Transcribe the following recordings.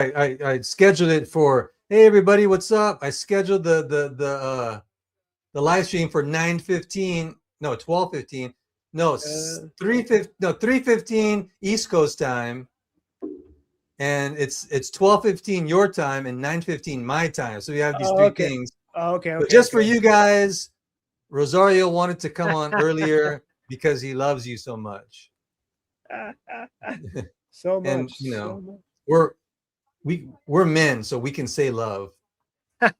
I scheduled it for, hey everybody, what's up? I scheduled the live stream for 9:15, no 12:15, no 3:15, no 3:15 East Coast time, and it's 12:15 your time and 9:15 my time. So we have these three things. Okay. But just for you guys, Rosario wanted to come on earlier because he loves you so much. So much. And you know, so much. we're men, so we can say love. So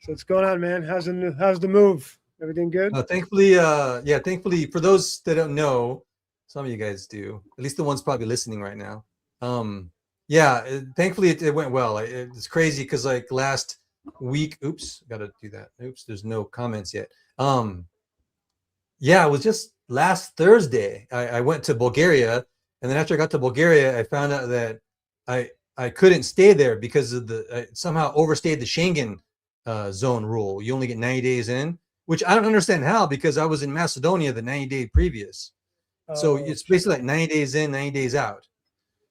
what's going on, man? How's the move? Everything good? Thankfully, thankfully, for those that don't know, some of you guys do, at least the ones probably listening right now. Thankfully it went well. It's crazy because like last week, oops, gotta do that. Oops, there's no comments yet. It was just last Thursday. I went to Bulgaria, and then after I got to Bulgaria, I found out that I couldn't stay there because of I somehow overstayed the Schengen zone rule. You only get 90 days in, which I don't understand how, because I was in Macedonia the 90-day previous. So it's basically like 90 days in, 90 days out.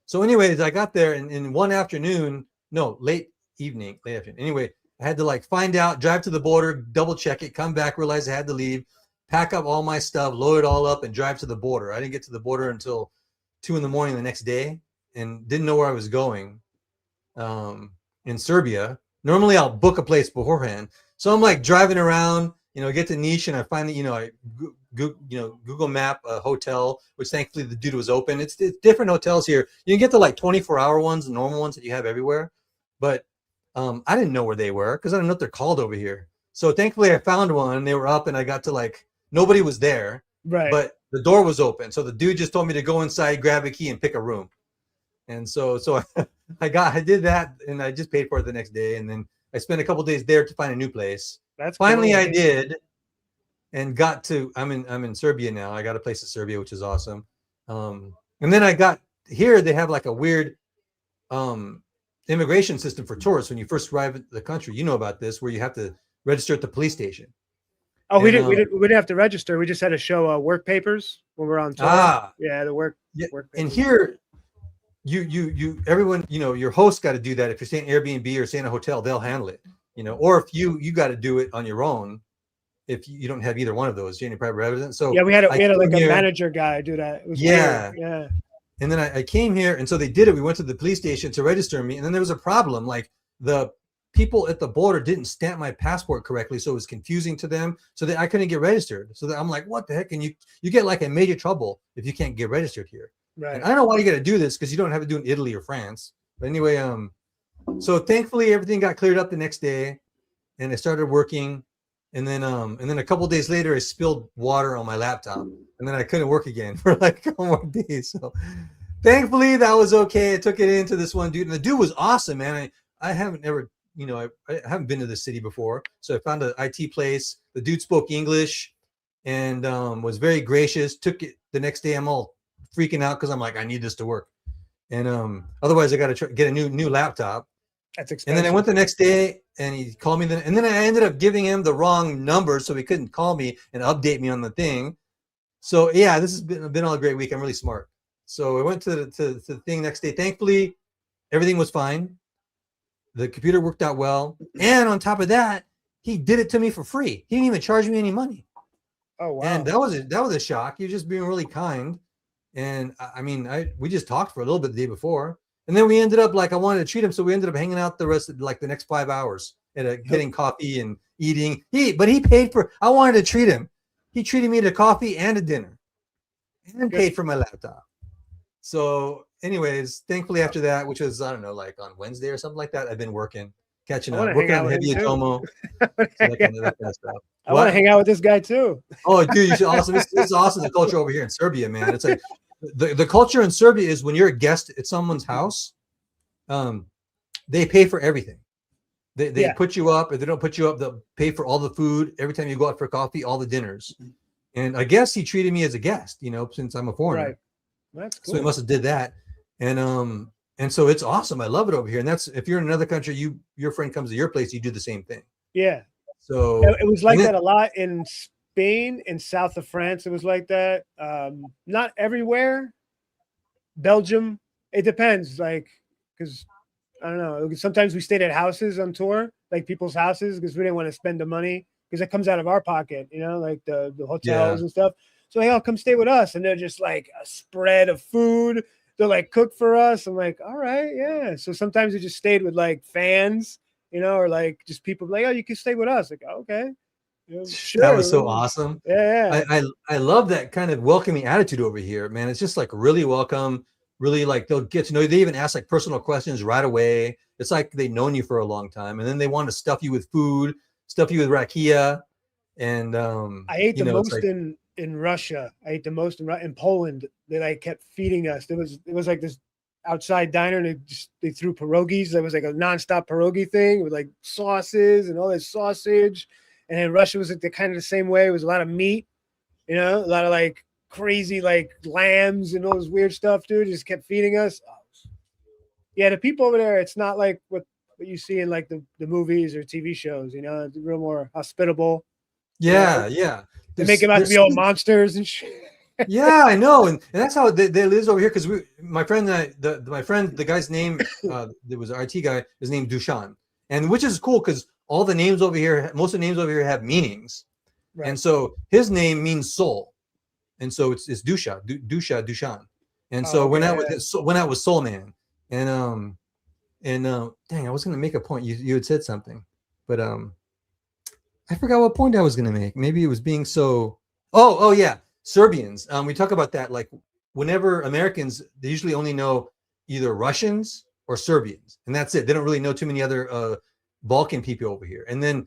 So anyways, I got there in one afternoon, no, late afternoon. Anyway, I had to like find out, drive to the border, double check it, come back, realize I had to leave, pack up all my stuff, load it all up, and drive to the border. I didn't get to the border until 2 a.m. the next day, and didn't know where I was going in Serbia. Normally I'll book a place beforehand. So I'm like driving around, get to Niche, and I find that, I Google Map a hotel, which thankfully the dude was open. It's different hotels here. You can get the like 24-hour ones, the normal ones that you have everywhere. But I didn't know where they were because I don't know what they're called over here. So thankfully I found one, and they were up, and I got to like, nobody was there, right? But the door was open. So the dude just told me to go inside, grab a key, and pick a room. And so I did that, and I just paid for it the next day. And then I spent a couple days there to find a new place. Finally cool. I did, and got to, I'm in Serbia now. I got a place in Serbia, which is awesome. And then I got here, they have like a weird immigration system for tourists when you first arrive at the country. You know about this, where you have to register at the police station. Oh, we didn't have to register. We just had to show work papers when we're on tour. The work papers. And here, you everyone, your host got to do that. If you're staying Airbnb or staying in a hotel, they'll handle it. Or if you got to do it on your own, if you don't have either one of those, you're any private resident. So we had like a manager guy do that. It was weird. Yeah. And then I came here, and so they did it. We went to the police station to register me, and then there was a problem. Like the people at the border didn't stamp my passport correctly, so it was confusing to them. So that I couldn't get registered. So that I'm like, what the heck? And you get like in major trouble if you can't get registered here. Right. And I don't know why you got to do this, because you don't have to do it in Italy or France. But anyway, so thankfully everything got cleared up the next day, and I started working. And then a couple of days later, I spilled water on my laptop, and then I couldn't work again for like a couple more days. So thankfully that was okay. I took it into this one dude, and the dude was awesome, man. I haven't ever, I haven't been to this city before. So I found an IT place. The dude spoke English and was very gracious. Took it the next day. I'm all freaking out because I'm like, I need this to work. And otherwise I got to get a new laptop. That's expensive. And then I went the next day, and he called me. And then I ended up giving him the wrong number, so he couldn't call me and update me on the thing. So yeah, this has been all a great week. I'm really smart. So I went to the thing next day. Thankfully, everything was fine. The computer worked out well, and on top of that, he did it to me for free. He didn't even charge me any money. Oh wow! And that was a shock. He was just being really kind. And I mean, we just talked for a little bit the day before. And then we ended up like, I wanted to treat him. So we ended up hanging out the rest of like the next 5 hours and getting coffee and eating. But he paid for, I wanted to treat him. He treated me to coffee and a dinner and paid for my laptop. So anyways, thankfully after that, which was, I don't know, like on Wednesday or something like that, I've been working, catching up, working on Heavy Atomo. I want to hang out with this guy too. Oh, dude, you should also, it's awesome. The culture over here in Serbia, man. It's like, the culture in Serbia is when you're a guest at someone's house, they pay for everything. They put you up. If they don't put you up, they'll pay for all the food. Every time you go out for coffee, all the dinners. And I guess he treated me as a guest, since I'm a foreigner. Right. That's cool. So he must have did that. And so it's awesome. I love it over here. And that's, if you're in another country, your friend comes to your place, you do the same thing. Yeah. So it was like that a lot in Spain and south of France. It was like that. Not everywhere. Belgium. It depends. Like because I don't know. Sometimes we stayed at houses on tour, like people's houses, because we didn't want to spend the money because it comes out of our pocket, like the hotels and stuff. So hey, come stay with us, and they're just like a spread of food. They're like cook for us. I'm like, all right, yeah. So sometimes we just stayed with like fans, or like just people like, oh, you can stay with us. Like, okay, sure. That was so awesome. Yeah. I love that kind of welcoming attitude over here, man. It's just like really welcome, really like they'll get to know you. They even ask like personal questions right away. It's like they've known you for a long time, and then they want to stuff you with food, stuff you with rakia, and I ate the most in Russia. I ate the most in Poland. That I kept feeding us. It was like this outside diner, and they threw pierogies. There was like a nonstop pierogi thing with like sauces and all this sausage. And then Russia was like the kind of the same way. It was a lot of meat, a lot of like crazy like lambs and all this weird stuff, dude. Just kept feeding us. Yeah, the people over there, it's not like what you see in like the movies or TV shows, it's real more hospitable. Yeah. They make them out to be all monsters and shit. Yeah, I know, and that's how they live over here. Because my friend, the guy's name, there was an RT guy. His name Dushan, and which is cool because all the names over here, most of the names over here have meanings, right. And so his name means soul, and so it's Dushan, and so went out with Soul Man, and dang, I was gonna make a point. You had said something, but I forgot what point I was gonna make. Maybe it was being so. Oh yeah. Serbians. We talk about that. Like whenever Americans, they usually only know either Russians or Serbians, and that's it. They don't really know too many other Balkan people over here. And then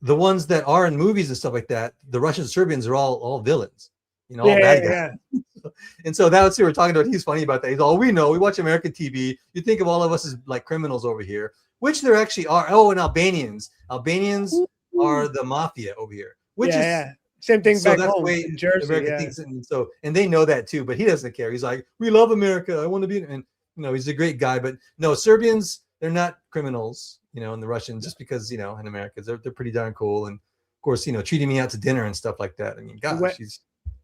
the ones that are in movies and stuff like that, the Russians and Serbians are all villains, all bad guys. Yeah. And so that's what we're talking about. He's funny about that. He's all, we know. We watch American TV. You think of all of us as like criminals over here, which there actually are. Oh, and Albanians. Albanians are the mafia over here, which is. Same thing back home in Jersey. America thinks, and they know that too, but he doesn't care. He's like, we love America. I want to be, and he's a great guy. But no, Serbians, they're not criminals, and the Russians, just because in America, they're pretty darn cool, and of course, treating me out to dinner and stuff like that. I mean, gosh,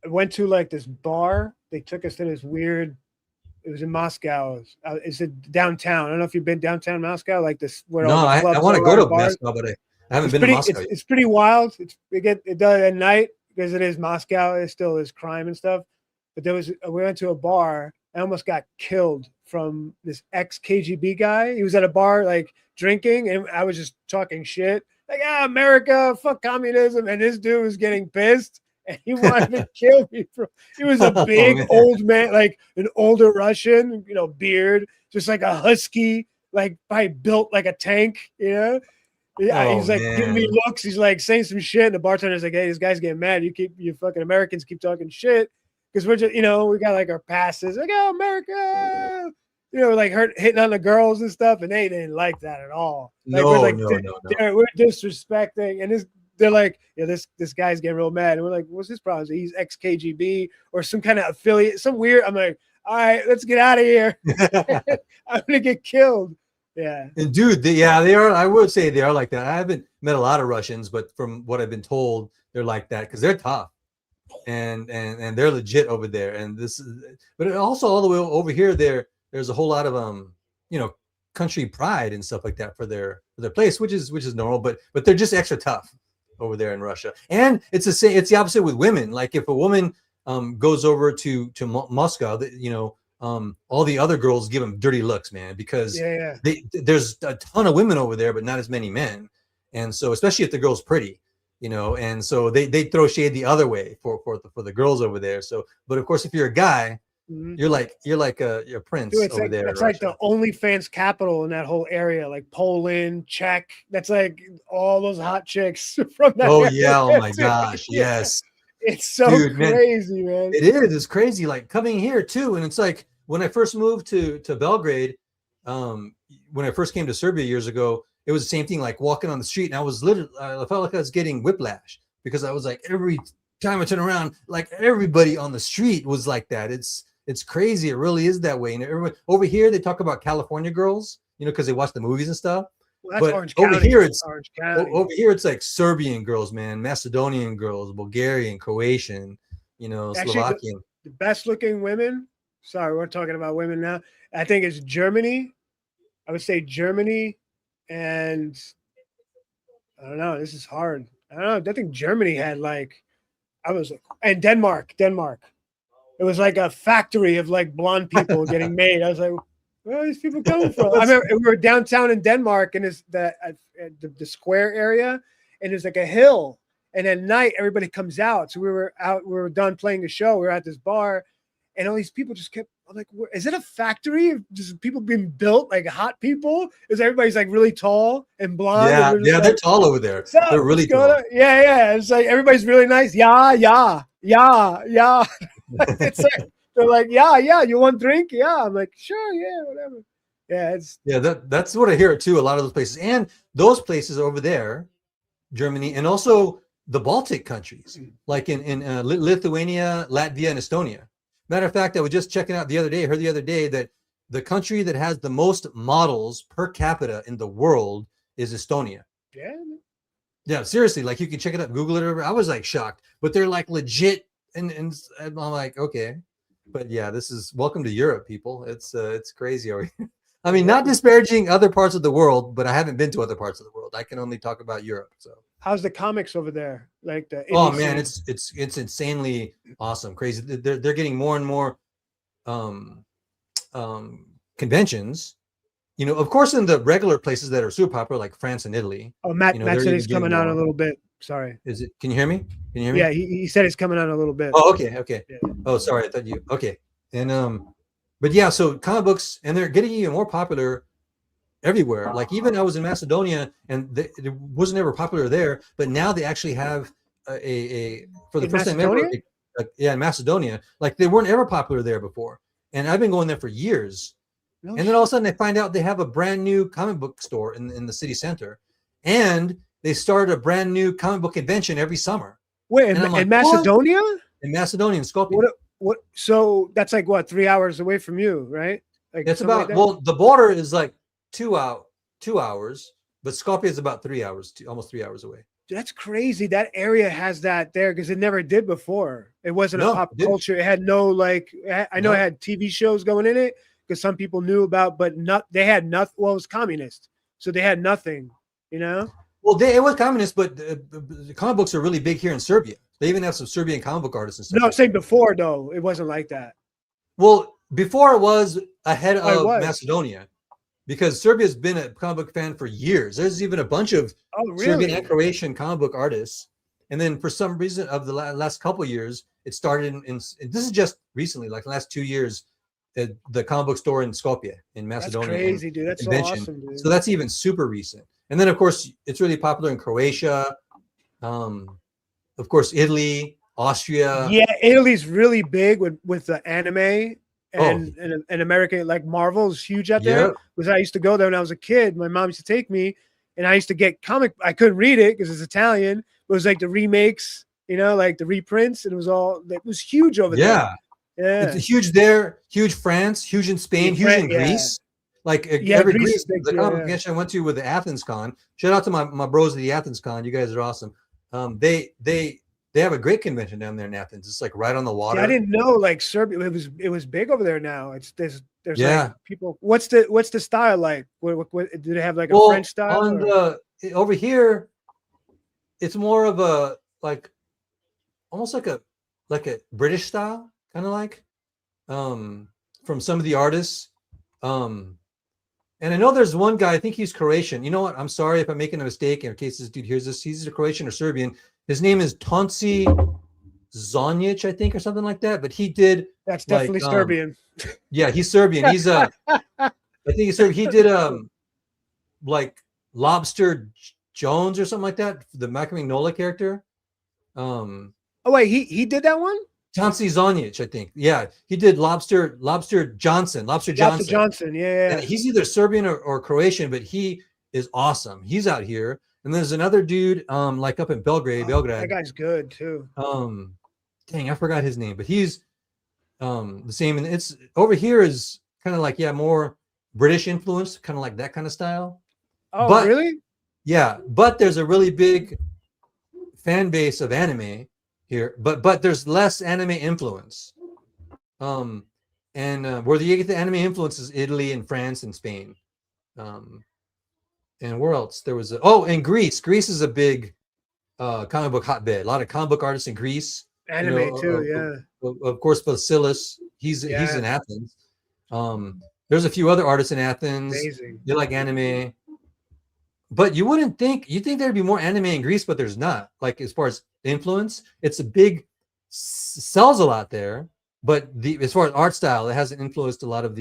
I went to like this bar. They took us to this weird. It was in Moscow. It's downtown. I don't know if you've been downtown Moscow, like this. Where no, I want to go to Moscow, but I haven't been to Moscow. It's pretty wild. It does at night because it is Moscow. It still is crime and stuff. But we went to a bar. I almost got killed from this ex-KGB guy. He was at a bar like drinking, and I was just talking shit like, America, fuck communism. And this dude was getting pissed, and he wanted to kill me. He was a big old man, like an older Russian, beard, just like a husky, like probably built like a tank, Yeah, he's like giving me looks. He's like saying some shit. And the bartender's like, "Hey, this guy's getting mad. You fucking Americans keep talking shit because we're just, we got like our passes. Like, oh, America, like hitting on the girls and stuff, and they didn't like that at all. Like, no. We're disrespecting, and they're like, this guy's getting real mad, and we're like, what's his problem? He's ex-KGB or some kind of affiliate, some weird. I'm like, all right, let's get out of here. I'm gonna get killed. Yeah. And dude, they are. I would say they are like that. I haven't met a lot of Russians, but from what I've been told, they're like that because they're tough, and they're legit over there. And but also all the way over here, there's a whole lot of country pride and stuff like that for their place, which is normal. But they're just extra tough over there in Russia. And it's the opposite with women. Like if a woman goes over to Moscow, all the other girls give them dirty looks, man, because there's a ton of women over there, but not as many men. And so, especially if the girl's pretty, and so they throw shade the other way for the girls over there. So, but of course, if you're a guy, you're like a prince. Dude, over there. It's like the OnlyFans capital in that whole area, like Poland, Czech. That's like all those hot chicks from that. Oh yeah! Oh my gosh! Yes. It's so crazy, man. It is. It's crazy. Like coming here too, and it's like when I first moved to Belgrade, when I first came to Serbia years ago, it was the same thing. Like walking on the street, and I felt like I was getting whiplash because I was like every time I turn around, like everybody on the street was like that. It's crazy. It really is that way. And everyone over here, they talk about California girls, because they watch the movies and stuff. Well, that's Orange County. Over here, it's like Serbian girls, man, Macedonian girls, Bulgarian, Croatian, Slovakian. The best looking women. Sorry, we're talking about women now. I think it's Germany, I would say Germany, and I don't know. This is hard. I don't know. I think Germany had like, I was like, and Denmark. It was like a factory of like blonde people getting made. I was like, where are these people coming from? I remember we were downtown in Denmark, and it's the square area, and there's like a hill. And at night, everybody comes out. So we were out. We were done playing the show. We were at this bar, and all these people just kept. I'm like, is it a factory of just people being built like hot people? Is everybody's like really tall and blonde? Yeah, and yeah, like, they're tall over there. They're really tall. Yeah, yeah. It's like everybody's really nice. Yeah, yeah, yeah, yeah. It's like they're like, yeah, yeah. You want drink? Yeah. I'm like, sure, yeah, whatever. Yeah, that's what I hear too. A lot of those places, and those places over there, Germany, and also the Baltic countries, like in Lithuania, Latvia, and Estonia. Matter of fact, I was just checking out the other day. I heard the other day that the country that has the most models per capita in the world is Estonia. Yeah. Yeah, seriously, like you can check it up, Google it. Or I was like shocked, but they're like legit, and I'm like, okay, but yeah, this is welcome to Europe, people. It's crazy over here. I mean, not disparaging other parts of the world, but I haven't been to other parts of the world. I can only talk about Europe. So, how's the comics over there? Like the oh man, it's insanely awesome, crazy. They're getting more and more conventions. You know, of course, in the regular places that are super popular, like France and Italy. Oh, Matt said he's coming on more. a little bit. Sorry. Is it? Can you hear me? Can you hear me? Yeah, he said he's coming on a little bit. Oh, okay. Yeah. Oh, sorry. I thought you. Okay. And but yeah, so comic books, and they're getting even more popular everywhere. Like even I was in Macedonia, and it wasn't ever popular there, but now they actually have a for the In first time ever. Yeah, in Macedonia, like they weren't ever popular there before, and I've been going there for years. No and then all of a sudden, they find out they have a brand new comic book store in the city center, and they started a brand new comic book convention every summer. Wait, in Macedonia? What? In Macedonia, in Skopje. What? So that's like what, 3 hours away from you, right? Like it's about the border is like 2 hours, but Skopje is about 3 hours, almost 3 hours away. That's crazy. That area has that there because it never did before. It wasn't a pop culture. It had no like. I know it had TV shows going in it because some people knew about, but they had nothing. Well, it was communist, so they had nothing. You know. Well, it was communist, but the comic books are really big here in Serbia. They even have some Serbian comic book artists and stuff. No, I'm saying before though, it wasn't like that. Well, before it was ahead of Macedonia, because Serbia's been a comic book fan for years. There's even a bunch of Serbian and Croatian comic book artists. And then for some reason of the last couple of years, it started in this is just recently, like the last 2 years, the comic book store in Skopje in Macedonia. That's crazy, dude. That's so awesome, dude. So that's even super recent. And then, of course, it's really popular in Croatia. Of course, Italy, Austria. Yeah, Italy's really big with the anime and American, like Marvel's huge out there. Because I used to go there when I was a kid. My mom used to take me, and I used to get comic. I couldn't read it because it's Italian. But it was like the remakes, you know, like the reprints, and it was huge over there. Yeah, it's huge there, huge France, huge in Spain, huge in Greece. Like every Greece, the comic convention I went to with the Athens Con. Shout out to my bros at the Athens Con. You guys are awesome. They have a great convention down there in Athens. It's like right on the water. I didn't know like Serbia. It was big over there now. There's like people. What's the style like? What do they have like a French style? Over here, it's more of a like almost like a British style, kind of like from some of the artists. And I know there's one guy, I think he's Croatian. You know what? I'm sorry if I'm making a mistake in case this dude hears this. He's a Croatian or Serbian. His name is Tonci Zonjic, I think, or something like that. But he did. That's definitely Serbian. Yeah, he's Serbian. He's I think he's Serbian. He did like Lobster Jones or something like that, the Malcolm Mignola character. Oh wait, he did that one? Tonci Zonjic, I think. Yeah, he did Lobster Johnson. Yeah. And he's either Serbian or Croatian, but he is awesome. He's out here. And there's another dude, like up in Belgrade. That guy's good too. Dang, I forgot his name, but he's the same. And it's over here is kind of like more British influence, kind of like that kind of style. Oh, really? Yeah, but there's a really big fan base of anime here, but there's less anime influence. And where you get the anime influence is Italy and France and Spain. And where else? There was in Greece. Greece is a big comic book hotbed. A lot of comic book artists in Greece. Anime too, yeah. Of course, Vasilis. He's in Athens. There's a few other artists in Athens. Amazing. They like anime. But you wouldn't think, you think there'd be more anime in Greece, but there's not. Like as far as influence, it's a big, sells a lot there. But as far as art style, it hasn't influenced a lot of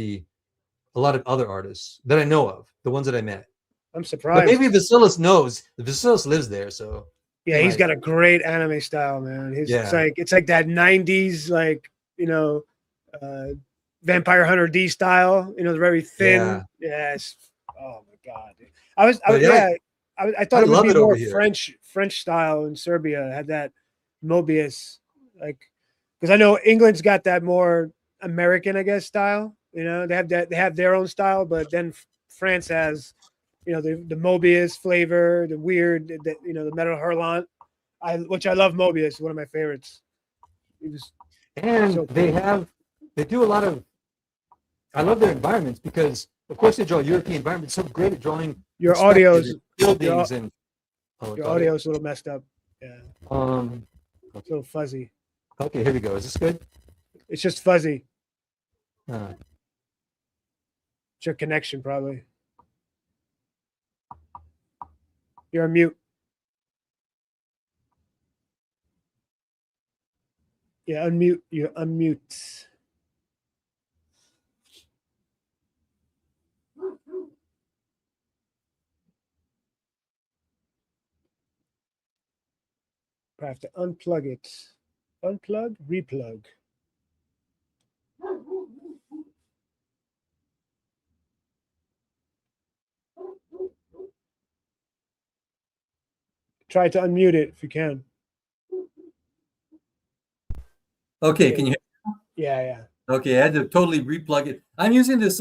other artists that I know of, the ones that I met. I'm surprised. But maybe Vasilis knows. Vasilis lives there, so yeah, he's got a great anime style, man. It's like that 90s, like, Vampire Hunter D style, very thin. Yeah. Yes. Oh my God. Dude. I thought it would be more French style in Serbia. Had that Mobius, like, because I know England's got that more American, I guess, style. They have their own style, but then France has, the Mobius flavor, the weird, the Metal Hurlant, which I love. Mobius, one of my favorites. They do a lot of. I love their environments because, of course, they draw European environments. So great at drawing your audio's buildings your audio's a little messed up. Yeah. It's a little fuzzy. Okay, here we go. Is this good? It's just fuzzy. It's your connection, probably. You're on mute. Yeah, unmute. You unmute. I have to unplug it. Unplug, replug. Try to unmute it if you can. Okay, can you hear me? Yeah. Okay, I had to totally replug it. I'm using this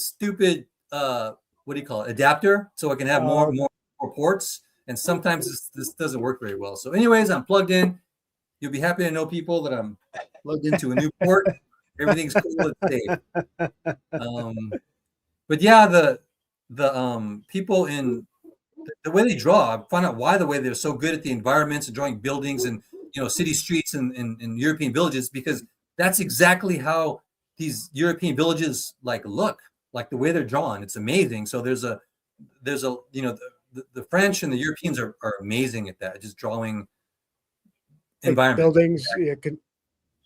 stupid what do you call it, adapter, so I can have more ports. And sometimes this doesn't work very well. So anyways, I'm plugged in. You'll be happy to know, people, that I'm plugged into a new port. Everything's cool and safe. But yeah, the people in the way they draw, I find out why the way they're so good at the environments and drawing buildings and city streets and European villages, because that's exactly how these European villages look, like the way they're drawn. It's amazing. So there's a the French and the Europeans are amazing at that, just drawing environment, buildings,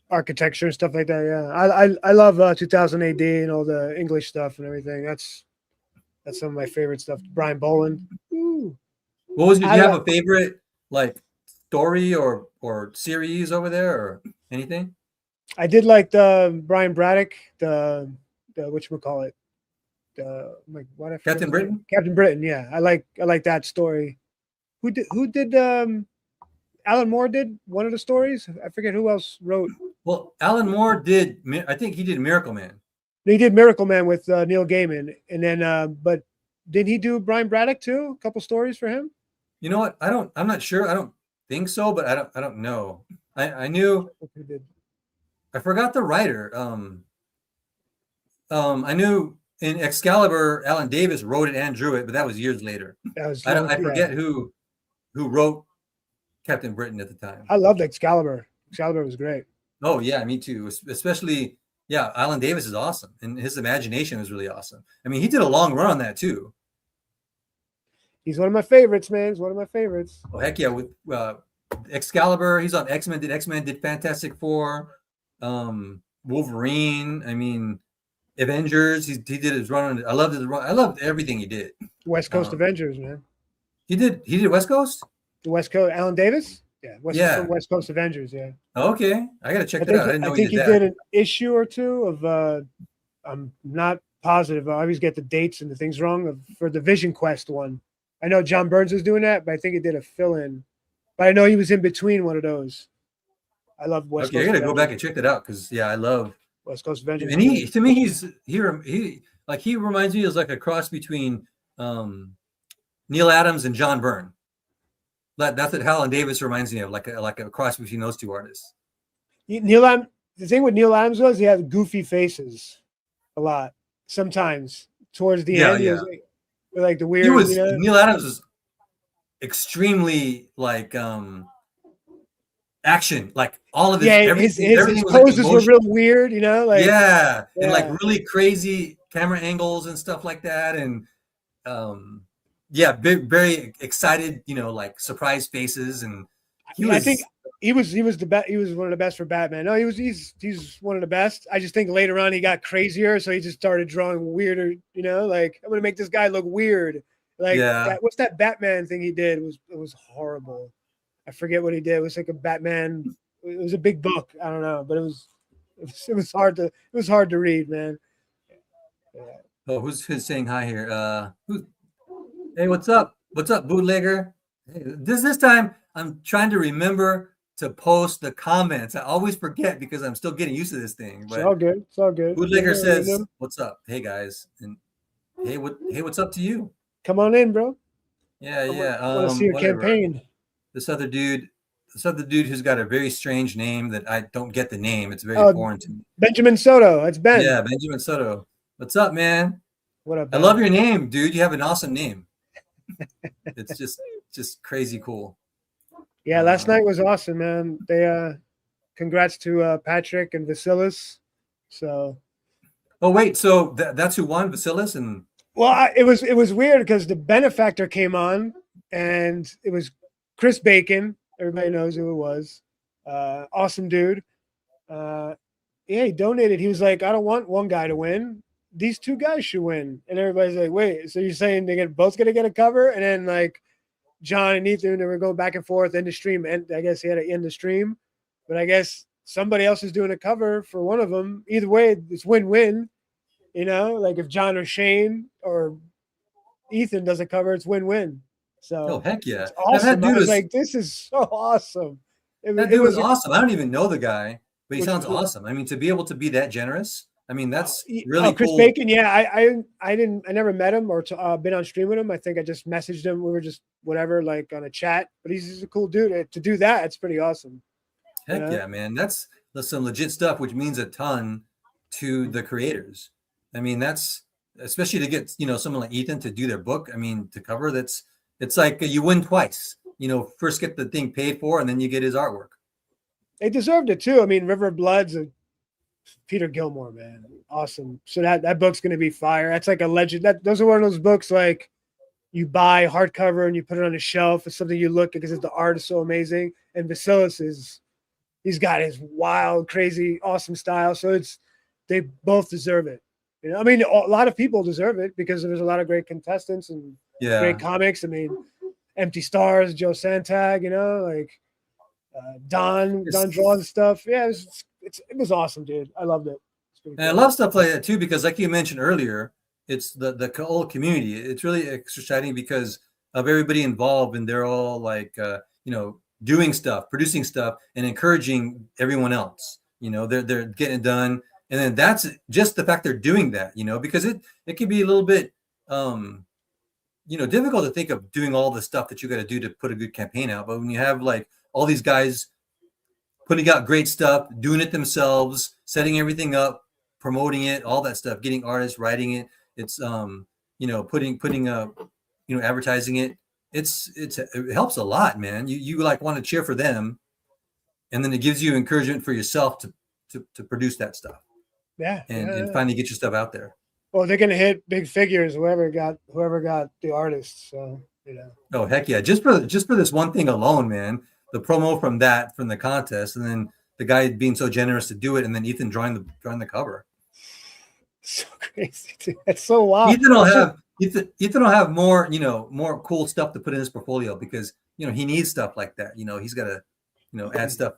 architecture and stuff like that. Yeah, I love 2000 AD and all the English stuff and everything. That's some of my favorite stuff. Brian Boland. Ooh. What was? Do you have a favorite story or series over there or anything? I did like the Brian Braddock, the whatchamacallit. Captain Britain? Captain Britain, yeah. I like that story. Who did Alan Moore did one of the stories? I forget who else wrote. Well, Alan Moore did, I think he did Miracle Man. He did Miracle Man with Neil Gaiman, and then but did he do Brian Braddock too? A couple stories for him? You know what? I'm not sure. I don't think so, but I don't know. I knew I forgot the writer. I knew in Excalibur, Alan Davis wrote it and drew it, but that was years later. I forget who wrote Captain Britain at the time. I loved Excalibur. Excalibur was great. Oh yeah, me too. Especially, yeah, Alan Davis is awesome, and his imagination was really awesome. I mean, he did a long run on that too. He's one of my favorites, man. He's one of my favorites. Oh heck yeah! With Excalibur, he's on X-Men. Did Fantastic Four, Wolverine. I mean, Avengers. He did his run on. I loved everything he did. West Coast Avengers, man. He did West Coast. The West Coast, Alan Davis. Yeah, West Coast Avengers. Yeah. Okay, I gotta check that out. I think he did an issue or two of. I'm not positive. I always get the dates and the things wrong for the Vision Quest one. I know John Burns was doing that, but I think he did a fill-in. But I know he was in between one of those. I love West Coast. I gotta go back and check that out because I love West Coast Avengers. And he reminds me of like a cross between Neil Adams and John Byrne. That's what Alan Davis reminds me of, like a cross between those two artists. The thing with Neil Adams was he had goofy faces a lot. Sometimes towards the Yeah, end. He yeah. was like the weird, you know. Neil Adams was extremely like action, like all of his Yeah, everything his was like poses were emotion. real weird, you know, like Yeah, and like yeah. really crazy camera angles and stuff like that, and um, yeah, very excited, you know, like surprise faces, and he I think was he was the best. He was one of the best for Batman. No, he's one of the best. I just think later on he got crazier, so he just started drawing weirder. You know, like I'm gonna make this guy look weird. Like yeah. that. What's that Batman thing he did? It was horrible. I forget what he did. It was like a Batman. It was a big book. I don't know, but it was hard to read, man. Yeah. Oh, who's saying hi here? Hey, what's up? What's up, bootlegger? Hey, this time I'm trying to remember to post the comments. I always forget because I'm still getting used to this thing. It's But all good. It's all good. bootlegger You says, know? "What's up? Hey guys." And hey, what's up to you? Come on in, bro. Yeah, I yeah. want to see your Whatever. campaign. This other dude who's got a very strange name that I don't get the name. It's very Oh, foreign to me. Benjamin Soto. It's Ben. Yeah, Benjamin Soto. What's up, man? What up, I Ben? love your name, dude. You have an awesome name. It's just crazy cool. Yeah, last night was awesome, man. They congrats to Patrick and Vasilis. So Oh wait, so that's who won, Vasilis, and well, it was weird because the benefactor came on and it was Chris Bacon. Everybody knows who it was. Awesome dude. Yeah, he donated. He was like, I don't want one guy to win. These two guys should win. And everybody's like, wait, so you're saying both gonna get a cover? And then like John and Ethan, they were going back and forth in the stream. And I guess he had to end the stream. But I guess somebody else is doing a cover for one of them. Either way, it's win-win. You know, like if John or Shane or Ethan does a cover, it's win-win. So oh heck yeah, it's awesome. that dude I was like, this is so awesome. That dude was awesome. I don't even know the guy, but he sounds one? awesome. I mean, to be able to be that generous, I mean, that's really Chris cool. Bacon. Yeah, I never met him or been on stream with him. I think I just messaged him. We were just whatever, like on a chat. But he's just a cool dude. To do that, it's pretty awesome. Heck yeah, man. That's some legit stuff, which means a ton to the creators. I mean, that's especially to get, you know, someone like Ethan to do their book. I mean, to cover it's like you win twice. You know, first get the thing paid for, and then you get his artwork. They deserved it too. I mean, River of Blood's Peter Gilmore, man, awesome. So that book's gonna be fire. That's like a legend. Those are one of those books like you buy hardcover and you put it on a shelf. It's something you look at because the art is so amazing. And Vasilis he's got his wild, crazy, awesome style. So they both deserve it. You know, I mean, a lot of people deserve it because there's a lot of great contestants and great comics. I mean, Empty Stars, Joe Santag, you know, like Don draws stuff. Yeah, it was awesome, dude. I loved it. And I love stuff like that too, because like you mentioned earlier, it's the whole community. It's really exciting because of everybody involved, and they're all like, you know, doing stuff, producing stuff, and encouraging everyone else. You know, they're getting it done. And then that's just the fact they're doing that, you know, because it can be a little bit, you know, difficult to think of doing all the stuff that you got to do to put a good campaign out. But when you have like all these guys putting out great stuff, doing it themselves, setting everything up, promoting it, all that stuff, getting artists, writing it, it's, you know, putting you know, advertising it. It helps a lot, man. You like want to cheer for them, and then it gives you encouragement for yourself to produce that stuff. Yeah, and finally get your stuff out there. Well, they're gonna hit big figures. Whoever got the artists. So you know. Oh heck yeah! Just for this one thing alone, man. The promo from the contest, and then the guy being so generous to do it, and then Ethan drawing the cover. So crazy, dude. That's so wild. Ethan will have more, you know, more cool stuff to put in his portfolio because, you know, he needs stuff like that. You know, he's got to, you know, add stuff.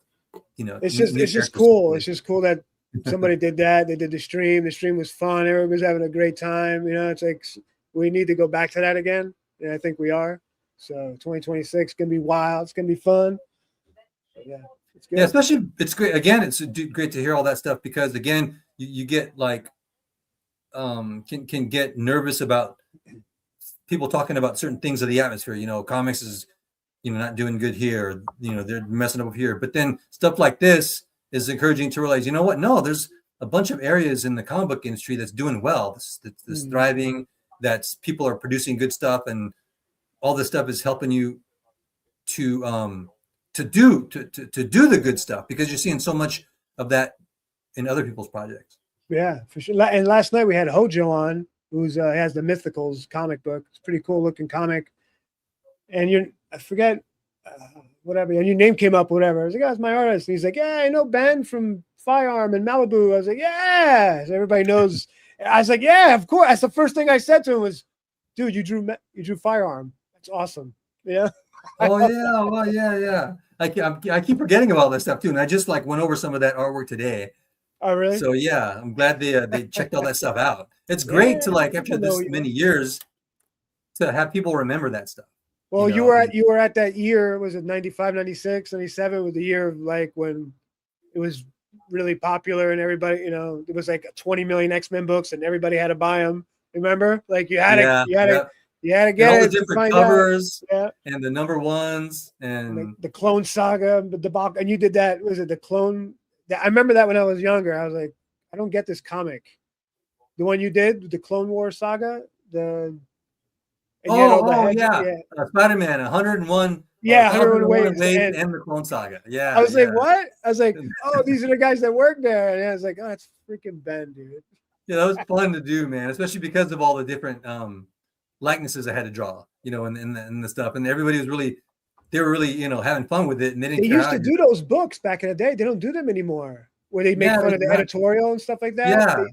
You know, it's just cool. It's just cool that somebody did that. They did the stream. The stream was fun. Everybody was having a great time. You know, it's like we need to go back to that again. And I think we are. So 2026 is gonna be wild. It's gonna be fun. But yeah, it's good. Yeah, especially it's great. Again, it's great to hear all that stuff because again, you get like can get nervous about people talking about certain things of the atmosphere. You know, comics is, you know, not doing good here. Or, you know, they're messing up here. But then stuff like this is encouraging to realize, you know what? No, there's a bunch of areas in the comic book industry that's doing well, that's thriving, that's people are producing good stuff, and all this stuff is helping you to do the good stuff, because you're seeing so much of that in other people's projects. Yeah, for sure. And last night we had Hojo on, who's has the Mythicals comic book. It's a pretty cool looking comic. And I forget whatever. And your name came up, whatever. I was like, "Oh, it's my artist." And he's like, "Yeah, I know Ben from Firearm in Malibu." I was like, "Yeah." So everybody knows. I was like, "Yeah, of course." That's the first thing I said to him was, "Dude, you drew Firearm. That's awesome." Yeah. Oh yeah, well, yeah. I keep forgetting about this stuff too, and I just like went over some of that artwork today. Oh, really? So yeah, I'm glad they checked all that stuff out. It's great to like after this many years to have people remember that stuff. Well, you were at that year, was it 95, 96, 97, was the year of like when it was really popular and everybody, it was like 20 million X-Men books and everybody had to buy them. Remember? Like you had to get and all it. The different covers and the number ones and the Clone Saga, the debacle. And you did that. Was it the Clone? I remember that when I was younger. I was like, I don't get this comic. The one you did, the Clone War Saga, Spider-Man, 101. 101 ways and the Clone Saga. Yeah, I was like, what? I was like, oh, these are the guys that work there. And I was like, oh, that's freaking Ben, dude. Yeah, that was fun to do, man. Especially because of all the different likenesses I had to draw, and the stuff, and everybody was really. They were really, having fun with it. And they used to do those books back in the day. They don't do them anymore, where they make fun of the editorial and stuff like that. Yeah.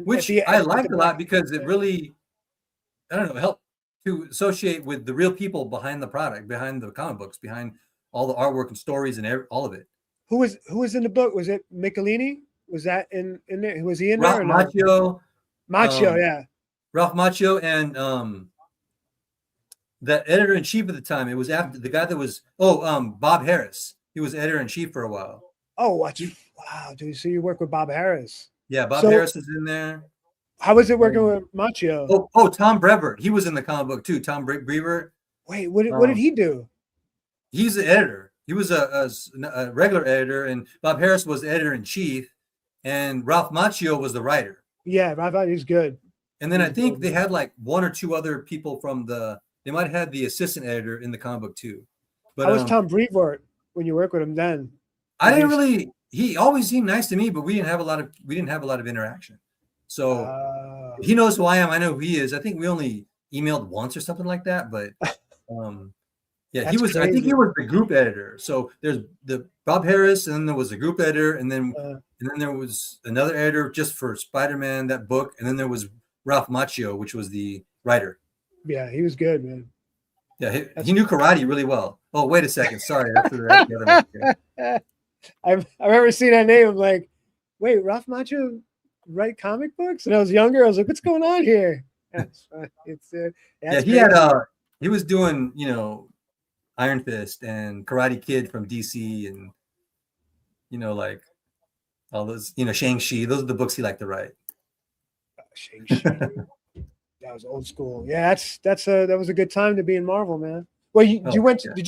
Which I liked a lot because it really, I don't know, helped to associate with the real people behind the product, behind the comic books, behind all the artwork and stories and all of it. Who was in the book? Was it Michelini? Was that in there? Was he in Ralph there? Macchio. Macchio, yeah. Ralph Macchio and the editor-in-chief at the time, it was after the guy that was Bob Harris. He was editor-in-chief for a while. Oh, wow, dude! So you work with Bob Harris? Yeah, Bob Harris is in there. How was it working with Macchio? Oh, Tom Brevoort. He was in the comic book too. Tom Brevoort. Wait, what did he do? He's the editor. He was a regular editor, and Bob Harris was editor-in-chief, and Ralph Macchio was the writer. Yeah, I thought he was good. And then I think they had like one or two other people from they might have had the assistant editor in the comic book too. But how was Tom Brevoort when you worked with him then? I didn't really. He always seemed nice to me, but we didn't have a lot of interaction. So he knows who I am. I know who he is. I think we only emailed once or something like that. But yeah, he was. Crazy. I think he was the group editor. So there's the Bob Harris, and then there was a group editor, and then there was another editor just for Spider-Man, that book, and then there was Ralph Macchio, which was the writer. Yeah, he was good, man. Yeah, he knew karate really well. Oh, wait a second. Sorry. That's the other I've ever seen that name. I'm like, wait, Ralph Macchio write comic books? And I was younger. I was like, what's going on here? He was doing, Iron Fist and Karate Kid from DC and, like all those, Shang-Chi. Those are the books he liked to write. Shang-Chi. That was old school. Yeah, that was a good time to be in Marvel, man. Well, did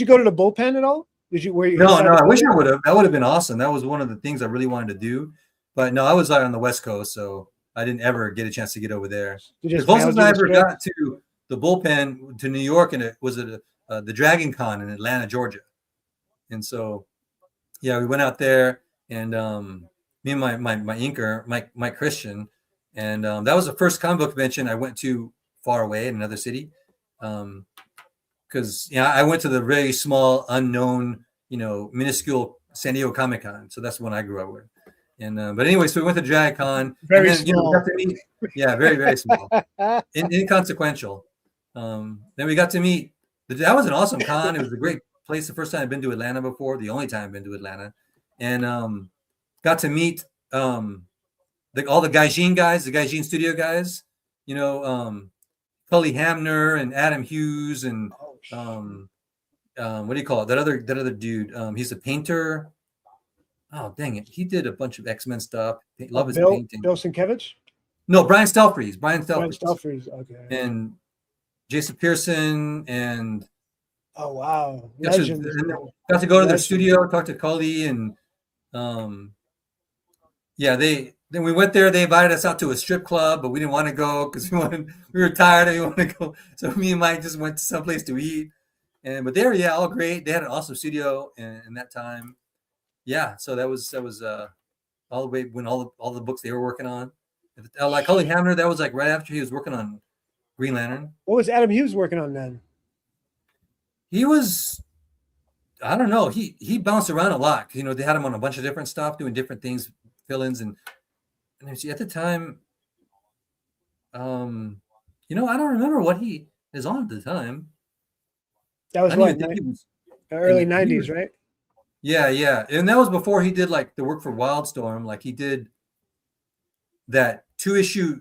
you go to the bullpen at all? No, I wish I would have. That would have been awesome. That was one of the things I really wanted to do. But no, I was on the West Coast, so I didn't ever get a chance to get over there. The closest I ever got to the bullpen to New York, and it was at the Dragon Con in Atlanta, Georgia. And so, yeah, we went out there, and me and my inker, Mike Christian, and that was the first comic book convention I went to far away in another city. Because I went to the very small, unknown, minuscule San Diego Comic Con. So that's the one I grew up with. And but anyway, so we went to Dragon Con. Very and then, small. Got to meet, very, very small. Inconsequential. Then we got to meet. That was an awesome con. It was a great place. The first time I've been to Atlanta before. The only time I've been to Atlanta. And got to meet all the Gaijin guys, the Gaijin studio guys. Cully Hamner and Adam Hughes and what do you call it? That other dude. He's a painter. Oh, dang it. He did a bunch of X-Men stuff. Love his painting. Bill Sienkiewicz? No, Brian Stelfreeze. Okay. And Jason Pearson and oh wow. Got to go to their studio, talk to Cully and yeah, then we went there. They invited us out to a strip club, but we didn't want to go because we were tired and we wanted to go. So me and Mike just went to someplace to eat. But they were, yeah, all great. They had an awesome studio in that time. Yeah, so that was all the way when all the books they were working on. Like Holy Hamner, that was like right after he was working on Green Lantern. What was Adam Hughes working on then? He was, I don't know, he bounced around a lot. You know, they had him on a bunch of different stuff, doing different things, fill-ins, and at the time, you know, I don't remember what he is on at the time. That was I don't what, even think he was early he '90s, was- right? Yeah, yeah, and that was before he did like the work for Wildstorm. Like he did that 2-issue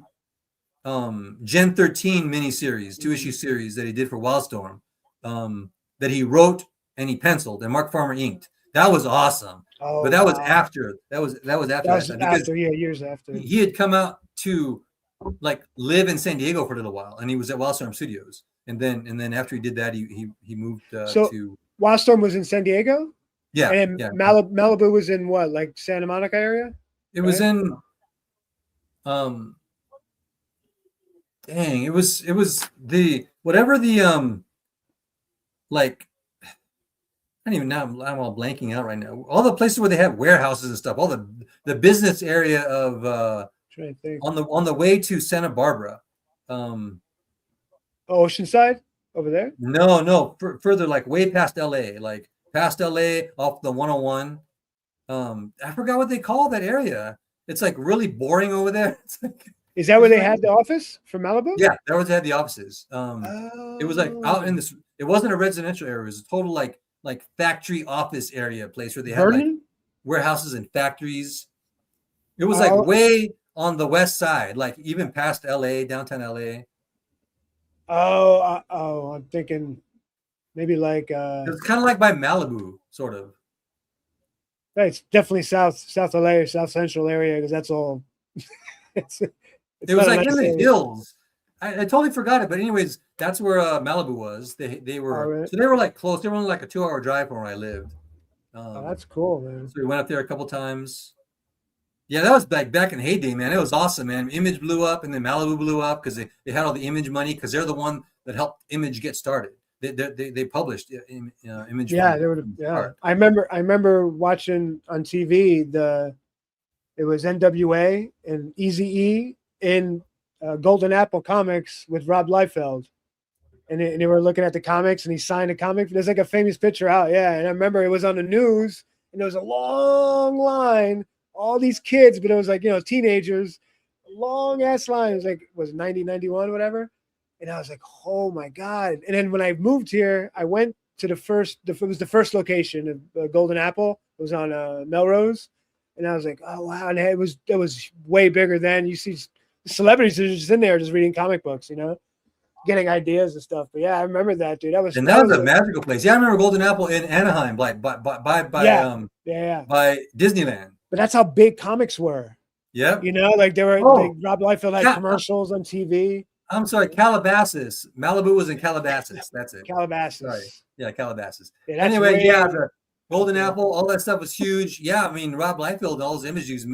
Gen 13 miniseries, 2-issue series that he did for Wildstorm, that he wrote and he penciled and Mark Farmer inked. That was awesome. Oh, But that was wow. after that was after That that was time because after, yeah, years after. he had come out to like live in San Diego for a little while, and he was at Wildstorm Studios, and then after he did that, he moved So- to Wildstorm was in San Diego, yeah and yeah. Malibu was in what, like Santa Monica area? It was right? in dang, it was the whatever the like I don't even know. I'm all blanking out right now. All the places where they have warehouses and stuff, all the business area of Trying to think. on the way to Santa Barbara. Oceanside over there. No, further like way past LA, like past LA off the 101. I forgot what they call that area. It's like really boring over there. It's like, Is that where they had the office for Malibu? yeah, that was they had the offices. It was like out in this. It wasn't a residential area. It was a total like factory office area place where they had like Vernon? warehouses and factories. It was like Oh. way on the west side, like even past LA, downtown LA. I'm thinking maybe like It was kind of like by Malibu, sort of. it's definitely South LA, South Central area, because that's all. it's It was not a like in nice the area. hills. I totally forgot it, but anyways, that's where Malibu was. They were Alright. so they were like close. They were only like a 2-hour drive from where I lived. Oh, that's cool, man. So we went up there a couple times. Yeah, that was back in heyday, man. It was awesome, man. Image blew up, and then Malibu blew up because they had all the Image money because they're the one that helped Image get started. They published Image. Yeah, they would. Yeah, I remember watching on TV it was NWA and Eazy-E in Golden Apple Comics with Rob Liefeld, and they were looking at the comics, and he signed a comic. There's like a famous picture out, yeah. And I remember it was on the news, and there was a long line, all these kids, but it was like, teenagers, long ass line. It was like, was 90, 91, whatever. And I was like, oh my God. And then when I moved here, I went to it was the first location of Golden Apple. It was on Melrose. And I was like, oh wow. And it was way bigger then. You see celebrities are just in there just reading comic books, getting ideas and stuff. But yeah, I remember that, dude. That was a magical place. Yeah, I remember Golden Apple in Anaheim, like by Disneyland. But that's how big comics were. Yeah. Like they were Oh. Rob Liefeld had commercials on TV. I'm sorry, Calabasas. Malibu was in Calabasas. That's it. Calabasas. Sorry. Yeah, Calabasas. Yeah, that's Anyway, way- yeah, the Golden Apple, all that stuff was huge. Yeah, I mean, Rob Liefeld, all his images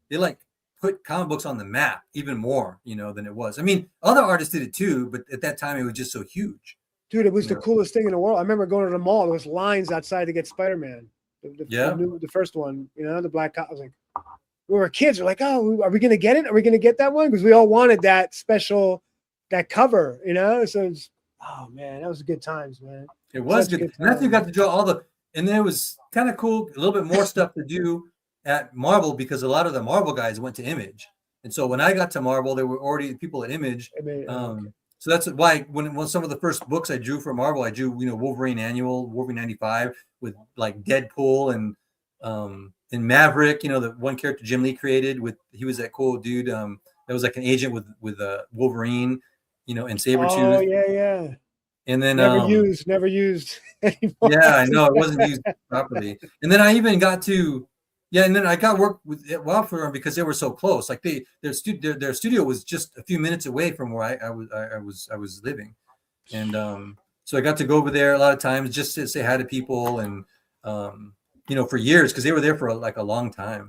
they like put comic books on the map even more, than it was. I mean, other artists did it too, but at that time it was just so huge. Dude, it was the Yeah. coolest thing in the world. I remember going to the mall. There was lines outside to get Spider-Man. The first one, the black cop. I was like, we were kids. We're like, oh, are we going to get it? Are we going to get that one? Because we all wanted that special, that cover, So it's, oh, man, that was good times, man. It was Such good. good And after you got time. to draw and then it was kind of cool, a little bit more stuff to do at Marvel because a lot of the Marvel guys went to Image. And so when I got to Marvel, there were already people at Image. I mean, So that's why when some of the first books I drew for Marvel, I drew, Wolverine Annual, Wolverine 95 with like Deadpool and Maverick, the one character Jim Lee created he was that cool dude that was like an agent with Wolverine, and Sabretooth. Oh, yeah. And then Never used anymore. yeah, I know it wasn't used properly. And then I even got to and then I got work with for them because they were so close. Like their studio was just a few minutes away from where I was living, and so I got to go over there a lot of times just to say hi to people and for years because they were there for a long time.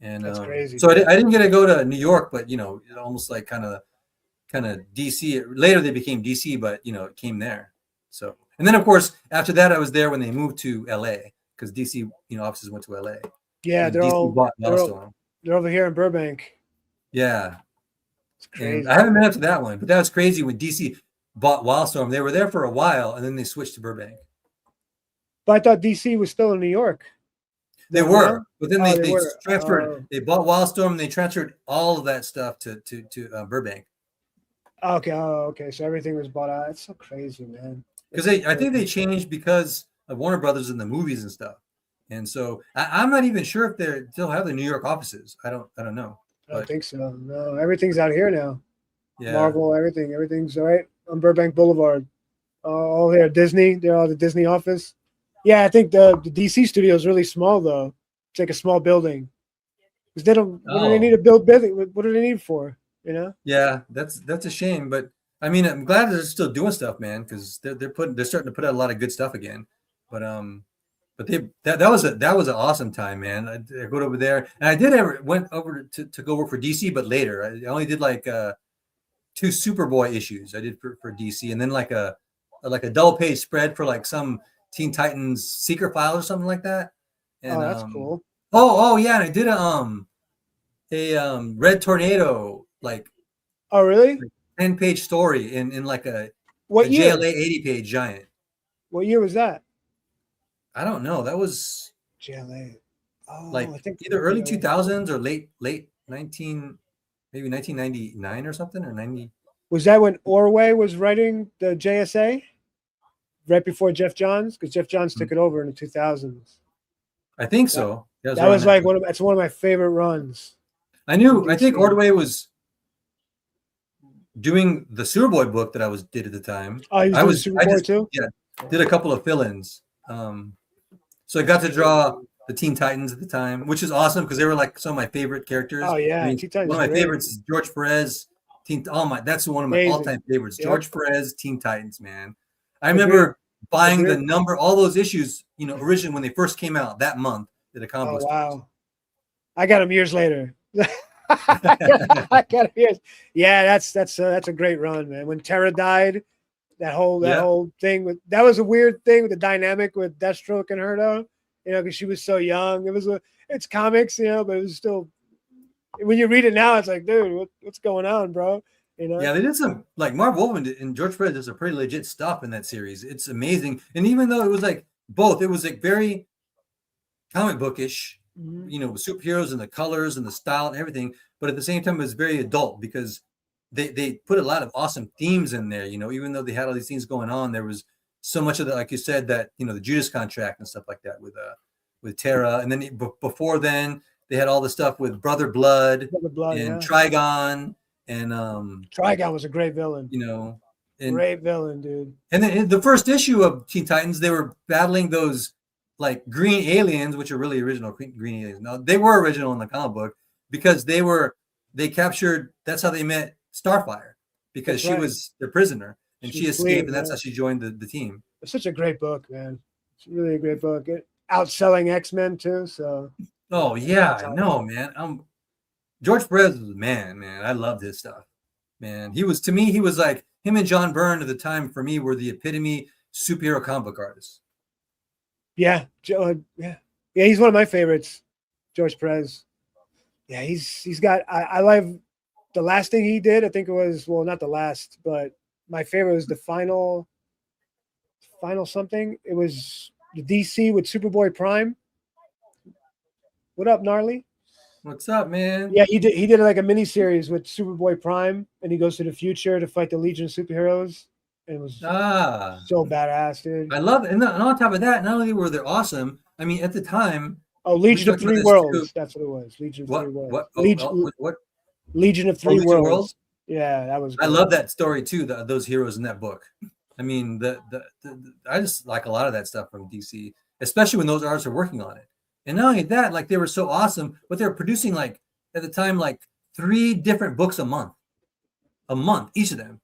And That's crazy. so I didn't get to go to New York, but almost like kind of DC. Later they became DC, but it came there. So, and then of course after that I was there when they moved to LA because DC offices went to LA. Yeah, And DC bought Wildstorm. they're over here in Burbank. Yeah, It's crazy. and I haven't been up to that one, but that was crazy when DC bought Wildstorm. They were there for a while, and then they switched to Burbank. But I thought DC was still in New York. They were, but then they were. transferred. They bought Wildstorm, and they transferred all of that stuff to Burbank. Okay. Oh, okay. So everything was bought out. It's so crazy, man. Because I think they changed because of Warner Brothers and the movies and stuff. And so I'm not even sure if they still have the New York offices. I don't know. I don't think so. No, everything's out here now. Yeah. Marvel, everything's right on Burbank Boulevard. All here. Disney, they're all the Disney office. Yeah, I think the DC studio is really small though. It's like a small building. Because they don't. What do they need to build building? What do they need for? Yeah, that's a shame. But I mean, I'm glad they're still doing stuff, man. Because they're starting to put out a lot of good stuff again. But that was an awesome time, man. I go over there, and I went over to go work for DC, but later I only did like 2 Superboy issues. I did for DC, and then like a double page spread for like some Teen Titans Secret File or something like that. And, that's cool. Oh yeah, and I did a Red Tornado like. Oh really? 10-page story in like a year? JLA 80-page giant. What year was that? I don't know. That was JLA. Oh, like I think either early 2000s or late 1999 or something, or 90. Was that when Orway was writing the JSA? Right before Jeff Johns? Because Jeff Johns took it over in the 2000s. I think so. That was like that's one of my favorite runs. I think Ordway was doing the Superboy book that I did at the time. Oh, he was doing Superboy too? Yeah, did a couple of fill-ins. So I got to draw the Teen Titans at the time, which is awesome because they were like some of my favorite characters. Oh yeah, one of my favorites is George Perez. That's one of my all-time favorites. Yep. George Perez, Teen Titans, man. I remember buying all those issues, originally when they first came out that month at a comic book. Wow. I got them years later. I got them years. Yeah, that's a great run, man. When Terra died, that whole thing that was a weird thing with the dynamic with Deathstroke and her though, because she was so young. It's comics, but it was still, when you read it now, it's like, dude, what's going on, bro? Yeah, they did some, like Marv Wolfman and George Perez did some pretty legit stuff in that series. It's amazing. And even though it was like both, it was like very comic bookish, with superheroes and the colors and the style and everything. But at the same time, it was very adult because they put a lot of awesome themes in there. Even though they had all these things going on, there was so much of that, like you said, that the Judas Contract and stuff like that with Terra. And then before then, they had all the stuff with Brother Blood and Trigon. And Trigon was a great villain. Great villain, dude. And then in the first issue of Teen Titans, they were battling those like green aliens, which are really original green aliens. No, they were original in the comic book because they captured. That's how they met Starfire, because she was their prisoner and she escaped, and that's how she joined the team. It's such a great book, man. It's really a great book. Outselling X-Men too. So. Oh yeah, I know, man. George Perez was man. I loved his stuff, man. He was like him and John Byrne at the time for me were the epitome superhero comic book artists. Yeah, he's one of my favorites, George Perez. Yeah, he's got. I like the last thing he did. I think it was not the last, but my favorite was the final something. It was the DC with Superboy Prime. What up, Gnarly? What's up, man? Yeah, he did like a miniseries with Superboy Prime, and he goes to the future to fight the Legion of Superheroes. And it was so badass, dude. I love it. And on top of that, not only were they awesome, I mean, at the time. Oh, Legion of Three Worlds. That's what it was. Legion of Three Worlds. What? Legion of Three Worlds. Yeah, that was. I love that story too. Those heroes in that book. I mean, I just like a lot of that stuff from DC, especially when those artists are working on it. And not only that, like they were so awesome, but they were producing like at the time like 3 different books a month, each of them.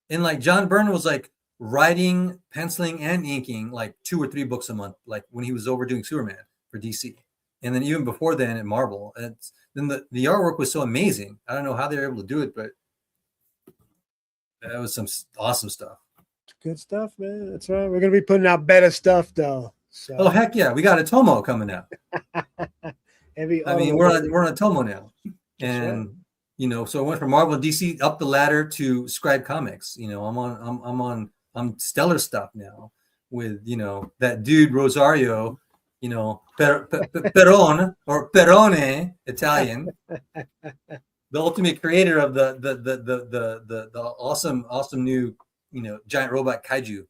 And like John Byrne was like writing, penciling, and inking like 2 or 3 books a month, like when he was over doing Superman for DC. And then even before then at Marvel, then the artwork was so amazing. I don't know how they were able to do it, but that was some awesome stuff. Good stuff, man. That's right. We're gonna be putting out better stuff though. So Oh heck yeah, we got Atomo coming out. Heavy I mean, Atomo. we're on Atomo now, That's and right. you know, so I went from Marvel and DC up the ladder to Scribe Comics. You know, I'm stellar stuff now with, you know, that dude Rosario, you know, Perone or Perone Italian, the ultimate creator of the awesome new, you know, giant robot kaiju.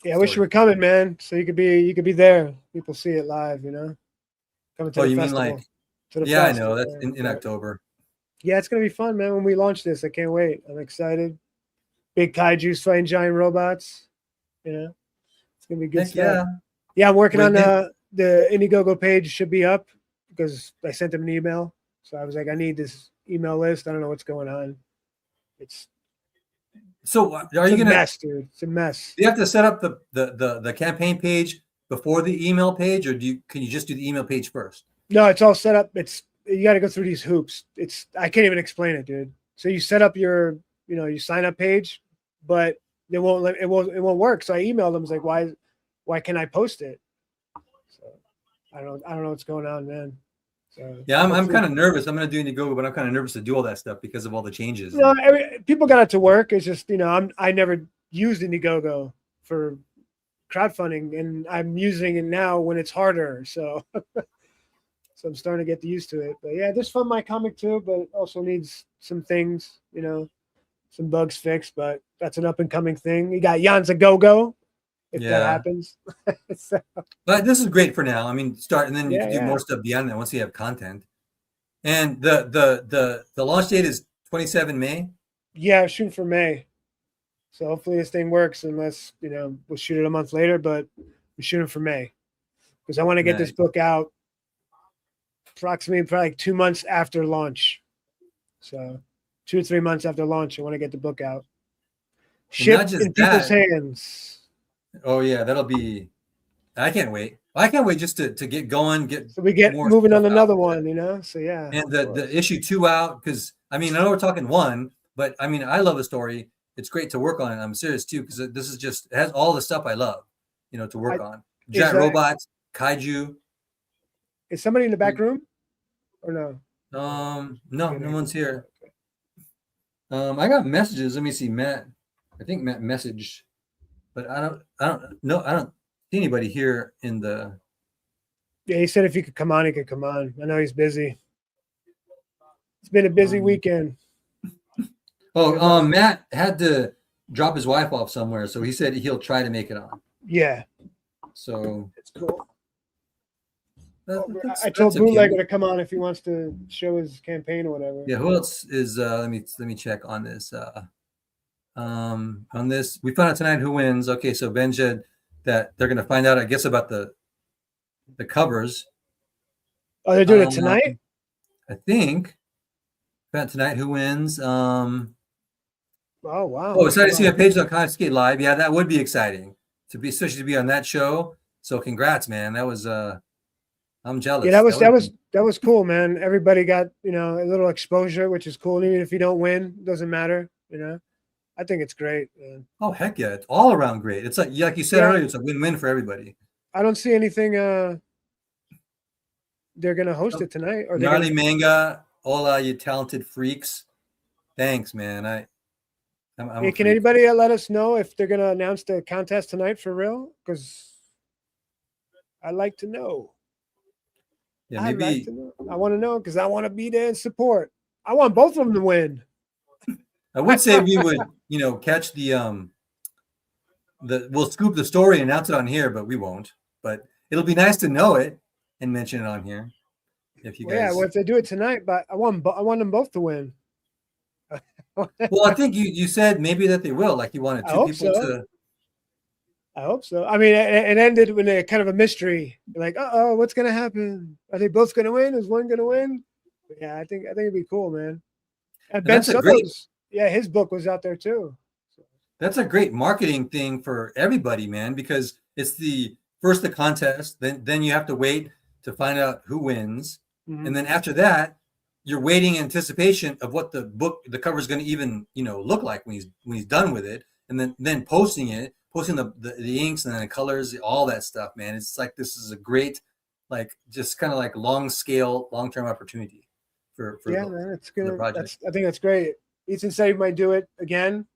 Yeah, I wish you were coming, man. So you could be there. People see it live, you know. Coming to Oh, the you mean festival. like? To the Yeah, I festival, know that's in but- October. Yeah, it's gonna be fun, man. When we launch this, I can't wait. I'm excited. Big kaiju's fighting giant robots. You know, it's gonna be good Heck stuff. yeah. Yeah, I'm working What on do the Indiegogo page should be up because I sent them an email. So I was like, I need this email list. I don't know what's going on. It's So are it's you a gonna? mess, dude. It's a mess. Do you have to set up the campaign page before the email page, or can you just do the email page first? No, it's all set up. You got to go through these hoops. I can't even explain it, dude. So you set up your you sign up page, but it won't work. So I emailed them. I was like, why can't I post it? So I don't know what's going on, man. So Yeah, I'm kind of nervous. I'm gonna do Indiegogo, but I'm kind of nervous to do all that stuff because of all the changes. No, people got it to work. It's just I never used Indiegogo for crowdfunding, and I'm using it now when it's harder. So so I'm starting to get used to it. But yeah, this fund my comic too, but it also needs some things, some bugs fixed. But that's an up and coming thing. You got Yanza Go if that Yeah. happens. So, But this is great for now. I mean, start and then you Yeah, can do yeah. more stuff beyond that once you have content. And the launch date is 27 May. yeah, shooting for May. So hopefully this thing works. Unless we'll shoot it a month later, but we're shooting for May because I want to get this Nice. book out approximately probably like 2 months after launch. So 2 or 3 months after launch, I want to get the book out. Shipped just in people's that. hands. Oh yeah, that'll be. I can't wait. I can't wait just to get going. So we get more moving on stuff another out. one, So yeah. And of the course. issue 2 out, because I mean I know we're talking 1, but I mean I love a story. It's great to work on it. I'm serious too because this is just it has all the stuff I love, to work on. Giant robots, kaiju. Is somebody in the back room or no? No one's here. I got messages. Let me see, Matt. I think Matt messaged, but I don't see anybody here in the. Yeah, he said if he could come on, he could come on. I know he's busy. It's been a busy weekend. Matt had to drop his wife off somewhere, so he said he'll try to make it on. Yeah, So it's cool. that's I told okay. Bootlegger to come on if he wants to show his campaign or whatever. Yeah, who else is? Let me check on this. On this, we found out tonight who wins. Okay, so Ben said that they're going to find out, I guess, about the covers. Oh, they're doing it tonight? I think. Found out tonight who wins. Oh wow! Oh, excited to see a page on Comic Skate Live. Yeah, that would be exciting especially to be on that show. So congrats, man. That was I'm jealous. Yeah, that was cool, man. Everybody got a little exposure, which is cool. Even if you don't win, doesn't matter. I think it's great, man. Oh heck yeah! It's all around great. It's like you said earlier, it's a win-win for everybody. I don't see anything. They're gonna host it tonight, or Gnarly Manga. Hola, you talented freaks. Thanks, man. I'm Hey, can anybody let us know if they're gonna announce the contest tonight for real? Because I'd like to know. Yeah, maybe. I want to know because I want to be there and support. I want both of them to win. I would say we would, catch the we'll scoop the story and announce it on here, but we won't. But it'll be nice to know it and mention it on here. If you guys, yeah, well, if they do it tonight, but I want them both to win. Well, I think you said maybe that they will. Like you wanted two people to. I hope so. I mean, it ended with a kind of a mystery. Like, what's gonna happen? Are they both gonna win? Is one gonna win? But yeah, I think it'd be cool, man. And Ben Soto's, his book was out there too. That's a great marketing thing for everybody, man, because it's the contest, then you have to wait to find out who wins, and then after that, you're waiting in anticipation of what the cover is going to even, look like when he's done with it, and then posting the inks and then the colors, all that stuff, man. It's like, this is a great, like, just kind of like long term opportunity for man, it's the gonna. project. I think that's great. Ethan said he might do it again.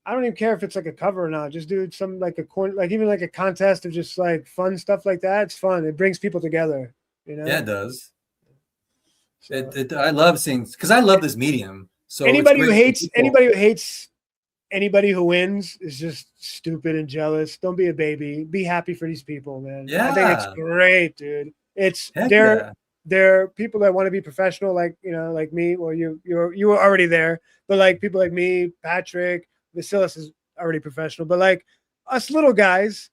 I don't even care if it's like a cover or not. Just do some like even like a contest of just like fun stuff like that. It's fun. It brings people together. Yeah, it does. So, I love seeing, because I love this medium. So anybody who hates anybody who wins is just stupid and jealous. Don't be a baby. Be happy for these people, man. Yeah. I think it's great, dude. Heck They're people that want to be professional, like like me. Well, you were already there, but like people like me, Patrick, Vasilis is already professional. But like us little guys,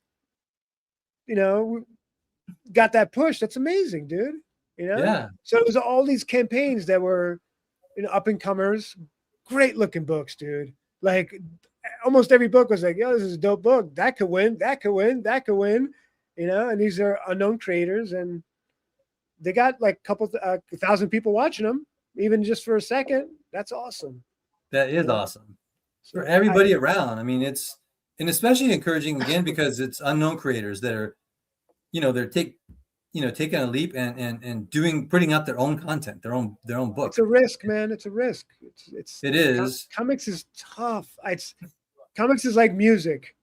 got that push. That's amazing, dude. Yeah. So it was all these campaigns that were, up and comers, great looking books, dude. Like almost every book was like, yo, this is a dope book. That could win. That could win. That could win. And these are unknown creators, and they got like a couple 1,000 people watching them, even just for a second. That's awesome. That is awesome for everybody around. I mean, and especially encouraging again, because it's unknown creators that are, they're taking a leap and putting out their own content, their own book. It's a risk, man. It's a risk. It is. Comics is tough. Comics is like music.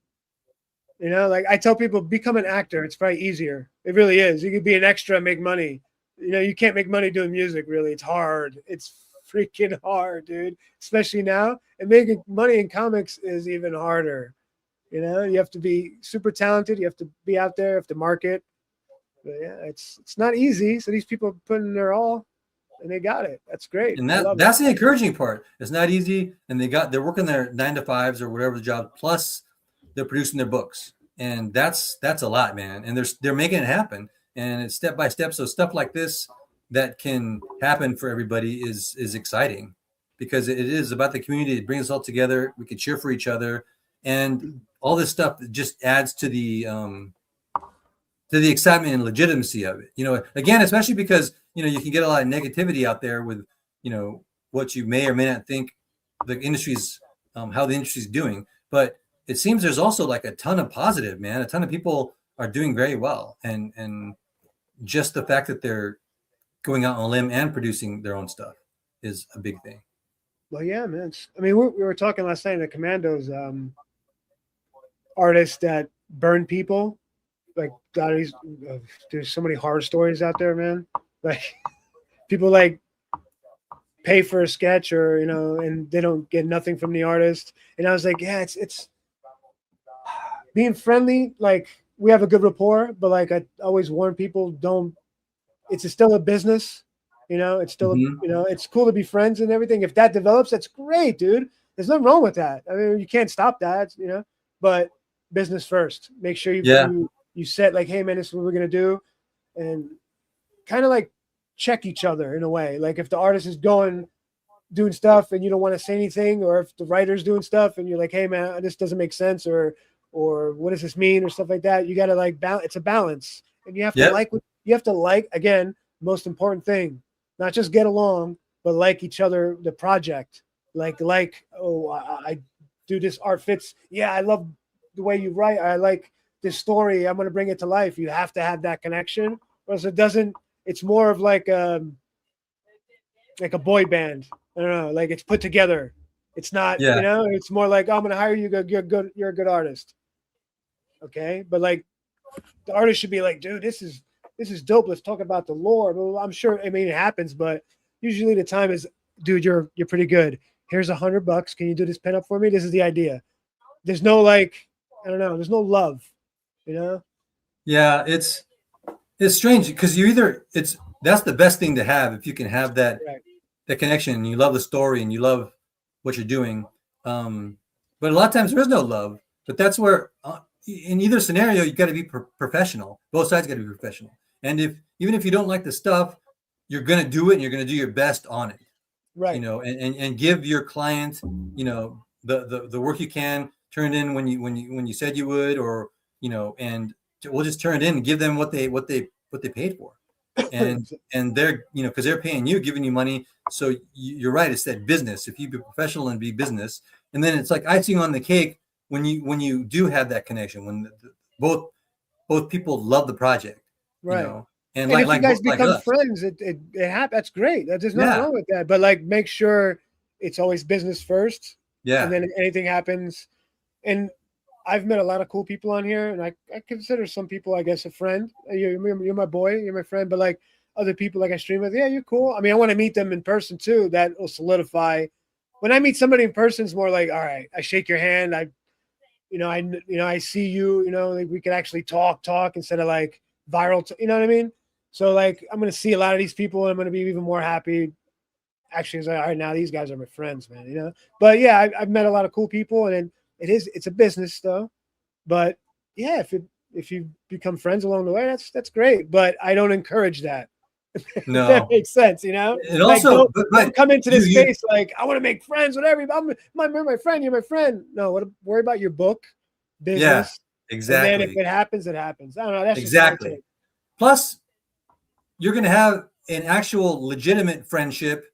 Like I tell people, become an actor. It's probably easier. It really is. You could be an extra and make money. You can't make money doing music, really. It's hard. It's freaking hard, dude. Especially now. And making money in comics is even harder. You have to be super talented. You have to be out there. You have to market. But yeah, it's not easy. So these people put in their all, and they got it. That's great. And that's the encouraging part. It's not easy, and they're working their 9 to 5s or whatever the job, plus they're producing their books, and that's a lot, man. And they're making it happen, and it's step by step. So stuff like this that can happen for everybody is exciting, because it is about the community. It brings us all together. We can cheer for each other, and all this stuff just adds to the excitement and legitimacy of it. Again, especially because you can get a lot of negativity out there with what you may or may not think the industry's how the industry's doing, but it seems there's also like a ton of positive, man. A ton of people are doing very well, and just the fact that they're going out on a limb and producing their own stuff is a big thing. Well, yeah, man. We were talking last night in the Commandos, artists that burn people. Like, God, there's so many horror stories out there, man. Like, people like pay for a sketch, or and they don't get nothing from the artist. And I was like, yeah, it's being friendly. Like, we have a good rapport, but like I always warn people, don't. It's still a business, It's still it's cool to be friends and everything. If that develops, that's great, dude. There's nothing wrong with that. I mean, you can't stop that, But business first. Make sure you set like, hey man, this is what we're gonna do, and kind of like check each other in a way. Like if the artist is doing stuff and you don't want to say anything, or if the writer's doing stuff and you're like, hey man, this doesn't make sense, or what does this mean, or stuff like that. You gotta like balance. It's a balance, and you have to like again, most important thing, not just get along, but like each other, the project. Like I do this, art fits. Yeah, I love the way you write. I like this story, I'm going to bring it to life. You have to have that connection, or else it doesn't. It's more of like a boy band. I don't know, like it's put together. It's not, it's more like, I'm going to hire you. You're a good artist. Okay. But like the artist should be like, dude, this is dope. Let's talk about the lore. Well, I'm sure, it happens, but usually the time is, dude, you're pretty good. Here's $100. Can you do this pen up for me? This is the idea. There's no like, I don't know. There's no love. Yeah, it's strange, because that's the best thing to have, if you can have that that connection, and you love the story and you love what you're doing. But a lot of times there is no love, but that's where in either scenario you got to be professional. Both sides got to be professional, and even if you don't like the stuff, you're gonna do it, and you're gonna do your best on it, right? And give your client the work you can, turn it in when you said you would, or and we'll just turn it in and give them what they paid for. and they're, you know, because they're paying you, giving you money. So you're right. It's that business. If you be professional and be business, and then it's like icing on the cake when you do have that connection, when both people love the project, you Right. know, And and if you guys become us. friends, it that's great. There's nothing Yeah. wrong with that. But like, make sure it's always business first, Yeah. and then if anything happens. And I've met a lot of cool people on here, and I consider some people, I guess, a friend. You're my boy, you're my friend. But like other people, like I stream with, yeah, you're cool. I mean, I want to meet them in person too. That will solidify. When I meet somebody in person, it's more like, all right, I shake your hand. I see you. You know, like we could actually talk instead of like viral. You know what I mean? So like, I'm gonna see a lot of these people, and I'm gonna be even more happy. Actually, it's like, all right, now these guys are my friends, man. You know. But yeah, I've met a lot of cool people, and then it's a business though. But yeah, if you become friends along the way, that's great. But I don't encourage that. If that No. makes sense, you know. And Like, also, don't come into this you space like I want to make friends with everybody. You're my friend. You're my friend. No, worry about your book, yeah, business, and then if exactly. it happens, it happens. I don't know. That's just my Exactly. take. Plus, you're going to have an actual legitimate friendship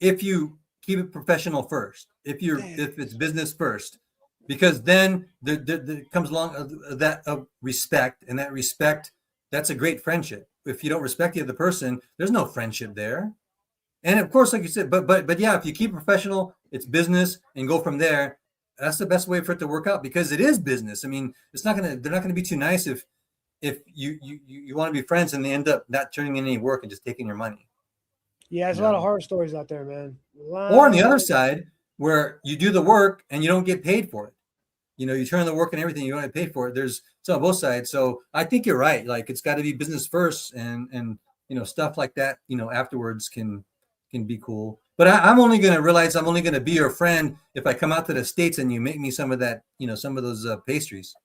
if you keep it professional first. If it's business first, because then there comes along that of respect, and that respect, that's a great friendship. If you don't respect the other person, there's no friendship there. And of course, like you said, but yeah, if you keep professional, it's business, and go from there. That's the best way for it to work out, because it is business. I mean, they're not gonna be too nice if you want to be friends and they end up not turning in any work and just taking your money. Yeah, there's a lot of horror stories out there, man. Or on the other side, where you do the work and you don't get paid for it. You know, you turn in the work and everything, you don't get paid for it. There's on both sides. So I think you're right. Like, it's got to be business first, and you know, stuff like that, you know, afterwards can be cool. But I'm only going to realize I'm only going to be your friend if I come out to the States and you make me some of that, you know, some of those pastries.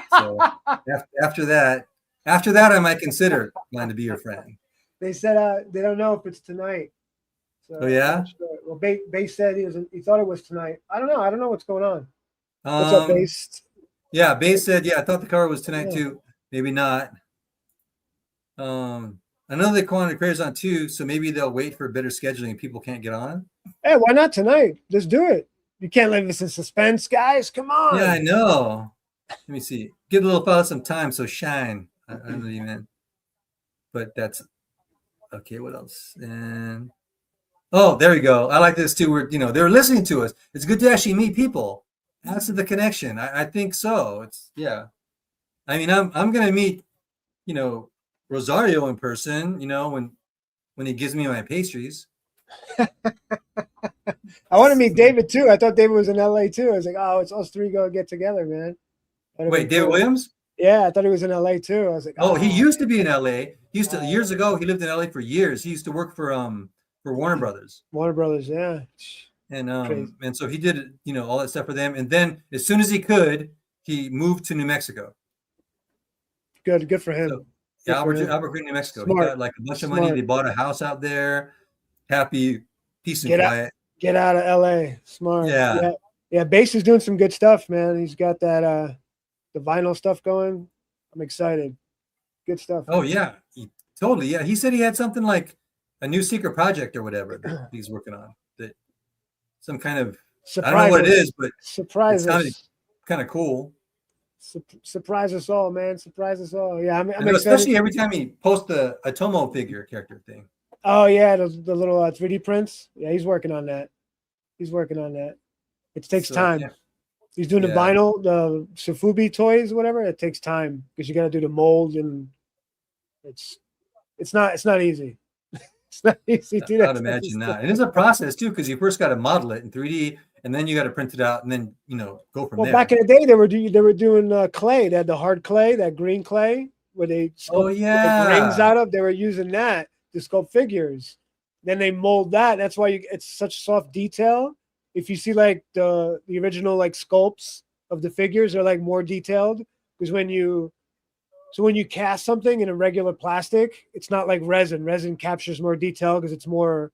So after that, I might consider wanting to be your friend. They said they don't know if it's tonight. So Oh yeah. I'm not sure. Well, Base said he thought it was tonight. I don't know what's going on. What's up, Base? Yeah, Base said, yeah, I thought the cover was tonight too. Maybe not. I know they quantity creators on too, so maybe they'll wait for better scheduling and people can't get on. Hey, why not tonight? Just do it. You can't leave us in suspense, guys. Come on. Yeah, I know. Let me see. Give the little fella some time, so shine. I don't know what you meant. But that's okay. What else? And oh, there we go. I like this too. They're listening to us. It's good to actually meet people. That's the connection. I think so. It's yeah. I mean, I'm gonna meet, Rosario in person, when he gives me my pastries. I want to meet David too. I thought David was in LA too. I was like, oh, it's us three go get together, man. Wait, David Williams? Yeah, I thought he was in LA too. I was like, oh, he used to be in LA. Years ago, he lived in LA for years. He used to work for Warner Brothers. Warner Brothers, yeah. And so he did, all that stuff for them. And then as soon as he could, he moved to New Mexico. Good for him. So, yeah, Albuquerque, New Mexico. Smart. He got like a bunch of money. They bought a house out there. Happy, peace and quiet. Get out of LA. Smart. Yeah. Yeah, Bass is doing some good stuff, man. He's got that the vinyl stuff going. I'm excited. Good stuff. Oh yeah, totally. Yeah, he said he had something like a new secret project or whatever that he's working on. That some kind of I don't know what it is, but surprise us. Kind of cool. Surprise us all, man. Surprise us all. Yeah, I'm excited. Especially every time he posts the Atomo figure character thing. Oh yeah, the little 3D prints. Yeah, he's working on that. It takes time. Yeah. He's doing the vinyl, the Sofubi toys, whatever. It takes time because you got to do the mold, and it's not easy. It's not easy to do that. I'd imagine not. And it's a process too, because you first got to model it in 3D, and then you got to print it out, and then go from there. Well, back in the day, they were doing clay. They had the hard clay, that green clay, where they sculpt rings out of. They were using that to sculpt figures. Then they mold that. That's why it's such soft detail. If you see like the original like sculpts of the figures are like more detailed, because when you cast something in a regular plastic, it's not like resin. Resin captures more detail because it's more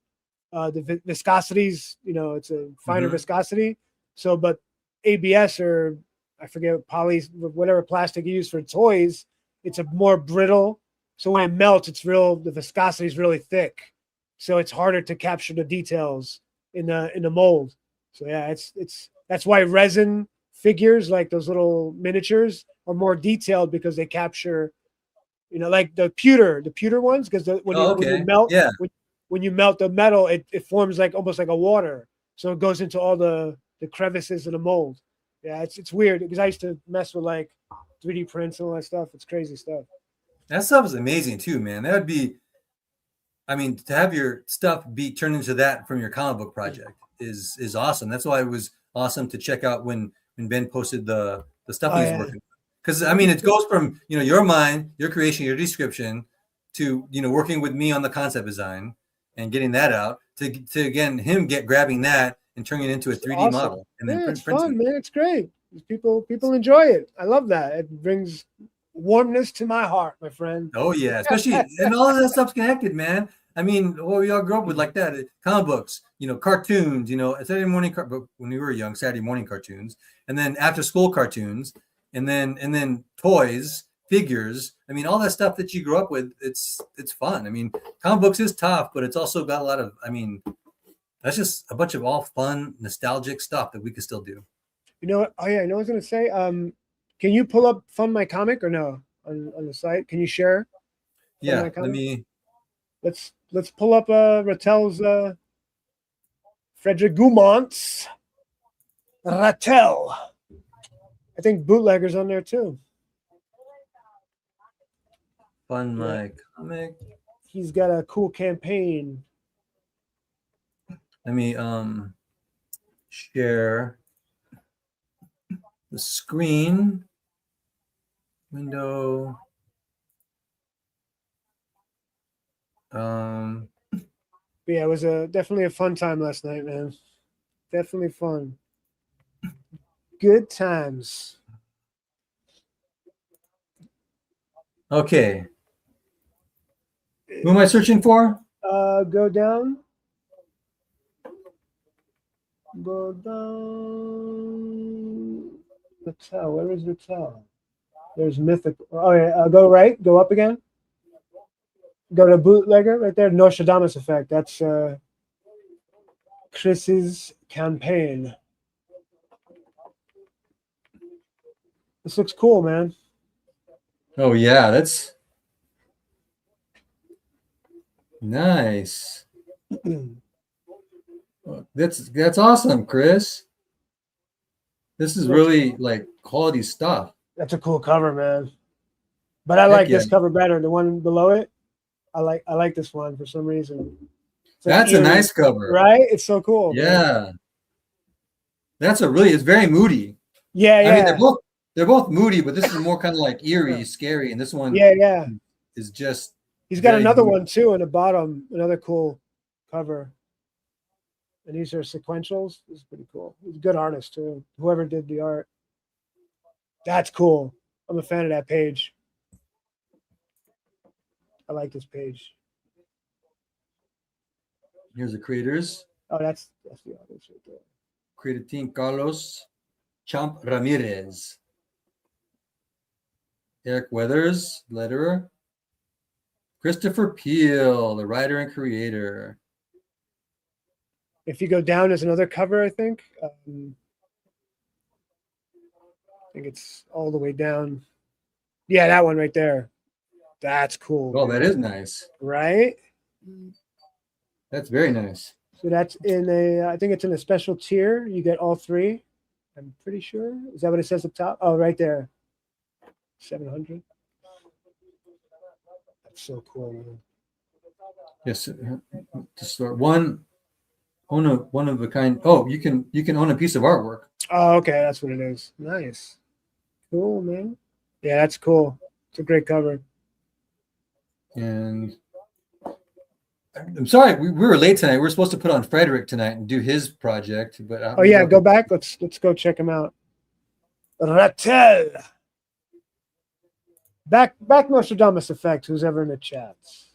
the viscosities, it's a finer viscosity. So, but ABS or I forget whatever plastic you use for toys, it's a more brittle So when it melts, the viscosity is really thick. So it's harder to capture the details in the mold. So yeah, that's why resin figures, like those little miniatures, are more detailed because they capture, like the pewter ones, because when you melt, Yeah. when you melt the metal, it forms like almost like a water. So it goes into all the crevices in the mold. Yeah, it's weird because I used to mess with like 3D prints and all that stuff. It's crazy stuff. That stuff is amazing too, man. That would be, I mean, to have your stuff be turned into that from your comic book project is awesome. That's why it was awesome to check out when Ben posted the stuff Oh, he's yeah. working. Because I mean, it goes from your mind, your creation, your description, to working with me on the concept design and getting that out to again him grabbing that and turning it into a 3D Awesome. model and then It's printing fun, it. man. It's great. People enjoy it. I love that. It brings warmness to my heart, my friend. Oh yeah, especially and all of that stuff's connected, man. I mean, well, we all grew up with like that. Comic books, cartoons, Saturday morning when we were young, Saturday morning cartoons, and then after school cartoons, and then toys, figures. I mean, all that stuff that you grew up with, it's fun. I mean, comic books is tough, but it's also got a lot of, I mean, that's just a bunch of all fun, nostalgic stuff that we can still do. You know what? Oh yeah, I know what I was gonna say. Can you pull up Fund My Comic or no on the site? Can you share? Yeah, My comic? let's Let's pull up Rattel's Frederick Goumont's Rattel. I think Bootlegger's on there too. Fund My Comic. He's got a cool campaign. Let me share the screen window. Yeah, it was definitely a fun time last night, man. Definitely fun. Good times. Okay. Who am I searching for? Go down. Go down. Rattel. Where is Rattel? There's Mythical. Oh yeah. Go right. Go up again. Go to Bootlegger right there. Nostradamus Effect. That's Chris's campaign. This looks cool, man. Oh yeah, that's nice. That's awesome, Chris. This is really like quality stuff. That's a cool cover, man. But I like this cover better. The one below it, I like this one for some reason. That's a nice cover, right? It's so cool. Yeah, man. It's very moody. Yeah, yeah. I mean, they're both moody, but this is more kind of like eerie, scary, and this one, is just. He's got another one too on the bottom, another cool cover. And these are sequentials. This is pretty cool. He's a good artist too. Whoever did the art. That's cool. I'm a fan of that page. I like this page. Here's the creators. Oh, that's the artist right there. Creative team: Carlos Champ Ramirez, Eric Weathers, letterer, Christopher Peel, the writer and creator. If you go down, there's another cover, I think. I think it's all the way down. Yeah, that one right there. That's cool. Oh, that is nice. Right? That's very nice. So that's I think it's in a special tier. You get all three. I'm pretty sure. Is that what it says up top? Oh, right there. 700. That's so cool, man. Yes. To start one of a kind. Oh, you can own a piece of artwork. Oh, okay. That's what it is. Nice. Cool, man. Yeah, that's cool. It's a great cover. And I'm sorry, we were late tonight. We were supposed to put on Frederick tonight and do his project, but oh yeah, go back. Let's go check him out. Rattel. Back Nostradamus Effect. Who's ever in the chats?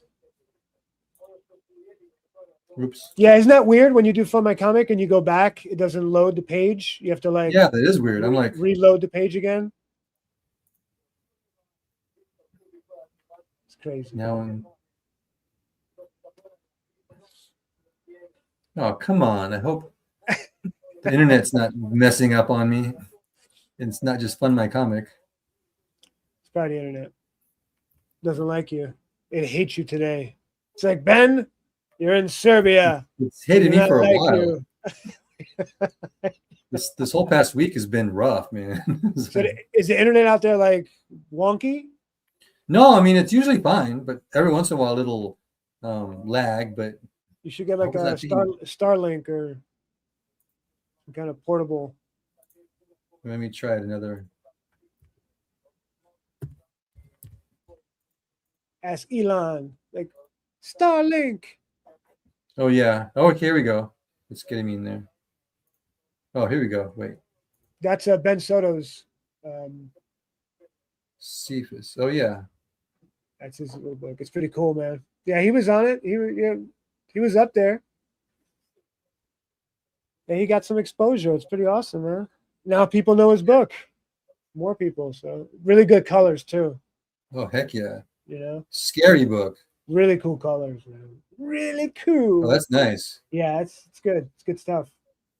Oops. Yeah, isn't that weird when you do Fund My Comic and you go back? It doesn't load the page. You have to like. Yeah, that is weird. I'm like reload the page again. It's crazy. Now, oh, come on. I hope the internet's not messing up on me. It's not just Fund My Comic. It's probably the internet. Doesn't like you. It hates you today. It's like, Ben, you're in Serbia. It's hated me Not for a like while. you. This whole past week has been rough, man. So is the internet out there like wonky? No, I mean it's usually fine, but every once in a while it'll lag. But You should get like What a was that thing? Starlink or some kind of portable. let me try it another. Ask Elon, like Starlink. Oh yeah. Oh, here we go. It's getting me in there. Oh, here we go. Wait. That's Ben Soto's. Cephas. Oh yeah. That's his little book. It's pretty cool, man. Yeah, he was on it. He was up there. And he got some exposure. It's pretty awesome, man. Now people know his book. More people. So really good colors too. Oh heck yeah. You know, Scary book. really cool colors, man. Really cool. Oh, that's nice. Yeah, it's good. It's good stuff.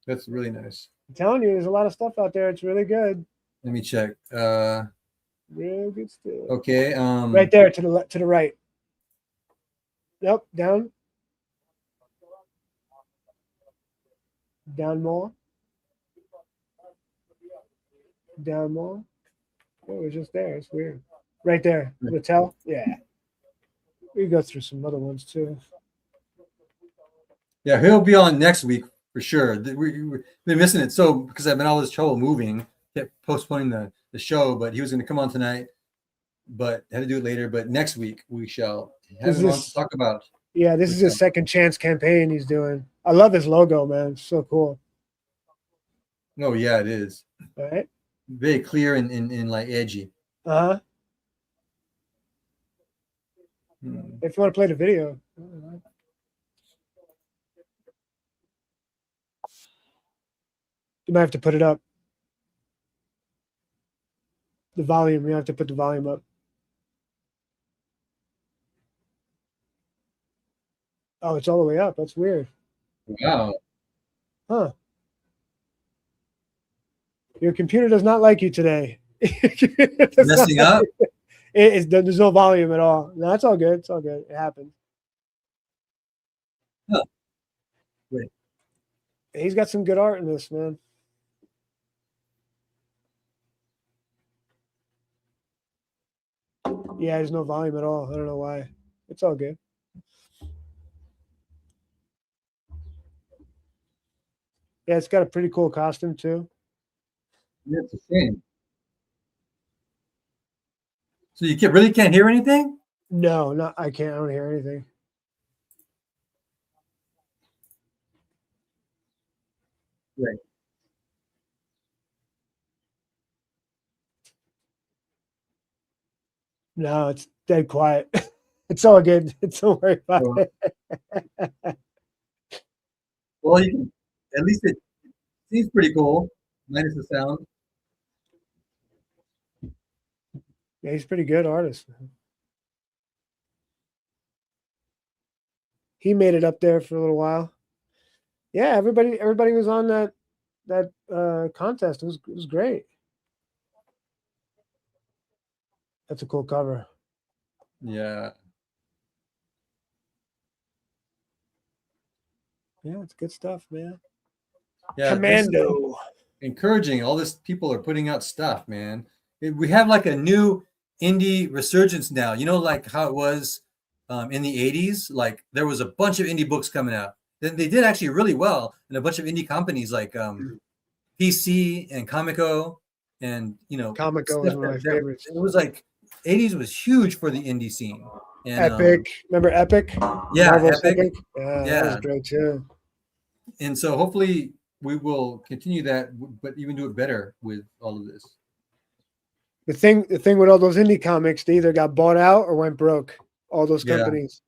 That's really nice. I'm telling you, there's a lot of stuff out there. It's really good. Let me check. Real good stuff. Okay. Right there to the right. Nope, down. Down more. Down more. Oh, it was just there. It's weird. Right there. The tell? Yeah. We go through some other ones too. Yeah, he'll be on next week for sure. We've been missing it so because I've been all this trouble moving, kept postponing the show, but he was going to come on tonight, but had to do it later. But next week we shall have him on to talk about. Yeah, this is his second chance campaign he's doing. I love his logo, man. It's so cool. Oh yeah, it is. All right. Very clear and like edgy. Uh-huh. If you want to play the video. You might have to put it up. The volume. You have to put the volume up. Oh, it's all the way up. That's weird. Wow. Huh. Your computer does not like you today. Messing up? There's no volume at all. No, it's all good. It's all good. It happens. Huh. Wait. He's got some good art in this, man. Yeah, there's no volume at all. I don't know why. It's all good. Yeah, it's got a pretty cool costume too. That's a shame. So you really can't hear anything? No, not I can't. I don't hear anything. Right. No, it's dead quiet. It's all good. Don't worry about it. Well, you can, at least it seems pretty cool, minus the sound. Yeah, he's a pretty good artist. He made it up there for a little while. Yeah, everybody was on that contest. It was great. That's a cool cover. Yeah. Yeah, it's good stuff, man. Yeah. Commando. Encouraging. All this people are putting out stuff, man. We have like a new indie resurgence now. You know, like how it was in the 80s? Like there was a bunch of indie books coming out. Then they did actually really well. And a bunch of indie companies like PC and Comico and, Comico is one of my favorites. It was like 80s was huge for the indie scene. And, Epic. Remember Epic? Yeah, Marvel's Epic. Yeah, Yeah. that was great too. And so hopefully we will continue that, but even do it better with all of this. The thing with all those indie comics, they either got bought out or went broke. All those companies.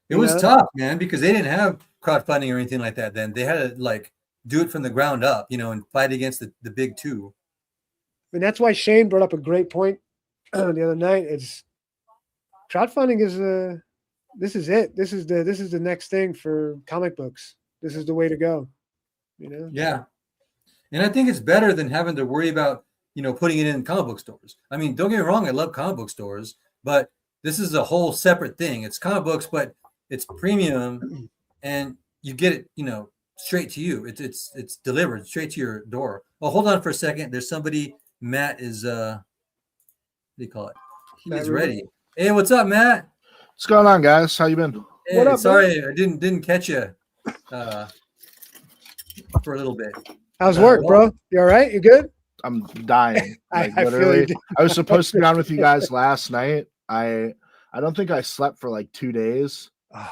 It was tough, man, because they didn't have crowdfunding or anything like that then. They had to like do it from the ground up, and fight against the big two. And that's why Shane brought up a great point the other night. It's crowdfunding is this is it. This is the next thing for comic books. This is the way to go. Yeah. And I think it's better than having to worry about, putting it in comic book stores. I mean, don't get me wrong, I love comic book stores, but this is a whole separate thing. It's comic books, but it's premium and you get it, straight to you. It's delivered straight to your door. Oh, hold on for a second. There's somebody. Matt is what do you call it? He is ready. Hey, what's up, Matt? What's going on, guys? How you been? Hey, What up, sorry, I didn't catch you for a little bit. How's work, bro? You all right? You good? I'm dying. Like I feel literally, you. I was supposed to be on with you guys last night. I don't think I slept for like 2 days.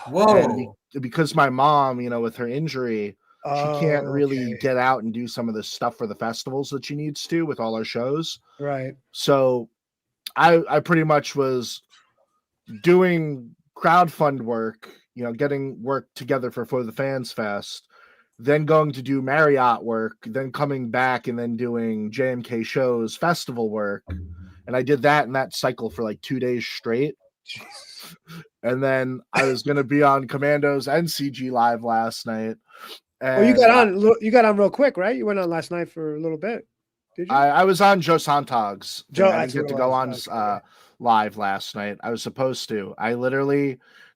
Whoa. Because my mom, with her injury, she can't really okay. get out and do some of the stuff for the festivals that she needs to with all our shows. Right. So I pretty much was doing crowdfund work, getting work together for the Fans Fest, then going to do Marriott work, then coming back and then doing JMK shows, festival work. And I did that in that cycle for like 2 days straight. And then I was going to be on Commandos and CG Live last night. Oh, you got on real quick, right? You went on last night for a little bit. Did you? I was on Joe Sontag's. I didn't get to go on okay. live last night. I was supposed to.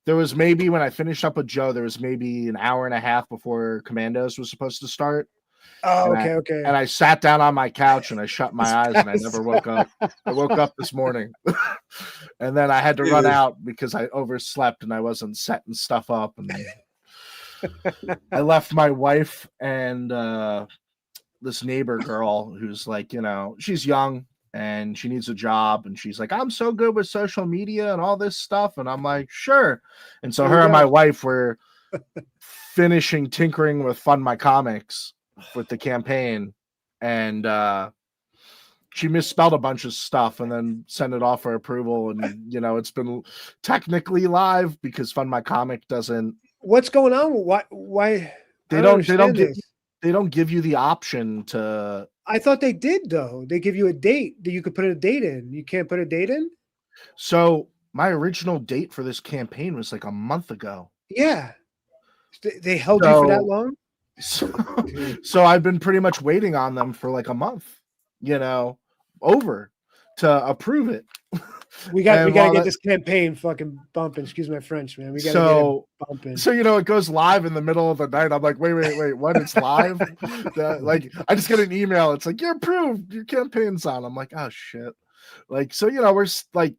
There was maybe when I finished up with Joe, there was maybe an hour and a half before Commandos was supposed to start. Oh, and okay. And I sat down on my couch and I shut my eyes and I never woke up. I woke up this morning and then I had to run out because I overslept and I wasn't setting stuff up. And I left my wife and this neighbor girl who's like, she's young and she needs a job. And she's like, I'm so good with social media and all this stuff. And I'm like, sure. And so her and my wife were finishing tinkering with Fund My Comics with the campaign. And she misspelled a bunch of stuff and then sent it off for approval. And, it's been technically live because Fund My Comic doesn't. What's going on? Why? They don't give you the option to. I thought they did though. They give you a date that you could put a date in. You can't put a date in. So my original date for this campaign was like a month ago. Yeah, they held you for that long. So I've been pretty much waiting on them for like a month, over to approve it. We got to get this campaign fucking bumping. Excuse my French, man. We got to get it bumping. So it goes live in the middle of the night. I'm like, wait, what? It's live? I just get an email. It's like, you're approved. Your campaign's on. I'm like, oh shit. Like, so we're like,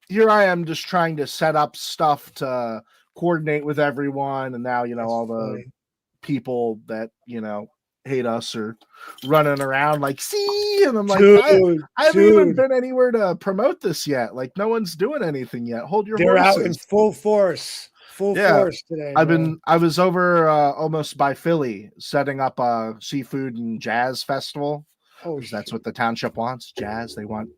here I am just trying to set up stuff to coordinate with everyone, and now all the people that hate us are running around like, see, and I'm like, I haven't even been anywhere to promote this yet. Like, no one's doing anything yet. Hold your They're horses. out in full force today. I was over almost by Philly setting up a seafood and jazz festival. Oh, that's what the township wants. Jazz. They want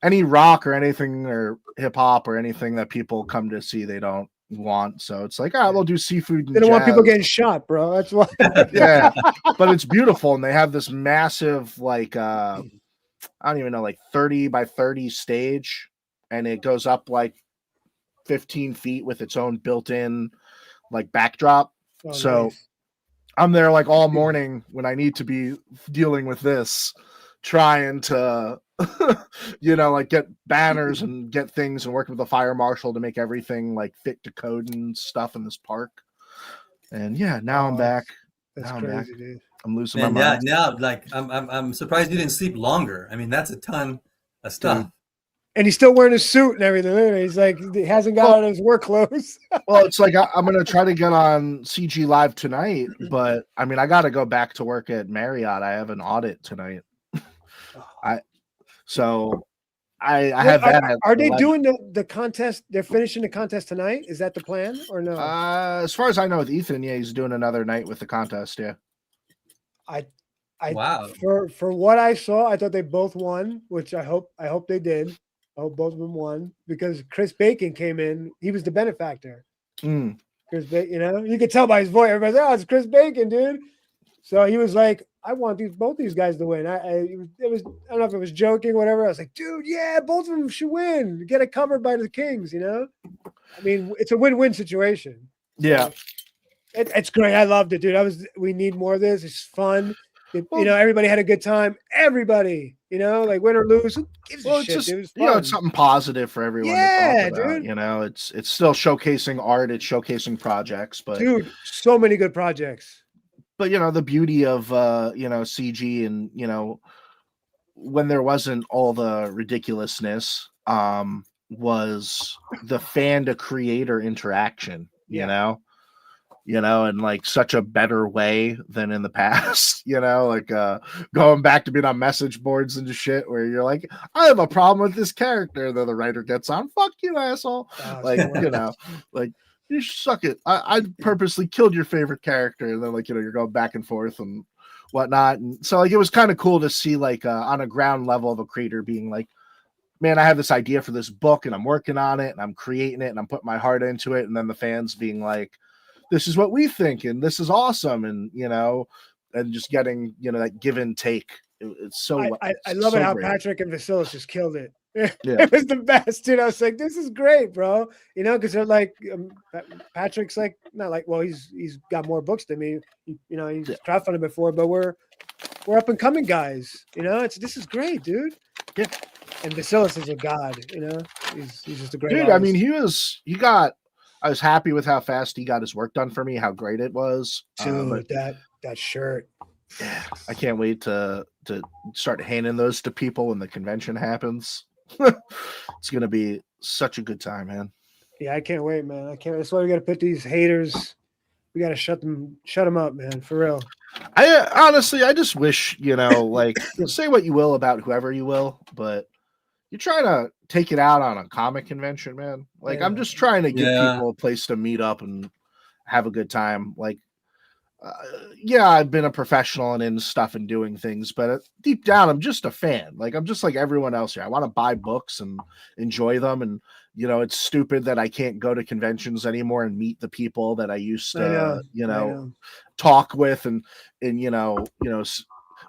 any rock or anything or hip hop or anything that people come to see. They don't want. So it's like, all right, we'll do seafood and they don't want jazz. people getting shot, bro. That's why. Yeah, but it's beautiful, and they have this massive, like I don't even know, like 30 by 30 stage, and it goes up like 15 feet with its own built-in like backdrop. So nice. I'm there like all morning when I need to be dealing with this, trying to like get banners and get things and working with the fire marshal to make everything like fit to code and stuff in this park. And now I'm back. That's crazy, dude. I'm losing my mind. Now like I'm surprised you didn't sleep longer. I mean, that's a ton of stuff. Dude. And he's still wearing a suit and everything. He's like, he hasn't got out his work clothes. Well, it's like I'm gonna try to get on CG Live tonight, but I mean, I got to go back to work at Marriott. I have an audit tonight. I have that. Are they doing the contest? They're finishing the contest tonight. Is that the plan or no? As far as I know, with Ethan, he's doing another night with the contest. Yeah. Wow. For what I saw, I thought they both won, which I hope they did. I hope both of them won because Chris Bacon came in. He was the benefactor. Chris Bacon, you could tell by his voice. Everybody's like, oh, it's Chris Bacon, dude. So he was like, I want both these guys to win. It was I don't know if it was joking, whatever. I was like, dude, yeah, both of them should win. Get it covered by the Kings, you know. I mean, it's a win-win situation. Yeah. It's great. I loved it, dude. We need more of this. It's fun. You know, everybody had a good time. Everybody, you know, like win or lose, who gives a shit? Just, It was fun. you know, it's something positive for everyone Yeah, to talk about. dude. You know, it's still showcasing art, it's showcasing projects, but dude, so many good projects. But you know, the beauty of you know, CG, and you know, when there wasn't all the ridiculousness, was the fan to creator interaction, you know, and like such a better way than in the past, you know, like going back to being on message boards and shit where you're like, I have a problem with this character, then the writer gets on, fuck you, asshole. Like, you know, like, you suck it. I purposely killed your favorite character, and then like, you know, you're going back and forth and whatnot. And so like it was kind of cool to see like on a ground level of a creator being like, man, I have this idea for this book and I'm working on it and I'm creating it and I'm putting my heart into it, and then the fans being like, this is what we think and this is awesome, and you know, and just getting, you know, that give and take. It's so I love so it how great. Patrick and Vasilis just killed it. Yeah. It was the best, dude. I was like, this is great, bro. You know, because they're like, Patrick's like, not like, well, he's got more books than me. You know, he's crowdfunded before, but we're up and coming guys. You know, this is great, dude. Yeah. And Vasilis is a god. You know, he's just a great dude. artist. I mean, I was happy with how fast he got his work done for me, how great it was. Dude, that shirt. Yeah, I can't wait to start handing those to people when the convention happens. It's gonna be such a good time, man. Yeah, I can't wait, man. I can't. That's why we got to put these haters. We got to shut them up, man. For real. I honestly, I just wish, you know, like, say what you will about whoever you will, but you're trying to take it out on a comic convention, man. Like, I'm just trying to give people a place to meet up and have a good time. Like, yeah, I've been a professional and in stuff and doing things, but deep down, I'm just a fan. Like, I'm just like everyone else here. I want to buy books and enjoy them. And, you know, it's stupid that I can't go to conventions anymore and meet the people that I used to, you know, talk with and, you know,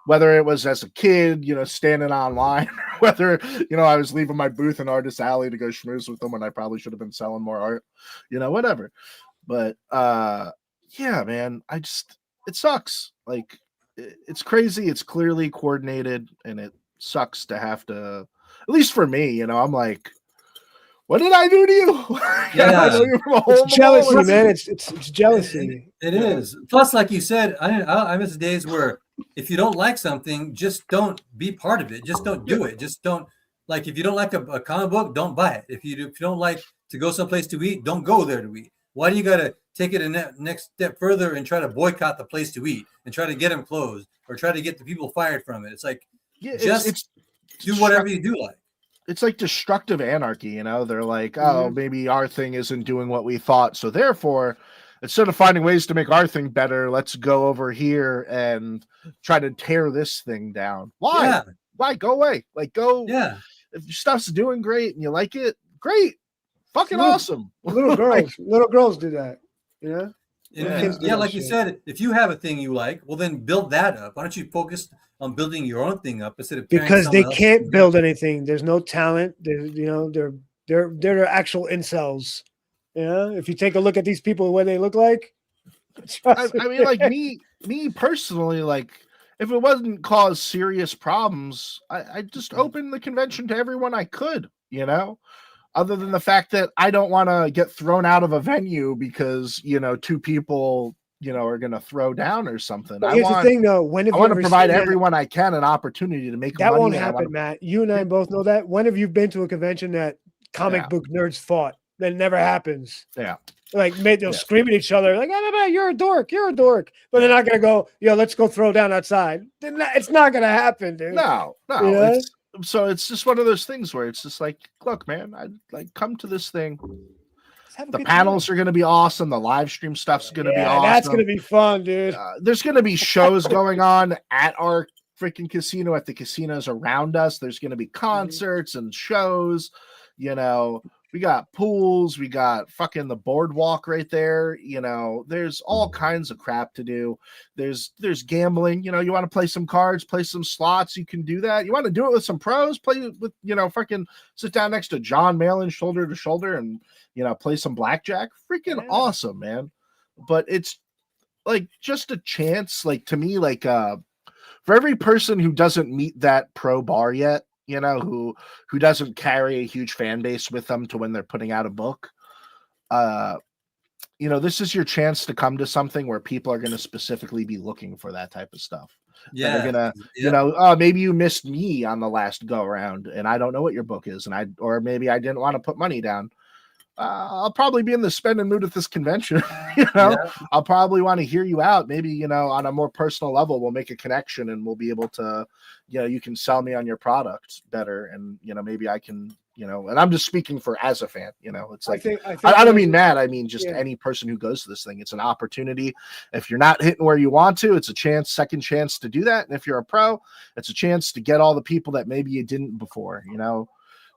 whether it was as a kid, you know, standing online, whether, you know, I was leaving my booth in Artist Alley to go schmooze with them when I probably should have been selling more art, you know, whatever. But, yeah, man, it sucks. Like, it's crazy. It's clearly coordinated, and it sucks to have to, at least for me, you know, I'm like, what did I do to you? Yeah, it's jealousy, man. It's jealousy. It is. Plus, like you said, I miss the days where if you don't like something, just don't be part of it. Just don't do it. Just don't, like, if you don't like a comic book, don't buy it. If you don't like to go someplace to eat, don't go there to eat. Why do you got to take it a next step further and try to boycott the place to eat and try to get them closed or try to get the people fired from it? It's like, just do whatever you do like. It's like destructive anarchy, you know? They're like, oh, maybe our thing isn't doing what we thought. So therefore, instead of finding ways to make our thing better, let's go over here and try to tear this thing down. Why? Yeah. Why? Go away. Like, go. Yeah. If your stuff's doing great and you like it, great. Fucking awesome. Little girls do that, you know? Yeah, like you said, if you have a thing you like, well, then build that up. Why don't you focus on building your own thing up instead of because they can't build anything. There's no talent. They're actual incels. You know, if you take a look at these people, what they look like. I mean, like me personally, like if it wasn't cause serious problems, I just opened the convention to everyone I could, you know. Other than the fact that I don't want to get thrown out of a venue because, you know, two people, you know, are going to throw down or something. Here's the thing, though. I want to provide everyone I can an opportunity to make that money. Won't happen, Matt. You and I both know that. When have you been to a convention that comic book nerds fought? That never happens. Yeah. Like, they'll scream at each other, like, oh, you're a dork. You're a dork. But they're not going to go, let's go throw down outside. It's not going to happen, dude. No. You know? So it's just one of those things where it's just like, look, man, I like come to this thing. The panels are going to be awesome. The live stream stuff's going to be awesome. That's going to be fun, dude. There's going to be shows going on at our freaking casino, at the casinos around us. There's going to be concerts and shows. You know, We got pools, we got fucking the boardwalk right there. You know, there's all kinds of crap to do. There's gambling. You know, you want to play some cards, play some slots, you can do that. You want to do it with some pros, play with, you know, fucking sit down next to John Malin shoulder to shoulder and, you know, play some blackjack. Freaking awesome, man. But it's like just a chance, like to me, like for every person who doesn't meet that pro bar yet, you know, who doesn't carry a huge fan base with them to when they're putting out a book, you know, this is your chance to come to something where people are going to specifically be looking for that type of stuff. Yeah, they're gonna, you know, oh, maybe you missed me on the last go around, and I don't know what your book is, or maybe I didn't want to put money down. I'll probably be in the spending mood at this convention. You know, I'll probably want to hear you out. Maybe, you know, on a more personal level, we'll make a connection and we'll be able to, you know, you can sell me on your product better. And, you know, maybe I can, you know, and I'm just speaking for as a fan, you know, it's like, I don't mean Matt. I mean, just any person who goes to this thing, it's an opportunity. If you're not hitting where you want to, it's a chance, second chance to do that. And if you're a pro, it's a chance to get all the people that maybe you didn't before, you know,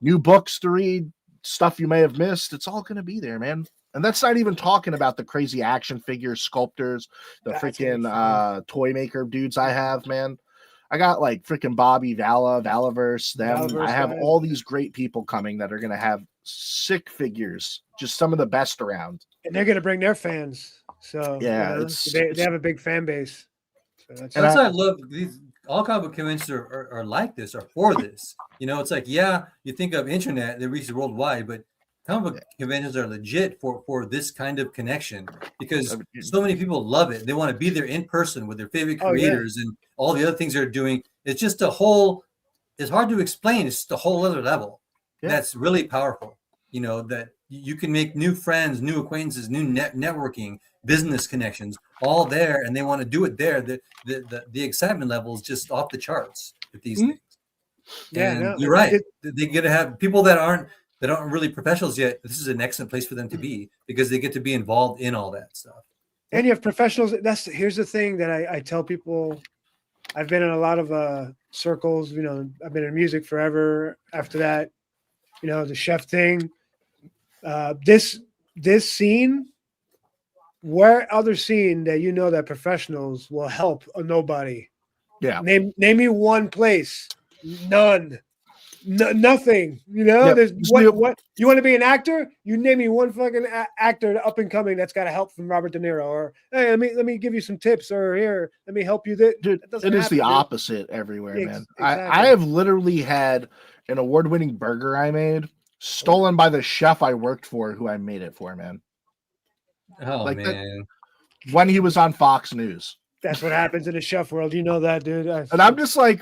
new books to read, stuff you may have missed. It's all going to be there, man. And that's not even talking about the crazy action figures, sculptors, the freaking toy maker dudes I have, man. I got like freaking Bobby, Valaverse, them. I have all these great people coming that are going to have sick figures, just some of the best around. And they're going to bring their fans. So yeah, you know, they have a big fan base. So that's why I love these. All comic book conventions are like this, or for this. You know, it's like, yeah, you think of internet, they reach worldwide, but comic book conventions are legit for this kind of connection because so many people love it. They want to be there in person with their favorite creators and all the other things they're doing. It's just a whole, it's hard to explain. It's just a whole other level. That's really powerful. You know, that you can make new friends, new acquaintances, new networking, business connections, all there, and they want to do it there. The excitement level is just off the charts with these things. And you're right. They get to have people that aren't really professionals yet. This is an excellent place for them to be because they get to be involved in all that stuff. And you have professionals. Here's the thing that I tell people. I've been in a lot of circles. You know, I've been in music forever. After that, you know, the chef thing. This scene. Where other scene that you know that professionals will help a nobody? Yeah. Name me one place. None. Nothing. You know, there's what you want to be an actor? You name me one fucking actor up and coming that's got a help from Robert De Niro, or hey, let me give you some tips, or here, let me help you. Dude, it is the opposite everywhere, man. Exactly. I have literally had an award-winning burger I made stolen by the chef I worked for, who I made it for, man. Oh, like man. When he was on Fox News. That's what happens in the chef world. You know that, dude. And I'm just like,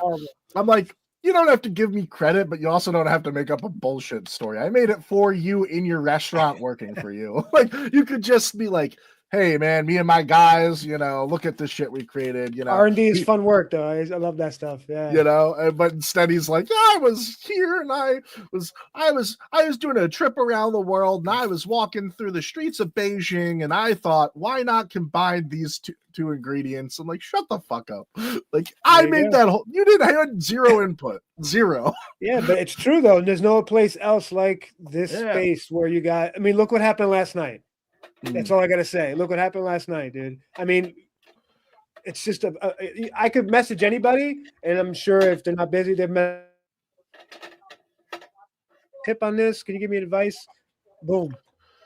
I'm like, you don't have to give me credit, but you also don't have to make up a bullshit story. I made it for you in your restaurant working for you. Like, you could just be like, hey, man, me and my guys, you know, look at the shit we created. You know, R&D is fun work, though. I love that stuff. Yeah, you know, but instead he's like, yeah, I was here and I was doing a trip around the world and I was walking through the streets of Beijing and I thought, why not combine these two ingredients? I'm like, shut the fuck up. Like, I made that whole. You didn't have zero input, zero. Yeah, but it's true though. There's no place else like this space where you got. I mean, look what happened last night. That's all I gotta say. Look what happened last night, dude. I mean, it's just I could message anybody, and I'm sure if they're not busy, they're tip on this. Can you give me advice? Boom,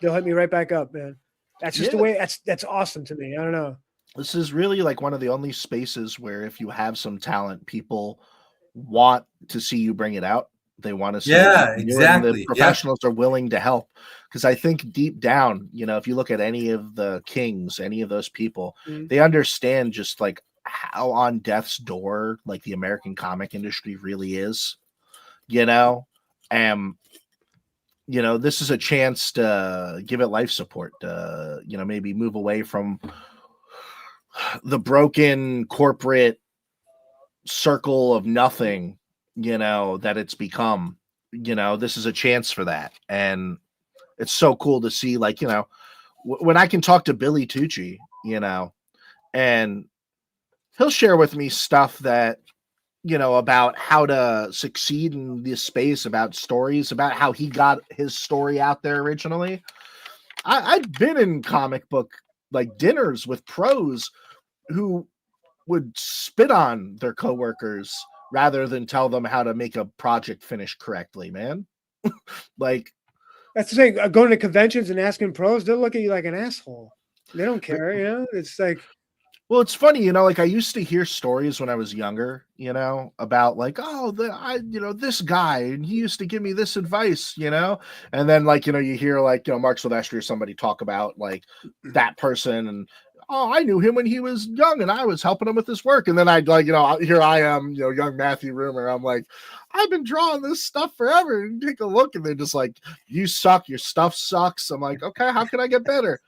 they'll hit me right back up, man. That's just the way. That's awesome to me. I don't know. This is really like one of the only spaces where if you have some talent, people want to see you bring it out. They want to see exactly. The professionals are willing to help. Because I think deep down, you know, if you look at any of the kings, any of those people, they understand just like how on death's door, like the American comic industry really is, you know, you know, this is a chance to give it life support, you know, maybe move away from the broken corporate circle of nothing, you know, that it's become. You know, this is a chance for that. And it's so cool to see, like, you know, when I can talk to Billy Tucci, you know, and he'll share with me stuff that about how to succeed in this space, about stories, about how he got his story out there originally. I've been in comic book like dinners with pros who would spit on their coworkers rather than tell them how to make a project finish correctly, man. Like, That's the thing. Going to conventions and asking pros, they'll look at you like an asshole. They don't care, It's like, well, it's funny, like I used to hear stories when I was younger, about like, oh, this guy, and he used to give me this advice, and then like, you hear like, Mark Silvestri or somebody talk about like that person, and oh, I knew him when he was young, and I was helping him with his work, and then I'd like, here I am, young Matthew Rumor, I'm like, I've been drawing this stuff forever, and take a look, and they're just like, you suck, your stuff sucks. I'm like, okay, how can I get better?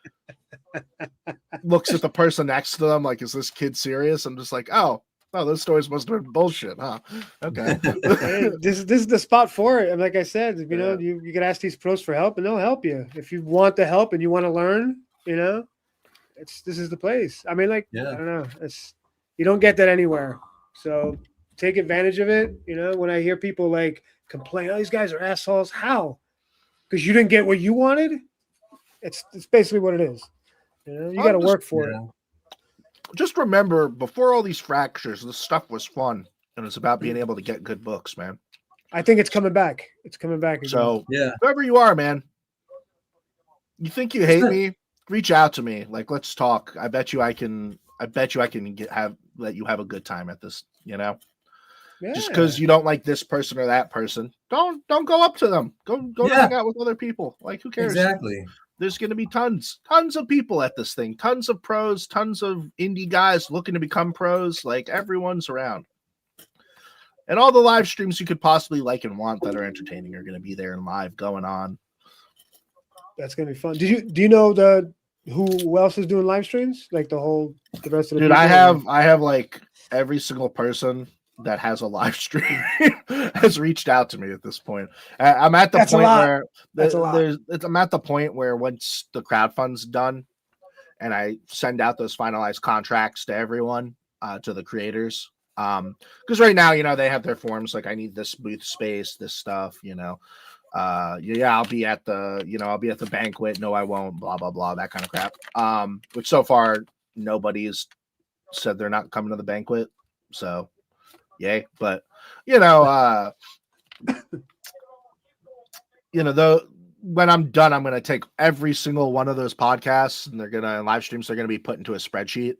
Looks at the person next to them like, is this kid serious? I'm just like, oh, those stories must have been bullshit, huh? Okay. hey, this is the spot for it. And like I said, you can ask these pros for help and they'll help you. If you want the help and you want to learn, this is the place. I mean, like, I don't know. You don't get that anywhere. So take advantage of it. When I hear people like complain, oh, these guys are assholes. How? Because you didn't get what you wanted? It's basically what it is. You got to work for it. Just remember, before all these fractures, this stuff was fun, and it's about being able to get good books, man. I think it's coming back. It's coming back again. So, whoever you are, man, you think you hate me? Reach out to me. Like, let's talk. I bet you I can let you have a good time at this. Yeah. Just because you don't like this person or that person, don't go up to them. Go hang out with other people. Like, who cares? Exactly. There's going to be tons of people at this thing, tons of pros, tons of indie guys looking to become pros. Like, everyone's around. And all the live streams you could possibly like and want that are entertaining are going to be there and live going on. That's going to be fun. Do you know who else is doing live streams? Like the rest of the Dude, I have like every single person that has a live stream has reached out to me at this point. I'm at the point where I'm at the point where once the crowdfund's done and I send out those finalized contracts to everyone, to the creators. Because right now, they have their forms like, I need this booth space, this stuff, I'll be at the banquet. No, I won't, blah, blah, blah, that kind of crap. Which so far nobody's said they're not coming to the banquet. So yay. But when I'm done, I'm going to take every single one of those podcasts and live streams. They're going to be put into a spreadsheet,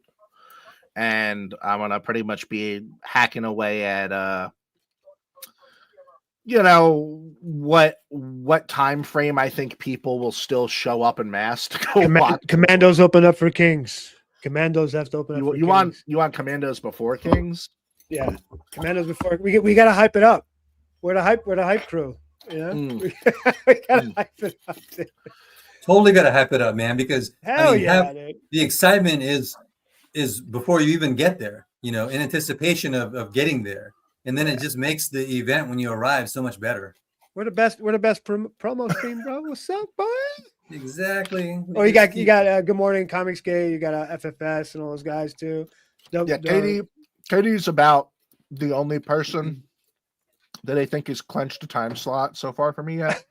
and I'm going to pretty much be hacking away at, what time frame I think people will still show up en masse to go watch. Commandos open up for Kings. Commandos have to open up for Kings. You want Commandos before Kings? Yeah, Commandos before. We got to hype it up. We're the hype crew. We gotta hype it up. Dude. Totally gotta hype it up, man, because dude. The excitement is before you even get there, in anticipation of getting there. And then it just makes the event when you arrive so much better. We're the best promo stream, bro. What's up, boy? Exactly. Oh, you got Good Morning Comics Gay, you got FFS and all those guys too. Katie's about the only person that I think has clenched a time slot so far for me yet.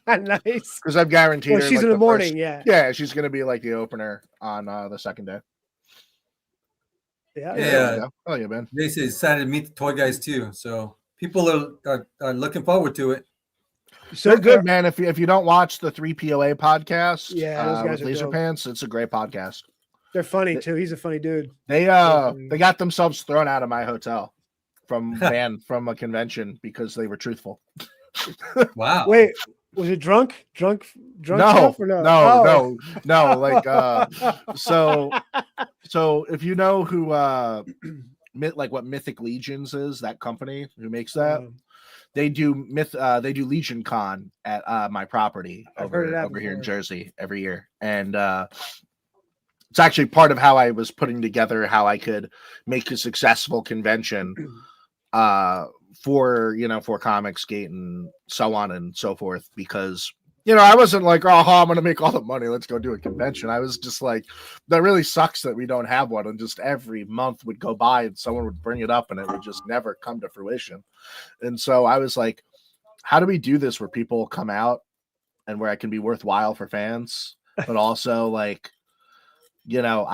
Nice. Because I've guaranteed her. She's in the morning, Yeah, she's going to be like the opener on the second day. Yeah. Oh, yeah, man. They decided to meet the toy guys too. So people are looking forward to it. So they're good, man. If you don't watch the 3POA podcast, those guys are Laser dope. Pants, it's a great podcast. They're funny too. He's a funny dude. They got themselves thrown out of my hotel from a convention because they were truthful. Wow. Wait, was it drunk? No, or no? No. Like, so if you know who, what Mythic Legions is, that company who makes that, they do Legion Con at my property over here in Jersey every year, and it's actually part of how I was putting together how I could make a successful convention for Comicsgate and so on and so forth, because You know, I wasn't like, oh, I'm going to make all the money. Let's go do a convention. I was just like, that really sucks that we don't have one. And just every month would go by and someone would bring it up and it would just never come to fruition. And so I was like, how do we do this where people come out and where I can be worthwhile for fans, but also like, you know,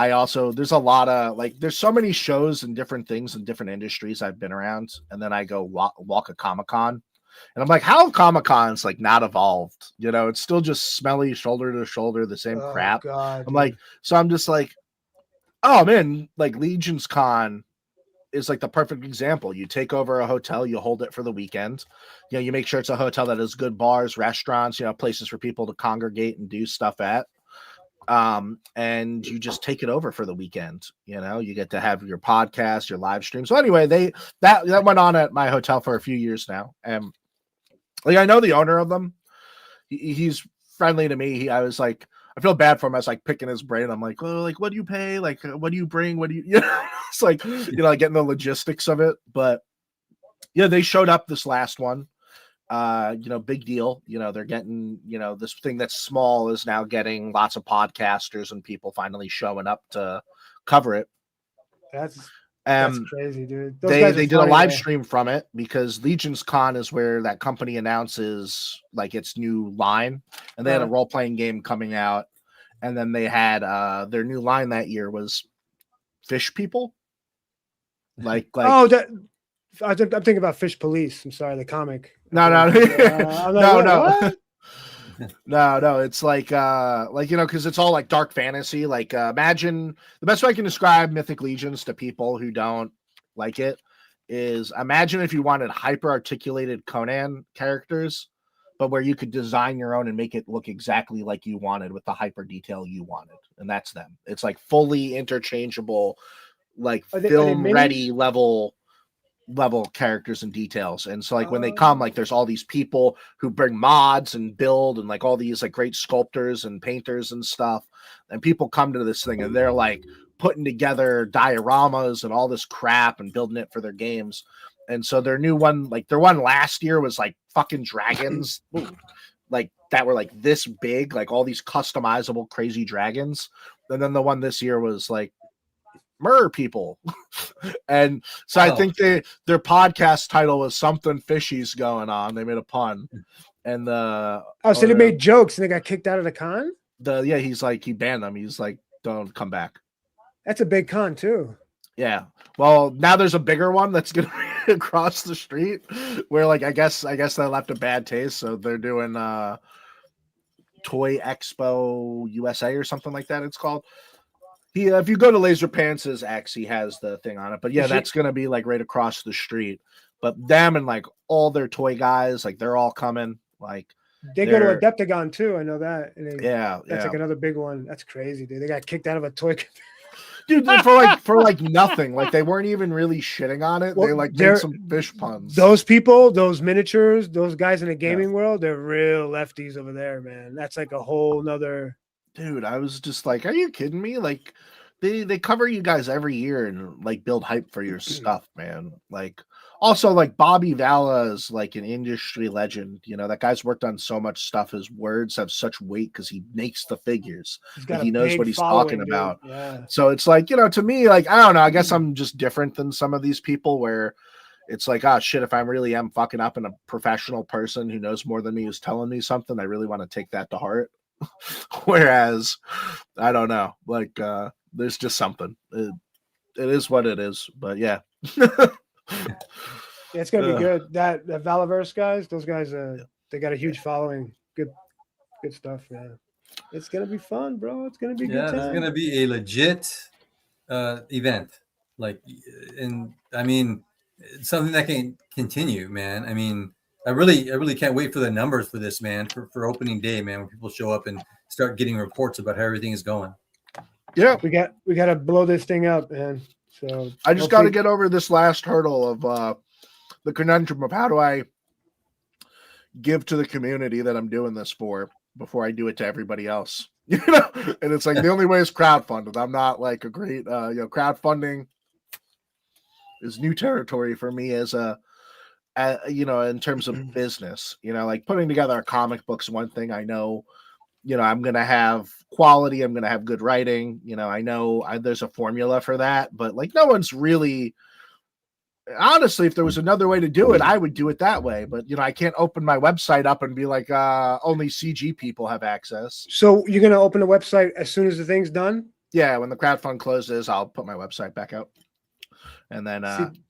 there's a lot of like, there's so many shows and different things in different industries I've been around. And then I go walk a Comic-Con. And I'm like, how Comic-Con's like not evolved? You know, it's still just smelly shoulder to shoulder, the same crap. God, I'm like, so I'm just like, oh man, like Legion's Con is like the perfect example. You take over a hotel, you hold it for the weekend. You know, you make sure it's a hotel that has good bars, restaurants, you know, places for people to congregate and do stuff at. And you just take it over for the weekend. You know, you get to have your podcast, your live stream. So anyway, that went on at my hotel for a few years now. And like, I know the owner of them. He's friendly to me. I was like, I feel bad for him. I was like picking his brain. I'm like, oh, like, what do you pay? Like, what do you bring? What do you, you know, it's like, you know, like getting the logistics of it. But yeah, they showed up this last one. You know, big deal. You know, they're getting, you know, this thing that's small is now getting lots of podcasters and people finally showing up to cover it. That's crazy, dude. They did a live stream from it because Legion's Con is where that company announces like its new line, and they had a role-playing game coming out, and then they had their new line that year was fish people. Like I'm thinking about Fish Police. I'm sorry, the comic. No. I'm like, No. No, it's like you know, because it's all like dark fantasy. Like imagine the best way I can describe Mythic Legions to people who don't like it is imagine if you wanted hyper articulated Conan characters, but where you could design your own and make it look exactly like you wanted with the hyper detail you wanted, and that's them. It's like fully interchangeable, like film ready level characters and details. And so like when they come, like there's all these people who bring mods and build and like all these like great sculptors and painters and stuff, and people come to this thing and they're like putting together dioramas and all this crap and building it for their games. And so their new one, like their one last year was like fucking dragons like that were like this big, like all these customizable crazy dragons. And then the one this year was like mer people. And so I think their podcast title was something fishy's going on. They made a pun. And so they made jokes and they got kicked out of the con? He's like, he banned them. He's like, don't come back. That's a big con too. Yeah. Well, now there's a bigger one that's gonna be across the street where like I guess they left a bad taste. So they're doing Toy Expo USA or something like that, it's called. If you go to Laser Pants' X, he has the thing on it. But yeah, that's gonna be like right across the street. But them and like all their toy guys, like they're all coming. Like they go to Adeptagon too. I know that. That's like another big one. That's crazy, dude. They got kicked out of a toy. Dude, for nothing. Like they weren't even really shitting on it. Well, they like made some fish puns. Those people, those miniatures, those guys in the gaming world, they're real lefties over there, man. That's like a whole nother. Dude, I was just like, are you kidding me? Like they cover you guys every year and like build hype for your stuff, man. Like also like Bobby Valla is like an industry legend. You know, that guy's worked on so much stuff. His words have such weight because he makes the figures. Like, he knows what he's talking about. Yeah. So it's like, you know, to me, like, I don't know. I guess I'm just different than some of these people where it's like, oh shit, if I really am fucking up and a professional person who knows more than me is telling me something, I really want to take that to heart. Whereas I don't know, like there's just something. It is what it is, but yeah. It's gonna be good. That Valaverse guys, those guys, they got a huge following. Good stuff, man. It's gonna be fun, bro. It's gonna be good time. It's gonna be a legit event. Like, and I mean, something that can continue, man. I mean, I really can't wait for the numbers for this, man. For opening day, man, when people show up and start getting reports about how everything is going. Yeah, we got to blow this thing up, man. So I just got to get over this last hurdle of the conundrum of how do I give to the community that I'm doing this for before I do it to everybody else. You know, and it's like the only way is crowdfunded. I'm not like a great crowdfunding is new territory for me as in terms of business, like putting together a comic book's one thing. I know, I'm going to have quality. I'm going to have good writing. I know there's a formula for that, but like no one's really, honestly, if there was another way to do it, I would do it that way. But, I can't open my website up and be like, only CG people have access. So you're going to open the website as soon as the thing's done? Yeah. When the crowdfund closes, I'll put my website back out. And then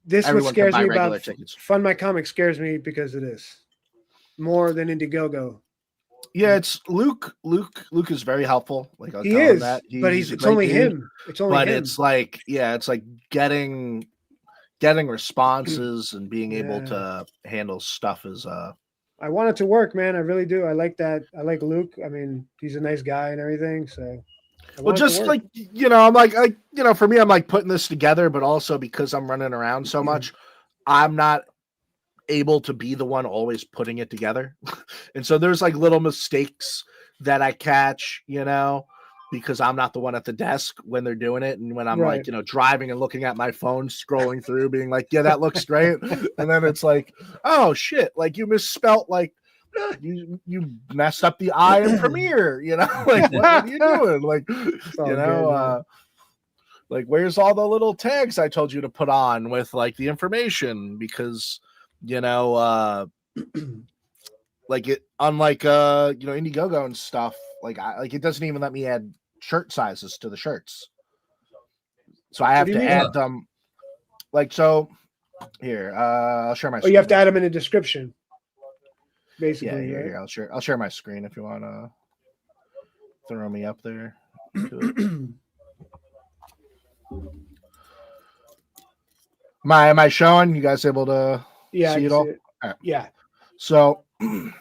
this what everyone can scares buy me regular about tickets. Fund My Comics scares me because of this more than Indiegogo. Yeah, it's Luke. Luke is very helpful. Like I'll He tell him is, that. but it's only dude. him. It's only But him. it's like, it's like getting responses and being able to handle stuff is I want it to work, man. I really do. I like that. I like Luke. I mean, he's a nice guy and everything. So well, just like I'm like for me, I'm like putting this together, but also because I'm running around so much, I'm not able to be the one always putting it together. And so there's like little mistakes that I catch, because I'm not the one at the desk when they're doing it. And when I'm like, driving and looking at my phone, scrolling through, being like, yeah, that looks great. And then it's like, oh shit, like you misspelt, like you messed up the I in Premiere, like what are you doing? Like, good, like where's all the little tags I told you to put on with like the information? Because like it, unlike Indiegogo and stuff, like it doesn't even let me add shirt sizes to the shirts, so I have to add them. Like, so here, I'll share my screen. You have to add them in the description, basically. Yeah, right? here, I'll share my screen if you want to throw me up there. Am I showing? You guys able to see it all? Right. Yeah. So when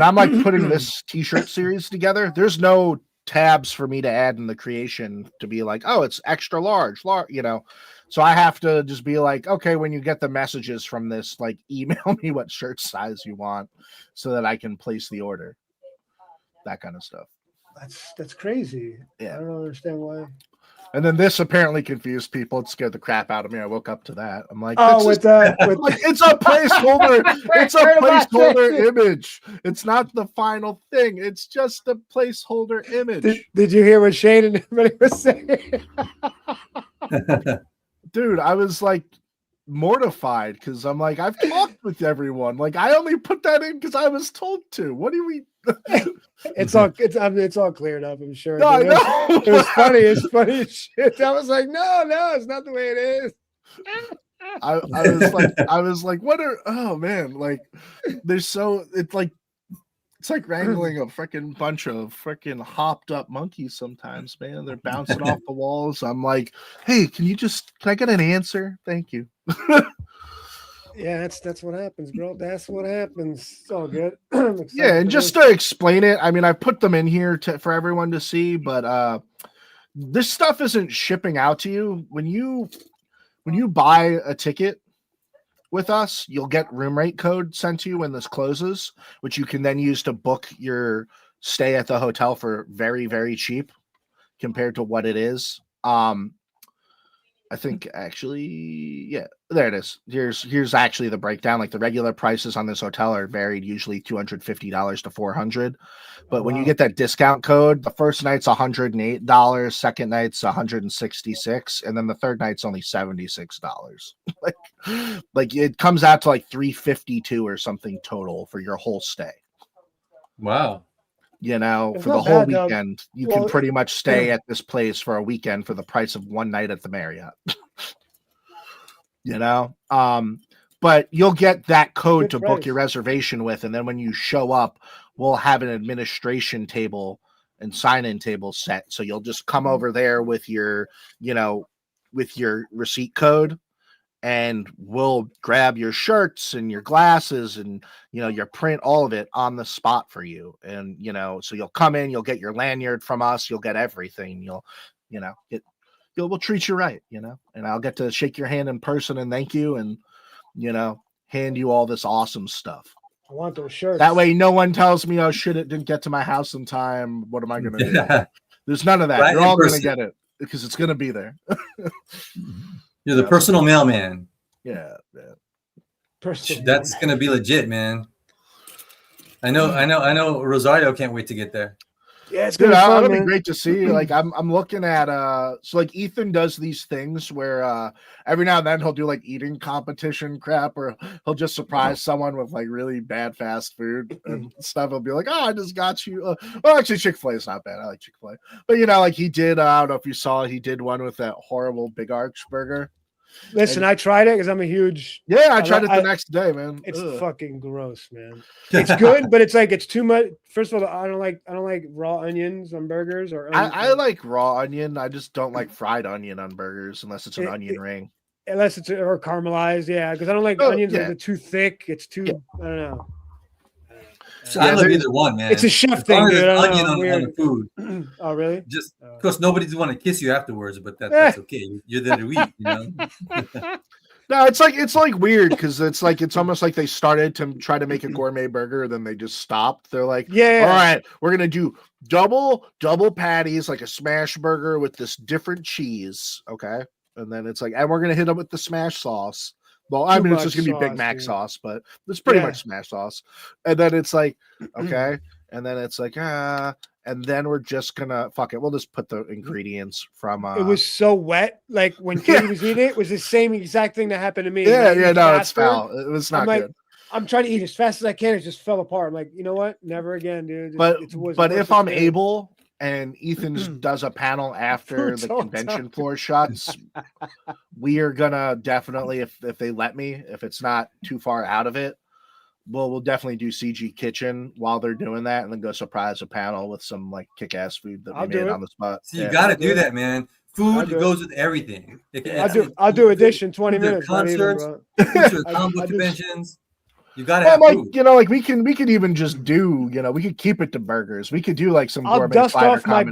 I'm like putting this t-shirt series together, there's no tabs for me to add in the creation to be like, oh, it's extra large, so I have to just be like, okay, when you get the messages from this, like email me what shirt size you want so that I can place the order, that kind of stuff. That's crazy. Yeah, I don't understand why. And then this apparently confused people. It scared the crap out of me. I woke up to that. I'm like, oh, with like, it's a placeholder. It's a placeholder image. It's not the final thing. It's just a placeholder image. Did you hear what Shane and everybody was saying? Dude, I was like mortified because I'm like, I've talked with everyone. Like, I only put that in because I was told to. What do we? It's all cleared up. I'm sure. No, I know. It was funny. It's funny as shit. I was like, no, it's not the way it is. I was like, what are? Oh man, like, it's like wrangling a freaking bunch of freaking hopped up monkeys. Sometimes, man, they're bouncing off the walls. I'm like, hey, can I get an answer? Thank you. Yeah, that's what happens, bro. That's what happens. It's all good. Yeah, and just to explain it, I mean, I put them in here for everyone to see, but this stuff isn't shipping out to you. When you buy a ticket with us, you'll get room rate code sent to you when this closes, which you can then use to book your stay at the hotel for very, very cheap compared to what it is. I think actually, yeah, there it is. Here's actually the breakdown. Like the regular prices on this hotel are varied, usually $250 to $400. But when you get that discount code, the first night's $108, second night's $166, and then the third night's only $76. like it comes out to like $352 or something total for your whole stay. Wow. It's for the whole weekend, you can pretty much stay at this place for a weekend for the price of one night at the Marriott. But you'll get that code to book your reservation with, and then when you show up, we'll have an administration table and sign-in table set. So you'll just come over there with your receipt code, and we'll grab your shirts and your glasses and your print, all of it on the spot for you. And so you'll come in, you'll get your lanyard from us, you'll get everything. We'll treat you right, and I'll get to shake your hand in person and thank you, and hand you all this awesome stuff. I want those shirts. That way no one tells me, oh shit, it didn't get to my house in time. What am I gonna do? There's none of that. Right, you're all gonna get it because it's gonna be there. You're the personal mailman. Yeah. Personal. That's gonna be legit, man. I know. Rosario can't wait to get there. Yeah, it's Dude, gonna be fun, that'll be man. great to see. Like I'm looking at so like Ethan does these things where every now and then he'll do like eating competition crap, or he'll just surprise someone with like really bad fast food and stuff. He'll be like, "Oh, I just got you." Well, actually, Chick-fil-A is not bad. I like Chick-fil-A, but like he did. I don't know if you saw, he did one with that horrible Big Arch burger. Listen, I tried it because I'm a huge. Yeah, I tried it the next day, man. It's Ugh. fucking gross, man. It's good, but it's like it's too much. First of all, I don't like raw onions on burgers or. I like raw onion. I just don't like fried onion on burgers unless it's an onion ring. Unless it's or caramelized, yeah. Because I don't like onions that are too thick. It's too. I don't know. I love either one, man. It's a chef thing, dude. Onion on the food. Oh, really? Just, of course, nobody's want to kiss you afterwards, but that's okay. You're there to eat, No, it's like weird because it's almost like they started to try to make a gourmet burger, then they just stopped. They're like, all right, we're gonna do double patties, like a smash burger with this different cheese, okay? And then it's like, and we're gonna hit them with the smash sauce. Well, I mean, it's just gonna be Big Mac sauce, but it's pretty much smash sauce. And then it's like, okay, and then it's like, and then we're just gonna fuck it. We'll just put the ingredients from. It was so wet. Like when Katie was eating it, was the same exact thing that happened to me. Yeah, no, it's foul. It was not good. I'm trying to eat as fast as I can. It just fell apart. I'm like, you know what? Never again, dude. But if I'm able, and Ethan does a panel after the convention floor shuts, we are gonna definitely, if they let me, if it's not too far out of it, we'll definitely do CG Kitchen while they're doing that, and then go surprise a panel with some like kick-ass food that we made on the spot. So you got to do that, man. Food goes with everything. I'll do Edition 20 minutes. Concerts, combo conventions. You got to have food. We could even just do, we could keep it to burgers. We could do like some. I'll dust off my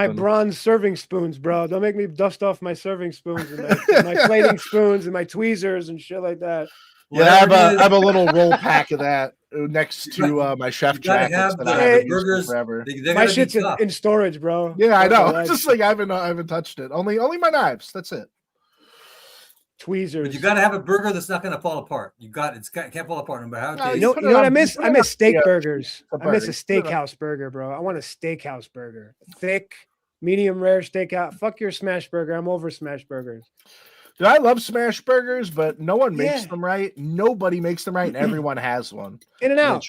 bronze serving spoons, bro. Don't make me dust off my serving spoons and my plating spoons and my tweezers and shit like that. Yeah, I have a little roll pack of that next to my chef jackets that I haven't used forever. My shit's in storage, bro. Yeah, I know. It's just like I haven't touched it. Only my knives. That's it. Tweezers. But you got to have a burger that's not going to fall apart. It can't fall apart no matter how. You know what I miss? I miss steak burgers. I miss a steakhouse burger, bro. I want a steakhouse burger. Thick, medium rare steakhouse. Fuck your smash burger. I'm over smash burgers. Dude, I love smash burgers, but no one makes them right. Nobody makes them right, and everyone has one. In and out.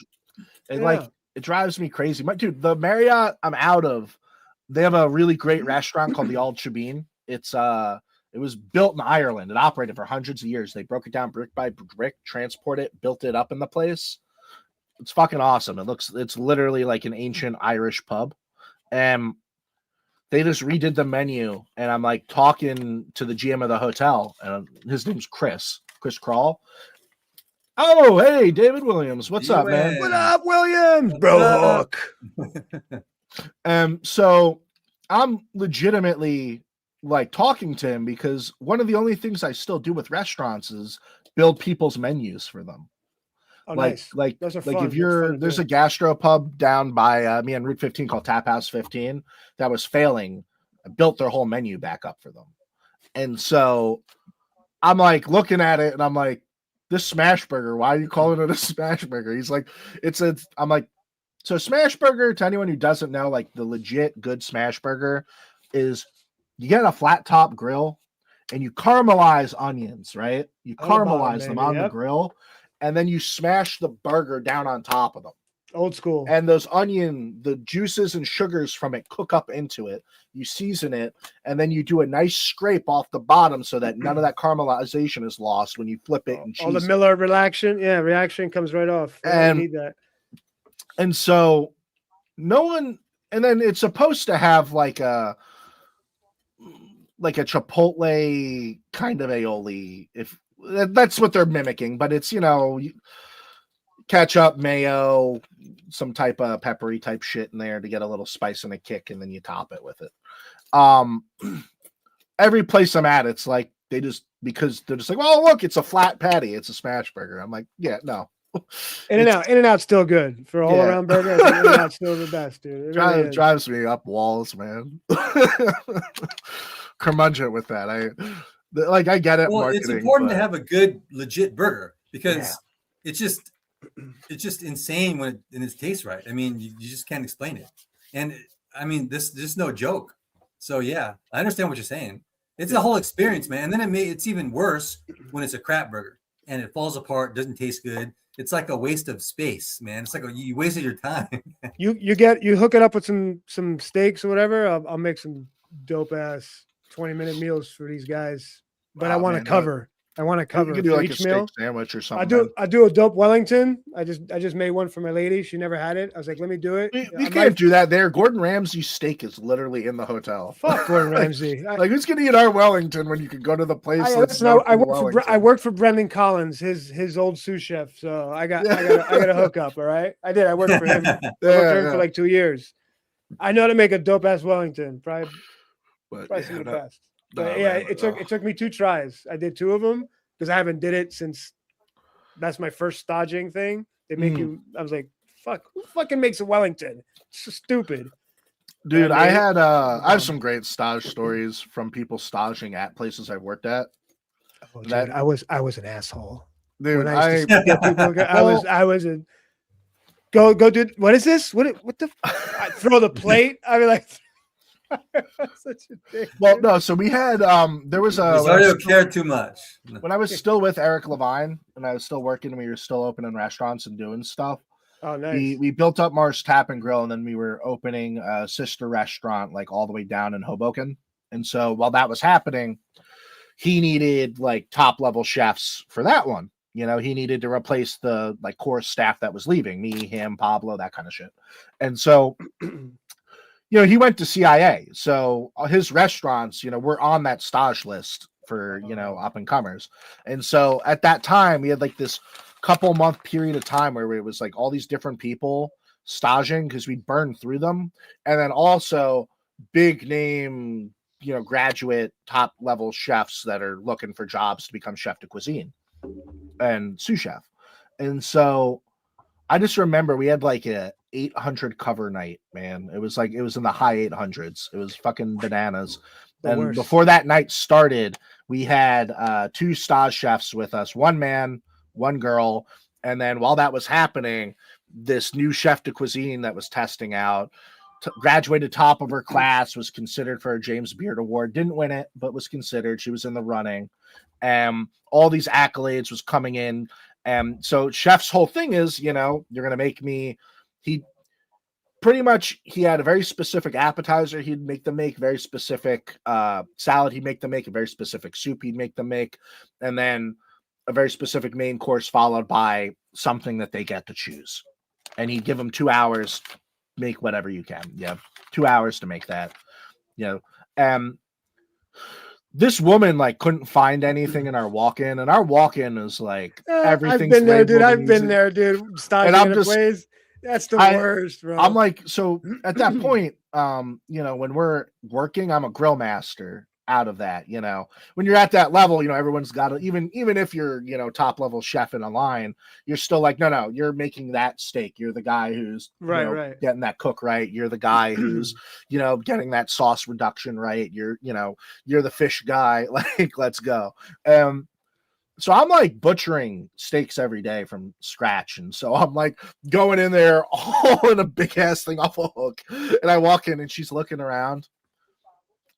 It drives me crazy. Dude, the Marriott I'm out of, they have a really great restaurant called the Old Shabine. It was built in Ireland. It operated for hundreds of years. They broke it down brick by brick, transport it, built it up in the place. It's fucking awesome. It's literally like an ancient Irish pub. And they just redid the menu, and I'm like talking to the GM of the hotel, and his name's Chris Crawl. Oh, hey, David Williams. What's up, man? What up, William? Bro. So I'm legitimately like talking to him because one of the only things I still do with restaurants is build people's menus for them. Oh, nice. Those are fun. If there's a gastro pub down by me on Route 15 called Tap House 15 that was failing. I built their whole menu back up for them. And so I'm like looking at it and I'm like, this smash burger, why are you calling it a smash burger? He's like, I'm like, so smash burger, to anyone who doesn't know, like the legit good smash burger is you get a flat top grill and you caramelize onions, right? You caramelize them on the grill. And then you smash the burger down on top of them. Old school. And those the juices and sugars from it cook up into it. You season it, and then you do a nice scrape off the bottom so that none of that caramelization is lost when you flip it and cheese. All the Miller reaction comes right off. And need that. And so and then it's supposed to have like a Chipotle kind of aioli, if that's what they're mimicking, but it's ketchup, mayo, some type of peppery type shit in there to get a little spice and a kick, and then you top it with it. Every place I'm at, it's like because they're just like, well, look, it's a flat patty, it's a smash burger. I'm like, yeah, no. In-N-Out's still good for all around burgers. In-N-Out's still the best, dude. It drives me up walls, man. Curmudgeon with that. I get it. Well, marketing, it's important to have a good, legit burger because it's just insane when it tastes right. I mean, you just can't explain it. And I mean, this is no joke. So yeah, I understand what you're saying. It's a whole experience, man. And then it's even worse when it's a crap burger and it falls apart, doesn't taste good. It's like a waste of space, man. It's like you wasted your time. You hook it up with some steaks or whatever. I'll make some dope ass 20-minute meals for these guys. But I want to cover. I want to cover You can do for like a each steak meal. sandwich or something. I do a dope Wellington. I just made one for my lady. She never had it. I was like, let me do it. You can't do that there. Gordon Ramsay's steak is literally in the hotel. Fuck Gordon Ramsay. Like who's gonna eat our Wellington when you can go to the place? I worked for Brendan Collins, his old sous chef. So I got a hookup. All right, I did. I worked for him. I worked for him for like 2 years. I know how to make a dope ass Wellington. Probably some of the best. But it took me 2 tries. I did 2 of them because I haven't did it since. That's my first staging thing. They make you. I was like, fuck, who fucking makes a Wellington? It's so stupid. Dude, I have some great stage stories from people staging at places I've worked at. Oh, dude, I was an asshole. Dude, when I was a go dude. What is this? What the? I throw the plate. I mean, like, such a dick. Well, no. So we had there was a Rosario cared too much. When I was still with Eric Levine and I was still working. We were still opening restaurants and doing stuff. Oh, nice. We built up Mars Tap and Grill, and then we were opening a sister restaurant like all the way down in Hoboken. And so while that was happening, he needed like top level chefs for that one. You know, he needed to replace the like core staff that was leaving, me, him, Pablo, that kind of shit. And so, you know, he went to CIA. So his restaurants, you know, were on that stage list for, you know, up and comers. And so at that time, we had like this couple month period of time where it was like all these different people staging because we burned through them. And then also big name, you know, graduate top level chefs that are looking for jobs to become chef de cuisine and sous chef. And so I just remember we had like a 800 cover night, man. It was in the high 800s. It was fucking bananas. And before that night started, we had 2 stage chefs with us, 1 man, 1 girl. And then while that was happening, this new chef de cuisine that was testing out graduated top of her class, was considered for a James Beard Award, didn't win it, but was considered. She was in the running. All these accolades was coming in. So chef's whole thing is, you know, you're going to make me, he had a very specific appetizer. He'd make them make very specific salad. He'd make them make a very specific soup. He'd make them make, and then a very specific main course followed by something that they get to choose. And he'd give them 2 hours, make whatever you can. You have 2 hours to make that, you know. This woman like couldn't find anything in our walk-in, and our walk-in is like everything's I've been there, dude. I've been there, dude. Staging in a place. That's the worst, bro. I'm like, so at that point, you know, when we're working, I'm a grill master out of that, you know. When you're at that level, you know, everyone's got to, even if you're, you know, top level chef in a line, you're still like, no, you're making that steak. You're the guy who's right. Getting that cook right. You're the guy who's, you know, getting that sauce reduction right. You're the fish guy. Like, let's go. So I'm like butchering steaks every day from scratch. And so I'm like going in there all in a big ass thing off a hook. And I walk in and she's looking around.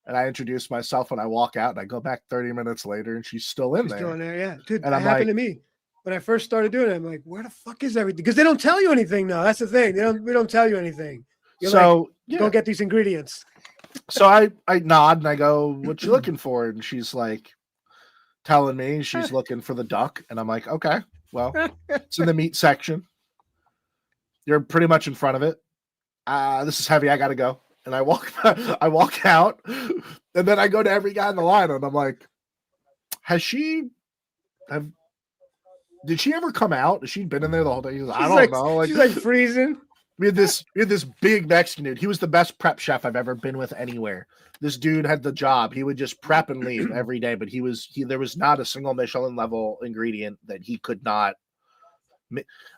And I introduce myself and I walk out and I go back 30 minutes later and she's still in there. Still in there, yeah. Dude, and that happened to me. When I first started doing it, I'm like, where the fuck is everything? Because they don't tell you anything now. That's the thing. We don't tell you anything. You're go get these ingredients. So I nod and I go, what you looking for? And she's like telling me she's looking for the duck. And I'm like, okay, well, it's in the meat section. You're pretty much in front of it. This is heavy. I got to go. And I walk out, and then I go to every guy in the line, and I'm like, did she ever come out? Has she been in there the whole day? I don't know. Like, she's like freezing. We had this big Mexican dude. He was the best prep chef I've ever been with anywhere. This dude had the job. He would just prep and leave every day, but there was not a single Michelin level ingredient that he could not.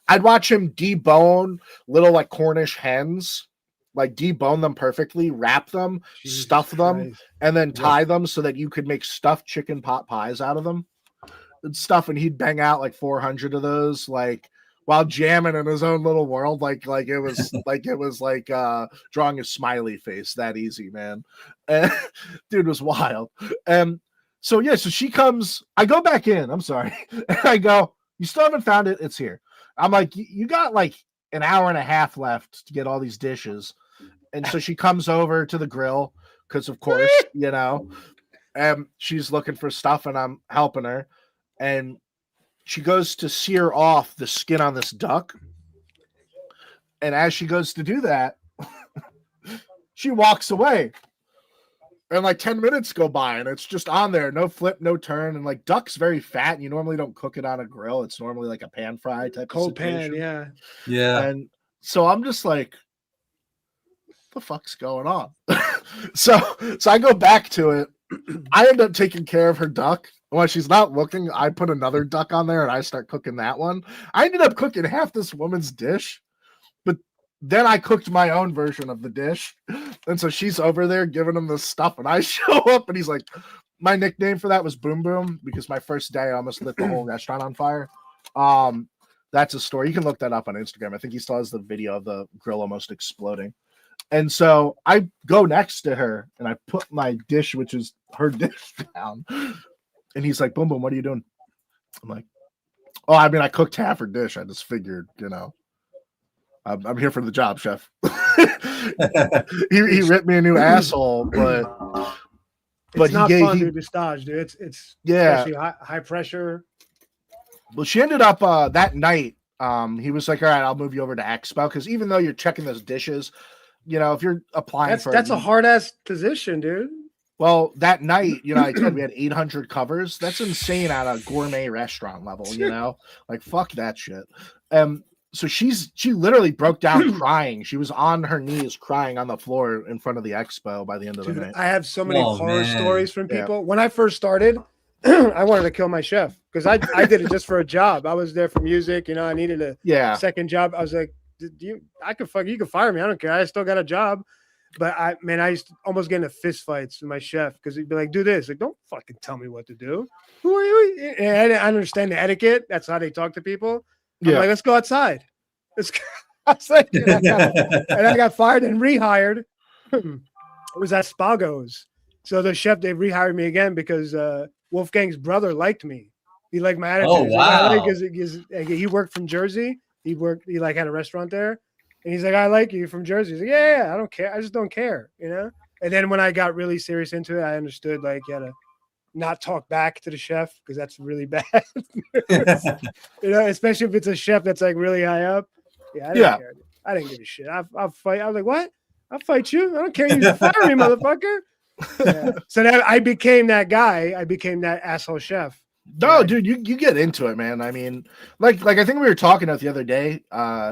I'd watch him debone little like Cornish hens. Like debone them perfectly, wrap them, stuff them, and then tie them so that you could make stuffed chicken pot pies out of them. and stuff, and he'd bang out like 400 of those, like while jamming in his own little world, like it was like drawing a smiley face, that easy, man. And dude was wild. And so yeah, so she comes, I go back in, I'm sorry, and I go, you still haven't found it? It's here. I'm like, you got like an hour and a half left to get all these dishes. And so she comes over to the grill because, of course, you know, she's looking for stuff and I'm helping her. And she goes to sear off the skin on this duck. And as she goes to do that, she walks away. And like 10 minutes go by and it's just on there. No flip, no turn. And like duck's very fat. And you normally don't cook it on a grill. It's normally like a pan fry type cold of situation. pan, yeah. Yeah. And so I'm just like, what the fuck's going on? so I go back to it. I end up taking care of her duck. When she's not looking, I put another duck on there and I start cooking that one. I ended up cooking half this woman's dish, but then I cooked my own version of the dish. And so she's over there giving him the stuff and I show up and he's like, my nickname for that was Boom Boom because my first day I almost lit the whole restaurant on fire. That's a story. You can look that up on Instagram. I think he still has the video of the grill almost exploding. And so I go next to her and I put my dish, which is her dish, down. And he's like, Boom Boom, what are you doing? I'm like, oh, I mean, I cooked half her dish. I just figured, you know, I'm here for the job, chef. he ripped me a new asshole, but it's not fun to dostage, dude. It's yeah, high pressure. Well, she ended up that night. He was like, all right, I'll move you over to Expo because even though you're checking those dishes, you know, if you're applying that's a hard ass position, dude. Well, that night, you know, I said we had 800 covers. That's insane at a gourmet restaurant level, you know, like fuck that shit. So she literally broke down crying. She was on her knees crying on the floor in front of the expo by the end of the night. I have so many horror stories from people. Yeah. When I first started, I wanted to kill my chef because I did it just for a job. I was there for music, you know. I needed a second job. I was like, you can fire me. I don't care. I still got a job. But I used to almost get into fist fights with my chef because he'd be like, do this. Like, don't fucking tell me what to do. Who are you? And I didn't understand the etiquette. That's how they talk to people. I'm like, let's go outside. I was like, and I got fired and rehired. It was at Spago's. So the chef, they rehired me again because Wolfgang's brother liked me. He liked my attitude. Oh, wow. He worked from Jersey. He like had a restaurant there. And he's like, I like you from Jersey. He's like, yeah, I don't care. I just don't care, you know? And then when I got really serious into it, I understood like you had to not talk back to the chef because that's really bad. You know, especially if it's a chef that's like really high up. Yeah, I didn't care. I didn't give a shit. I'll fight. I was like, what? I'll fight you. I don't care. You fire me, motherfucker. Yeah. So that I became that guy. I became that asshole chef. No, dude, you get into it, man. I mean, like I think we were talking about the other day,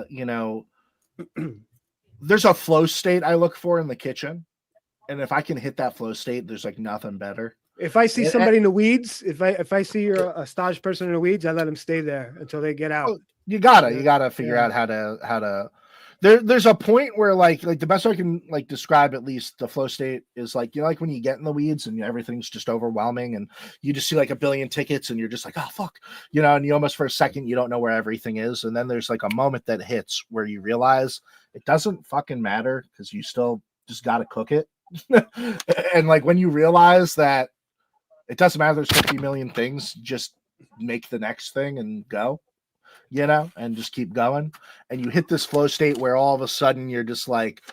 you know, there's a flow state I look for in the kitchen. And if I can hit that flow state, there's like nothing better. If I see somebody in the weeds, if I see you're a stage person in the weeds, I let them stay there until they get out. You gotta figure out how to there's a point where like the best way I can like describe at least the flow state is like, you know, like when you get in the weeds and everything's just overwhelming and you just see like a billion tickets and you're just like, oh fuck, you know, and you almost for a second you don't know where everything is, and then there's like a moment that hits where you realize it doesn't fucking matter because you still just gotta cook it. And like when you realize that it doesn't matter, there's 50 million things, just make the next thing and go. You know, and just keep going. And you hit this flow state where all of a sudden you're just like,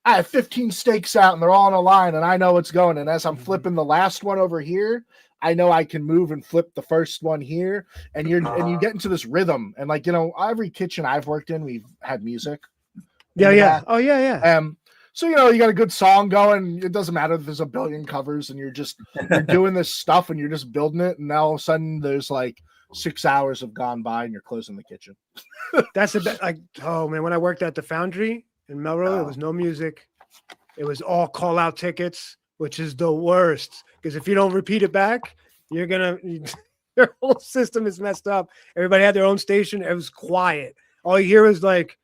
I have 15 steaks out and they're all in a line and I know what's going. And as I'm flipping the last one over here, I know I can move and flip the first one here. And you get into this rhythm. And like, you know, every kitchen I've worked in, we've had music. Yeah. Oh yeah. So, you know, you got a good song going. It doesn't matter if there's a billion covers and you're doing this stuff and you're just building it. And now all of a sudden there's like 6 hours have gone by and you're closing the kitchen. That's a bit like, oh man, when I worked at the Foundry in Melrose, it was no music. It was all call out tickets, which is the worst. Because if you don't repeat it back, your whole system is messed up. Everybody had their own station. It was quiet. All you hear is like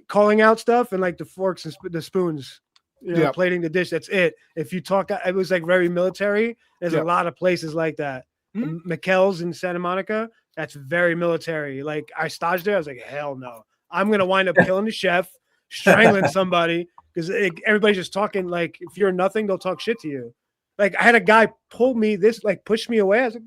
calling out stuff and like the forks and the spoons, you know, plating the dish. That's it. If you talk, it was like very military. There's a lot of places like that. McKell's in Santa Monica. That's very military. Like I staged there. I was like, hell no. I'm gonna wind up killing the chef, strangling somebody because everybody's just talking. Like if you're nothing, they'll talk shit to you. Like I had a guy pull me this, like push me away. I was like,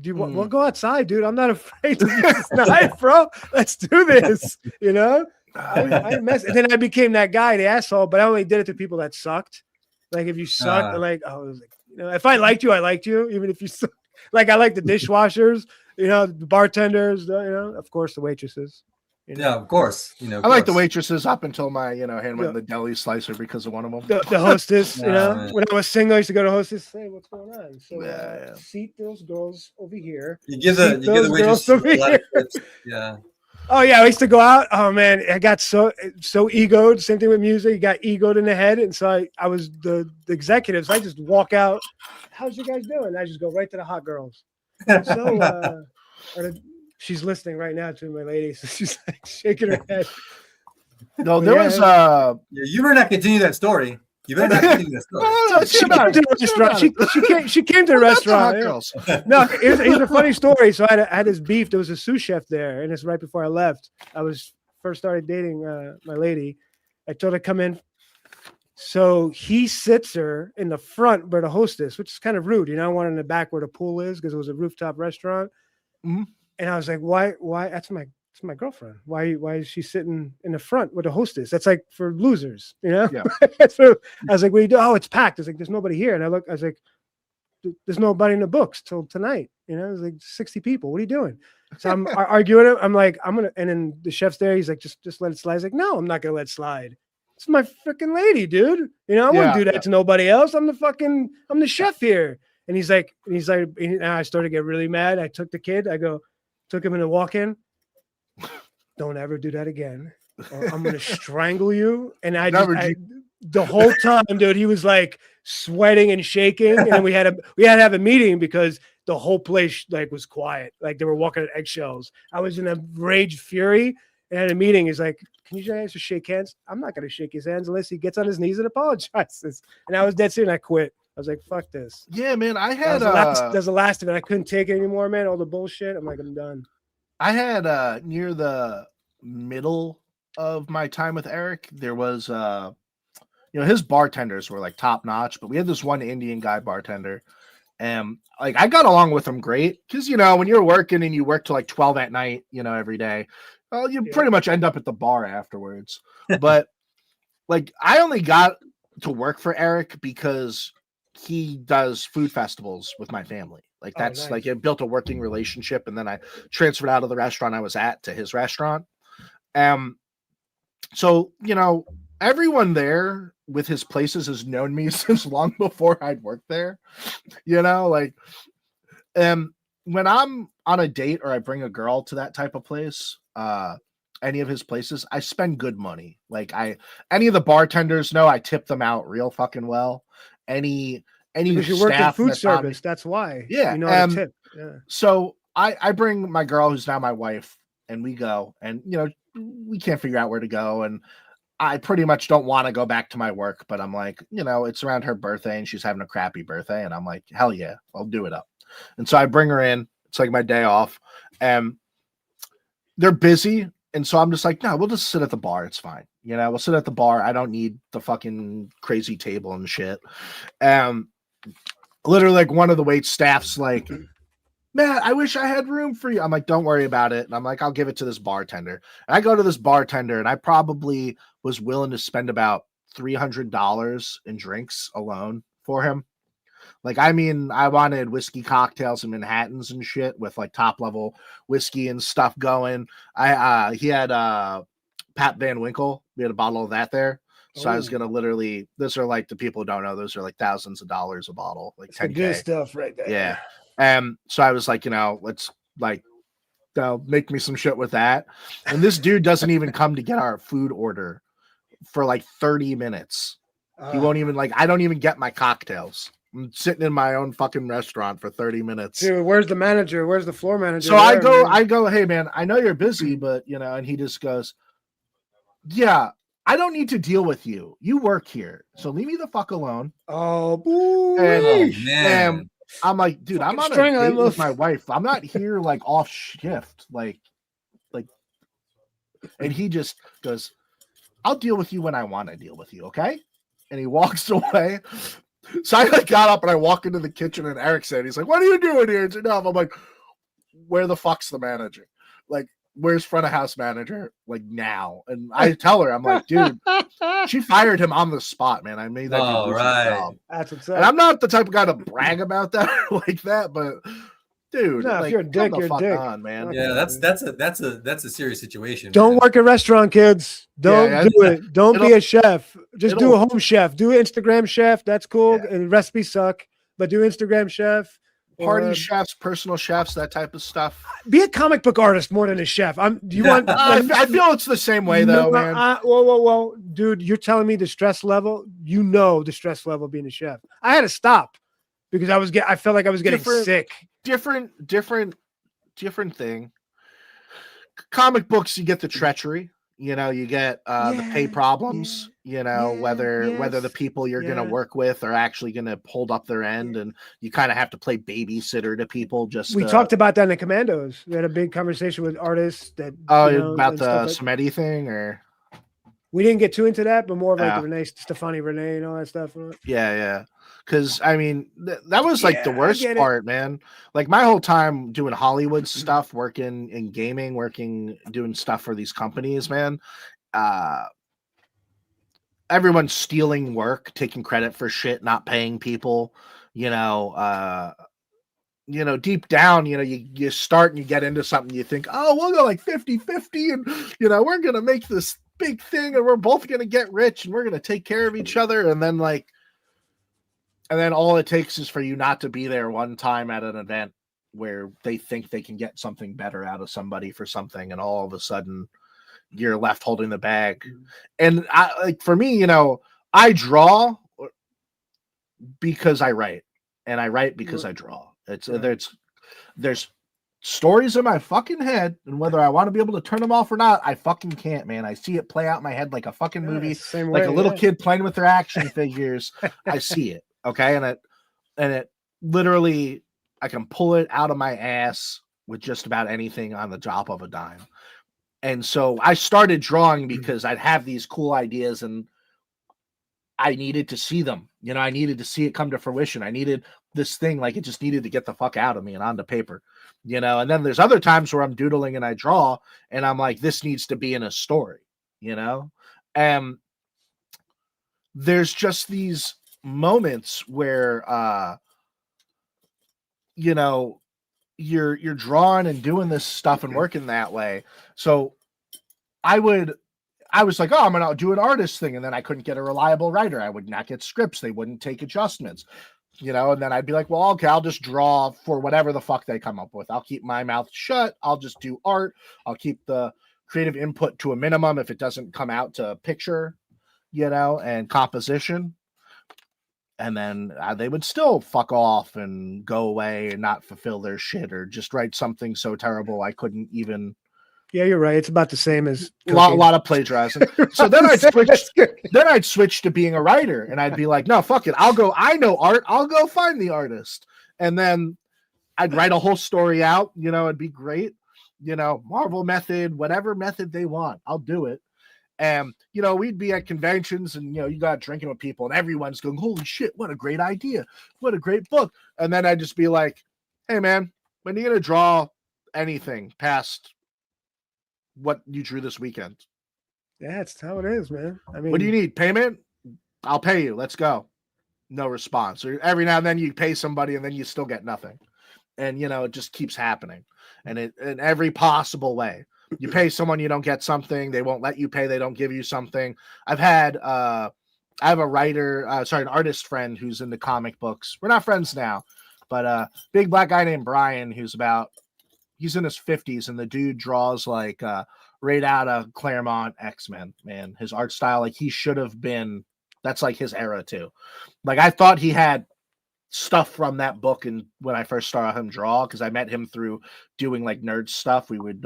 "Do you want? We'll go outside, dude. I'm not afraid to use this knife, bro. Let's do this." You know. I messed, and then I became that guy, the asshole. But I only did it to people that sucked. Like if you sucked, like I was like, you know, if I liked you, I liked you, even if you sucked. Like I like the dishwashers, you know, the bartenders, you know, of course the waitresses. You know? Yeah, of course. You know, I like the waitresses up until my, hand went in the deli slicer because of one of them. The hostess, you know, when I was single, I used to go to hostess. Say, what's going on? So seat those girls over here. You give the waitress a lot of tips. Yeah. Oh yeah, I used to go out. Oh man, I got so egoed. Same thing with music. You got egoed in the head, and so I was the executives. I just walk out. How's you guys doing? I just go right to the hot girls. So she's listening right now to my lady, so she's like shaking her head. No, there was you better not continue that story. You better not continue that story. She came to the restaurant. No, here's a funny story. So I had this beef. There was a sous chef there, and it's right before I left. I was first started dating my lady. I told her to come in. So he sits her in the front where the hostess, which is kind of rude. You know, I wanted in the back where the pool is because it was a rooftop restaurant. Mm-hmm. And I was like, why? That's my girlfriend. Why is she sitting in the front with the hostess? That's like for losers, you know? Yeah. So I was like, what do you do? Oh, it's packed. I was like, there's nobody here. And I was like, there's nobody in the books till tonight. You know, it was like 60 people. What are you doing? So I'm arguing. I'm like, and then the chef's there. He's like, just let it slide. I was like, no, I'm not going to let it slide. It's my freaking lady, dude. You know, I wouldn't do that to nobody else. I'm the chef here. And he's like, and I started to get really mad. I took the kid. Took him in the walk-in. Don't ever do that again. Or I'm gonna strangle you. And the whole time, dude, he was like sweating and shaking. And we had to have a meeting because the whole place like was quiet. Like they were walking on eggshells. I was in a rage fury. And at a meeting, he's like, "Can you guys just shake hands?" I'm not gonna shake his hands unless he gets on his knees and apologizes. And I was dead serious and I quit. I was like, fuck this. Yeah, man. I had that was the last of it. I couldn't take it anymore, man. All the bullshit. I'm like, I'm done. I had near the middle of my time with Eric, there was his bartenders were like top notch, but we had this one Indian guy bartender. And like I got along with him great because when you're working and you work till like 12 at night, every day, you pretty much end up at the bar afterwards. But like I only got to work for Eric because he does food festivals with my family. Like that's nice. Like it built a working relationship, and then I transferred out of the restaurant I was at to his restaurant. So everyone there with his places has known me since long before I'd worked there. When I'm on a date or I bring a girl to that type of place, any of his places, I spend good money. Like any of the bartenders know I tip them out real fucking well. Any because you work in food service, that's why. Yeah. You know how to tip. Yeah. So I bring my girl, who's now my wife, and we go, and we can't figure out where to go, and I pretty much don't want to go back to my work, but I'm like, it's around her birthday and she's having a crappy birthday, and I'm like, hell yeah, I'll do it up. And so I bring her in. It's like my day off, and they're busy. And so I'm just like, no, we'll just sit at the bar. It's fine. We'll sit at the bar. I don't need the fucking crazy table and shit. Literally, like one of the wait staff's like, "Matt, I wish I had room for you." I'm like, "Don't worry about it." And I'm like, "I'll give it to this bartender." And I go to this bartender, and I probably was willing to spend about $300 in drinks alone for him. Like, I mean, I wanted whiskey cocktails and Manhattans and shit with like top level whiskey and stuff going. He had Pat Van Winkle. We had a bottle of that there. So I was gonna literally. Those are like, the people who don't know, those are like thousands of dollars a bottle, like $10K. Good stuff right there. Yeah. So I was like, let's like, make me some shit with that. And this dude doesn't even come to get our food order for like 30 minutes. He won't even I don't even get my cocktails. I'm sitting in my own fucking restaurant for 30 minutes. Dude, where's the manager? Where's the floor manager? So I go, "Hey man, I know you're busy, but and he just goes, "Yeah, I don't need to deal with you. You work here, so leave me the fuck alone." Oh, boy. And I'm like, dude, I'm on a Strangle date him. with my wife. I'm not here like off shift. Like, and he just goes, I'll deal with you when I want to deal with you, okay? And he walks away. So I like got up and I walk into the kitchen and Eric said, he's like, what are you doing here? It's enough. I'm like, where the fuck's the manager? Like, where's front of house manager? Like now. And I tell her, I'm like, dude, she fired him on the spot, man. I made that dude lose his job. That's what's And up. I'm not the type of guy to brag about that like that, but dude, No, if like, you're a dick, come the you're a fuck dick. on, man. Okay. Yeah, that's a serious situation. Don't man. work a restaurant, kids. Don't Yeah, do it. Don't be it'll- a chef. Just do a it'll- home chef. Do Instagram chef. That's cool. Yeah. And recipes suck, but do Instagram chef. Party or chefs, personal chefs, that type of stuff. be a comic book artist more than a chef. Do you want? I feel it's the same way though, man. Whoa, dude! You're telling me the stress level? You know the stress level being a chef. I had to stop because I felt like I was getting sick. Different thing. Comic books, you get the treachery. You know, you get the pay problems. You know, whether the people you're gonna work with are actually gonna hold up their end, and you kind of have to play babysitter to people. We talked about that in the Commandos. We had a big conversation with artists that about the Smetty thing, or we didn't get too into that, but more of like Yeah. the Stefani Renee and all that stuff. yeah. Because I mean, that was like the worst part, man. Like my whole time doing Hollywood stuff, working in gaming, doing stuff for these companies, man. Everyone's stealing work, taking credit for shit, not paying people. You know, deep down, you start and you get into something, you think, oh, we'll go like 50-50, and we're gonna make this big thing, and we're both gonna get rich, and we're gonna take care of each other, and then all it takes is for you not to be there one time at an event where they think they can get something better out of somebody for something, and all of a sudden you're left holding the bag. And for me, I draw because I write, and I write because I draw. There's stories in my fucking head, and whether I want to be able to turn them off or not, I fucking can't, man. I see it play out in my head like a fucking movie, like a little kid playing with their action figures. I see it. Okay. And it literally, I can pull it out of my ass with just about anything on the drop of a dime. And so I started drawing because I'd have these cool ideas and I needed to see them. I needed to see it come to fruition. I needed this thing, like it just needed to get the fuck out of me and onto paper, and then there's other times where I'm doodling and I draw and I'm like, this needs to be in a story, and there's just these moments where you're drawing and doing this stuff and working that way. So I was like, oh, I'm gonna do an artist thing, and then I couldn't get a reliable writer. I would not get scripts. They wouldn't take adjustments, and then I'd be like, well, okay, I'll just draw for whatever the fuck they come up with. I'll keep my mouth shut. I'll just do art. I'll keep the creative input to a minimum if it doesn't come out to picture, and composition. And then they would still fuck off and go away and not fulfill their shit, or just write something so terrible I couldn't even. Yeah, you're right. It's about the same as a lot of plagiarizing. So then I'd switch to being a writer, and I'd be like, no, fuck it. I know art. I'll go find the artist. And then I'd write a whole story out, it'd be great. Marvel method, whatever method they want, I'll do it. And, we'd be at conventions and, you got drinking with people and everyone's going, holy shit, what a great idea. What a great book. And then I'd just be like, hey man, when are you going to draw anything past what you drew this weekend? Yeah, that's how it is, man. I mean, what do you need? Payment? I'll pay you. Let's go. No response. Or every now and then you pay somebody and then you still get nothing. And, it just keeps happening. And in every possible way. You pay someone, you don't get something. They won't let you pay. They don't give you something. I have a an artist friend who's into comic books. We're not friends now, but a big black guy named Brian, he's in his 50s, and the dude draws like right out of Claremont X-Men, man. His art style, like he should have been, that's like his era too. Like I thought he had stuff from that book, and when I first saw him draw, because I met him through doing like nerd stuff, we would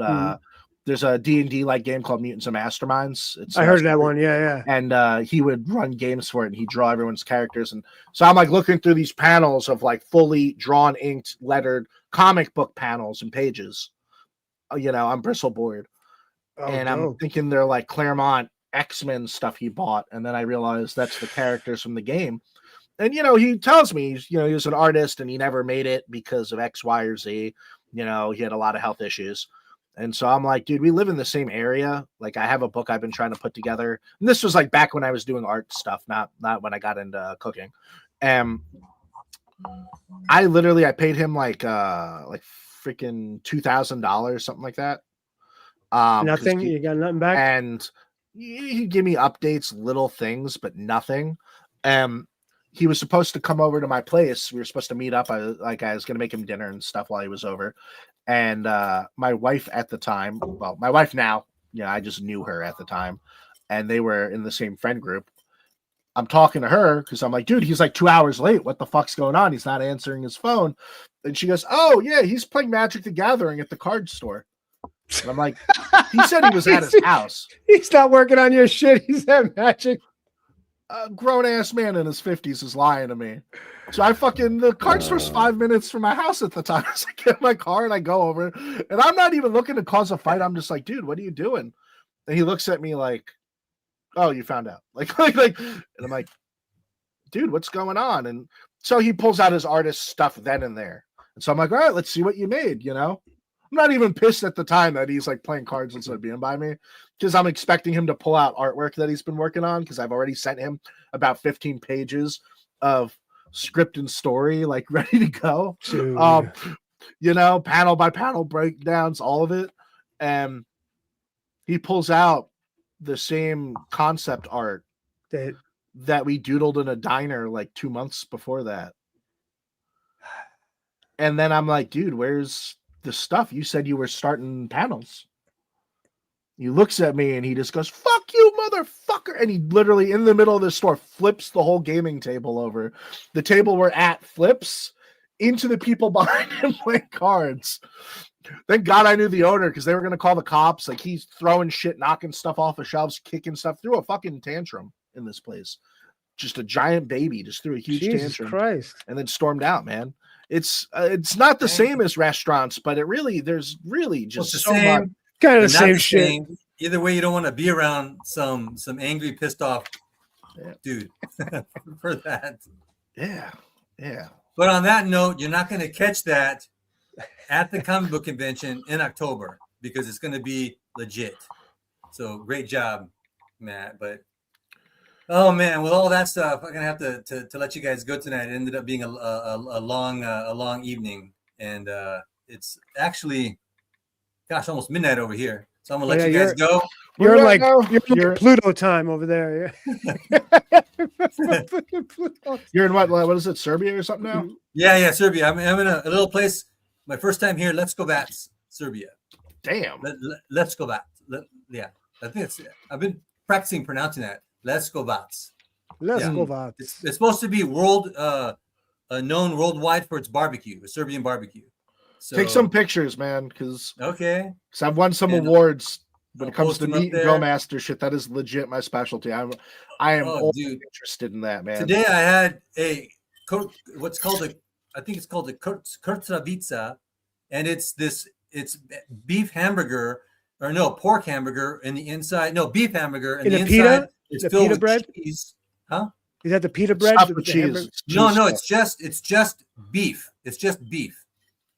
there's a D&D like game called Mutants and Masterminds. I heard that one. Yeah. And he would run games for it, and he'd draw everyone's characters. And so I'm like looking through these panels of like fully drawn, inked, lettered comic book panels and pages, on Bristolboard. And I'm thinking they're like Claremont X-Men stuff he bought. And then I realized that's the characters from the game. And, he tells me, he was an artist and he never made it because of X, Y, or Z. He had a lot of health issues. And so I'm like, dude, we live in the same area. Like, I have a book I've been trying to put together. And this was like back when I was doing art stuff, not when I got into cooking. I paid him like freaking $2,000, something like that. Nothing. You got nothing back. And he'd give me updates, little things, but nothing. He was supposed to come over to my place. We were supposed to meet up. I was going to make him dinner and stuff while he was over. And my wife at the time, well, my wife now, I just knew her at the time, and they were in the same friend group. I'm talking to her because I'm like, dude, he's like 2 hours late. What the fuck's going on? He's not answering his phone. And she goes, oh, yeah, he's playing Magic the Gathering at the card store. And I'm like, he said he was at his house. He's not working on your shit. He's at Magic. A grown-ass man in his 50s is lying to me. So the card store's 5 minutes from my house at the time. So I get in my car and I go over, and I'm not even looking to cause a fight. I'm just like, dude, what are you doing? And he looks at me like, oh, you found out. Like, and I'm like, dude, what's going on? And so he pulls out his artist stuff then and there. And so I'm like, all right, let's see what you made, I'm not even pissed at the time that he's like playing cards instead of being by me, because I'm expecting him to pull out artwork that he's been working on, because I've already sent him about 15 pages of script and story, like ready to go. Panel by panel breakdowns, all of it. And he pulls out the same concept art that we doodled in a diner like 2 months before that. And then I'm like, dude, where's the stuff? You said you were starting panels. He looks at me and he just goes, fuck you, motherfucker. And he literally, in the middle of the store, flips the whole gaming table over. The table we're at flips into the people behind him playing cards. Thank God I knew the owner, because they were going to call the cops. Like, he's throwing shit, knocking stuff off of shelves, kicking stuff, threw a fucking tantrum in this place. Just a giant baby, just threw a huge Jesus tantrum. Christ. And then stormed out, man. It's not the same as restaurants, but there's really just so much. Kind of the same shit. Either way, you don't want to be around some angry, pissed off dude for that. Yeah. But on that note, you're not going to catch that at the comic book convention in October, because it's going to be legit. So great job, Matt. But oh man, with all that stuff, I'm gonna have to let you guys go tonight. It ended up being a long evening, and it's actually, gosh, almost midnight over here. So I'm gonna let you guys go. You're like Pluto time over there. You're in what is it, Serbia or something now? Yeah, Serbia. I'm in a little place. My first time here. Let's go back, Serbia. Damn. Let's go back. Yeah, I think I've been practicing pronouncing that. Let's go Vats. It's supposed to be known worldwide for its barbecue, a Serbian barbecue. So, take some pictures, man, because I've won some awards when it comes to meat and grill master shit. That is legit my specialty. I am interested in that, man. Today I had what's called I think it's called a kurtsavica, and it's beef hamburger, or no, pork hamburger in the inside. No, beef hamburger in the inside. Pita? It's the filled pita with bread? cheese. Huh? Is that the pita bread? With cheese. No, it's just beef. It's just beef,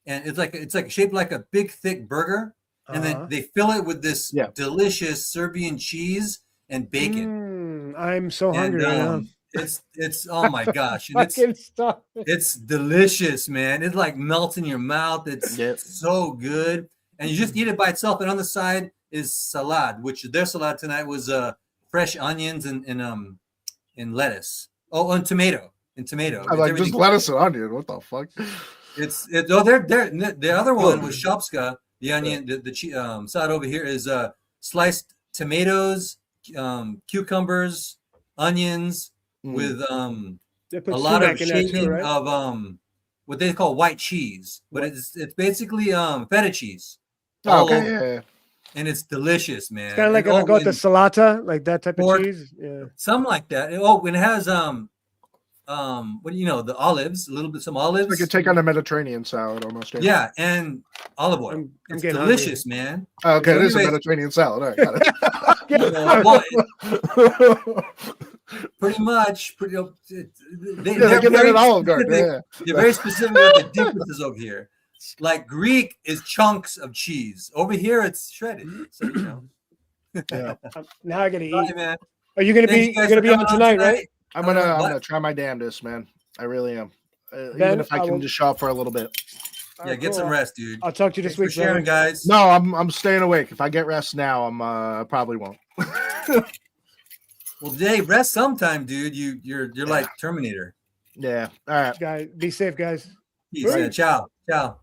and it's like shaped like a big thick burger, and then they fill it with this delicious Serbian cheese and bacon. I'm so hungry now. It's oh my gosh, it's delicious, man. It like melts in your mouth. It's so good, and you just eat it by itself. And on the side is salad, which their salad tonight was fresh onions and lettuce. Oh, and tomato. I'm like, just lettuce and onion. What the fuck? The other one was shopska. The onion, the side over here is sliced tomatoes, cucumbers, onions with a lot of shaving of what they call white cheese, but it's basically feta cheese. and it's delicious, man. It's kind of like And, if I go to and salata, like that type pork. of cheese. Yeah. something like that. Oh, when it has what do you know, the olives, a little bit, some olives. It's like a take on a Mediterranean salad almost. Yeah, and olive oil. I'm It's getting delicious, man. Oh, okay, So it is a anyways- Mediterranean salad. All right, got it. You know, well, pretty much. They, Yeah, they get that at Olive Garden. Yeah. They're very specific with the differences over here. Like Greek is chunks of cheese. Over here, it's shredded. So you know. Yeah. Now I gotta eat. All right, man. Are you gonna Thank be? you guys You're gonna for be on coming tonight, right? I'm What? gonna try my damnedest, man. I really am. Ben, Even if I I can will- just show up for a little bit. All Yeah, right, get cool. some rest, dude. I'll talk to you this Thanks for week, sharing, brother. guys. No, I'm staying awake. If I get rest now, I probably won't. Well, Dave, rest sometime, dude. You're like Terminator. Yeah. All right. Guys, be safe, guys. Peace. Right. Yeah, ciao. Ciao.